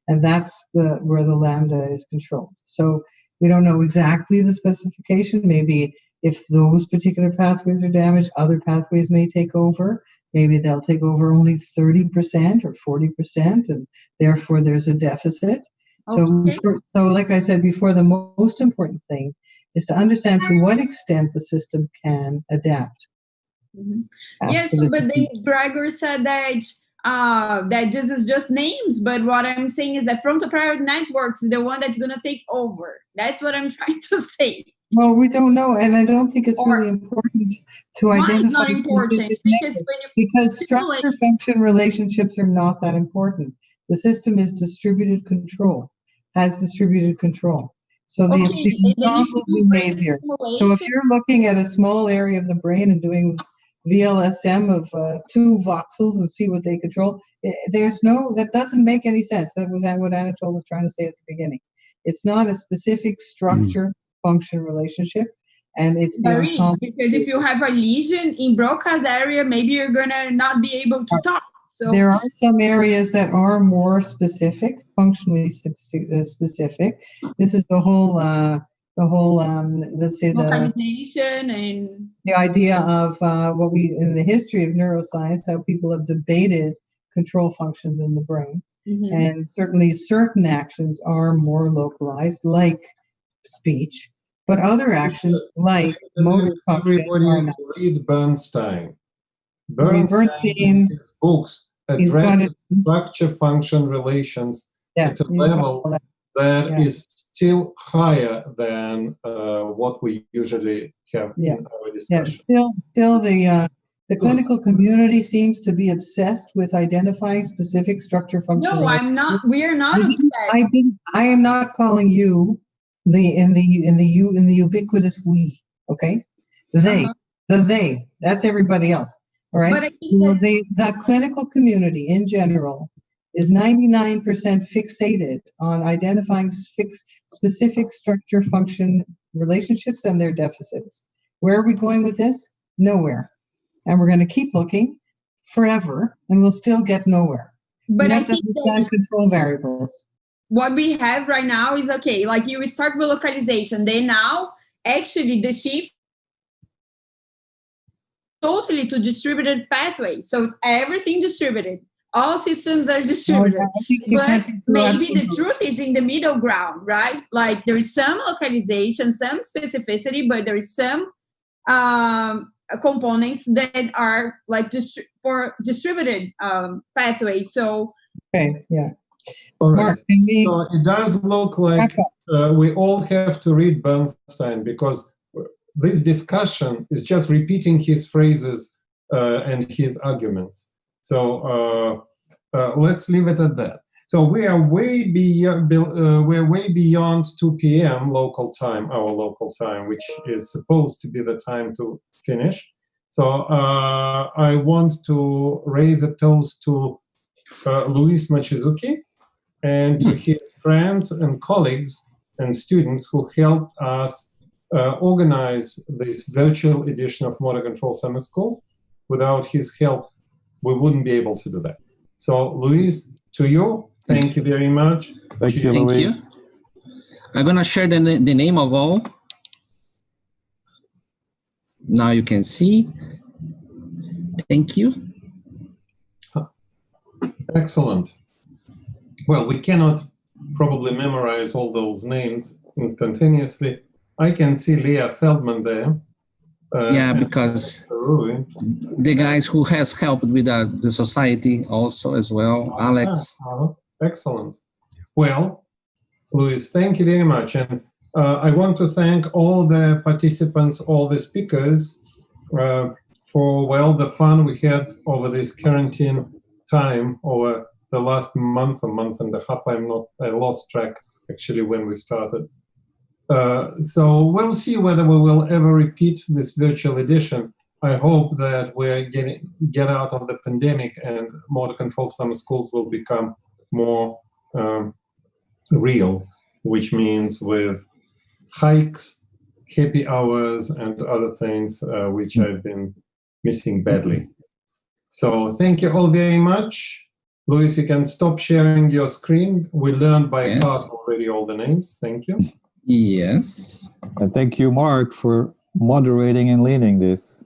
And that's where the lambda is controlled. So we don't know exactly the specification. Maybe if those particular pathways are damaged, other pathways may take over. Maybe they'll take over only 30% or 40%, and therefore there's a deficit. Okay. So like I said before, the most important thing is to understand to what extent the system can adapt. Mm-hmm. Yes, but then Gregor said that that this is just names, but what I'm saying is that frontal-parietal networks is the one that's going to take over. That's what I'm trying to say. Well, we don't know, and I don't think it's really important to identify. Why it's not important? Because structure-function relationships are not that important. The system is distributed control, has distributed control. So it's the ensemble behavior. So if you're looking at a small area of the brain and doing VLSM of 2 voxels and see what they control, that doesn't make any sense. That was what Anatol was trying to say at the beginning. It's not a specific structure-function relationship, and it's the ensemble. Because if you have a lesion in Broca's area, maybe you're going to not be able to talk. So there are some areas that are more specific, functionally specific. This is the whole let's say localization and the idea of what we in the history of neuroscience, how people have debated control functions in the brain. Mm-hmm. And certainly certain actions are more localized, like speech, but other actions like motor function. Everybody read Bernstein. Bernstein, his books address structure-function relations at a level that is still higher than what we usually have in our discussion. Still the clinical community seems to be obsessed with identifying specific structure-function. No, I'm not. We are not obsessed. I am not calling you in the ubiquitous we. Okay, they, they. That's everybody else. All right. But I think the clinical community in general is 99% fixated on identifying specific structure-function relationships and their deficits. Where are we going with this? Nowhere. And we're going to keep looking forever, and we'll still get nowhere. But I think that control variables. What we have right now is okay. Like you start with localization, then now actually the shift totally to distributed pathways. So it's everything distributed. All systems are distributed. But maybe the truth is in the middle ground, right? Like there is some localization, some specificity, but there is some components that are like for distributed pathways. So All right. Mark, can we So it does look like we all have to read Bernstein, because this discussion is just repeating his phrases and his arguments. So let's leave it at that. So we are way beyond 2 p.m. local time, our local time, which is supposed to be the time to finish. So I want to raise a toast to Luis Machizuki and to his friends and colleagues and students who helped us organize this virtual edition of Motor Control Summer School. Without his help, we wouldn't be able to do that. So, Luis, to you, thank you very much. Thank you, Thank you. Luis. I'm gonna share the name of all. Now you can see. Thank you. Excellent. Well, we cannot probably memorize all those names instantaneously. I can see Leah Feldman there. Yeah, because the guys who has helped with the society also as well, Alex. Excellent. Well, Luis, thank you very much. And I want to thank all the participants, all the speakers for, well, the fun we had over this quarantine time over the last month, a month and a half. I lost track actually when we started. So we'll see whether we will ever repeat this virtual edition. I hope that we're get out of the pandemic and motor control summer schools will become more real, which means with hikes, happy hours, and other things which I've been missing badly. So thank you all very much. Luis, you can stop sharing your screen. We learned by heart already all the names. Thank you. Yes. And thank you, Mark, for moderating and leading this.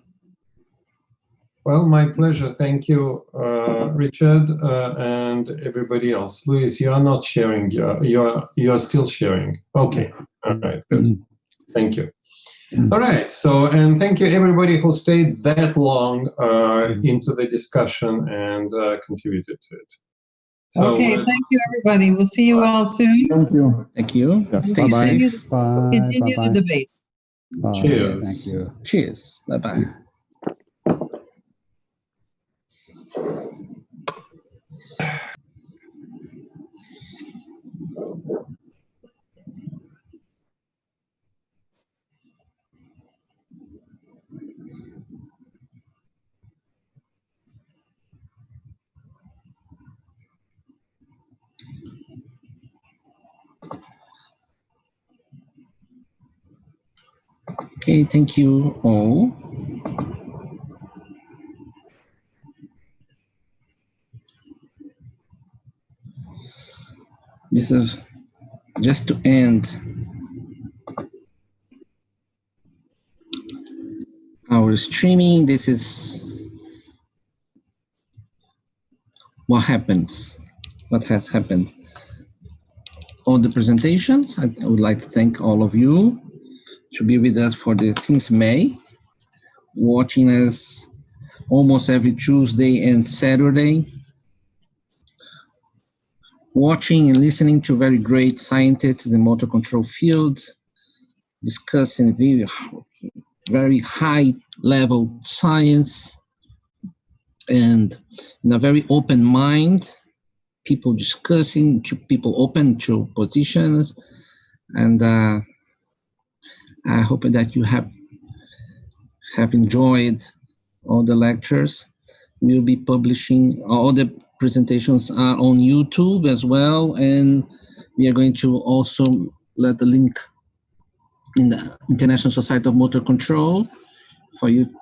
Well, my pleasure. Thank you, Richard, and everybody else. Luis, you are not sharing. You are still sharing. Okay. All right. Good. Thank you. All right. So, and thank you everybody who stayed that long into the discussion and contributed to it. So, okay, thank you, everybody. We'll see you all soon. Thank you. Thank you. Yeah. Stay Bye-bye. safe. Continue the debate. Cheers. Thank you. Cheers. Bye-bye. Okay, thank you all. This is just to end our streaming. This is what happens, what has happened. All the presentations, I would like to thank all of you to be with us since May, watching us almost every Tuesday and Saturday, watching and listening to very great scientists in the motor control field, discussing very high level science and in a very open mind, people discussing, people open to positions, and I hope that you have enjoyed all the lectures. We'll be publishing all the presentations are on YouTube as well, and we are going to also let the link in the International Society of Motor Control for you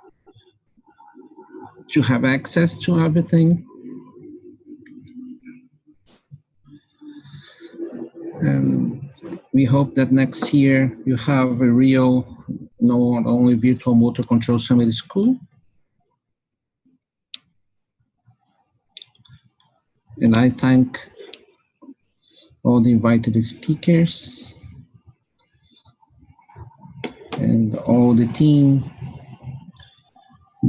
to have access to everything. And we hope that next year you have a real, not only virtual motor control summer school. And I thank all the invited speakers and all the team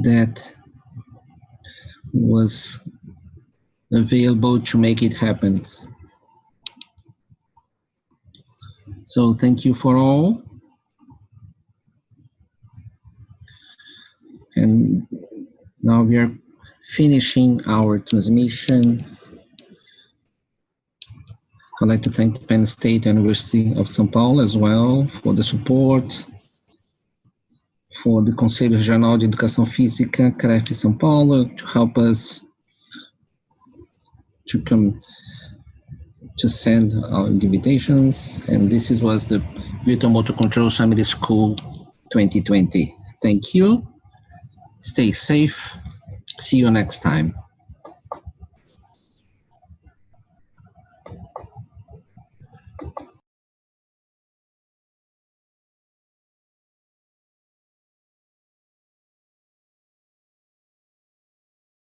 that was available to make it happen. So thank you for all. And now we are finishing our transmission. I'd like to thank Penn State University of São Paulo as well for the support, for the Conselho Regional de Educação Física, CREF São Paulo, to help us to come to send our invitations. And this was the Virtual Motor Control Summer School 2020. Thank you. Stay safe. See you next time.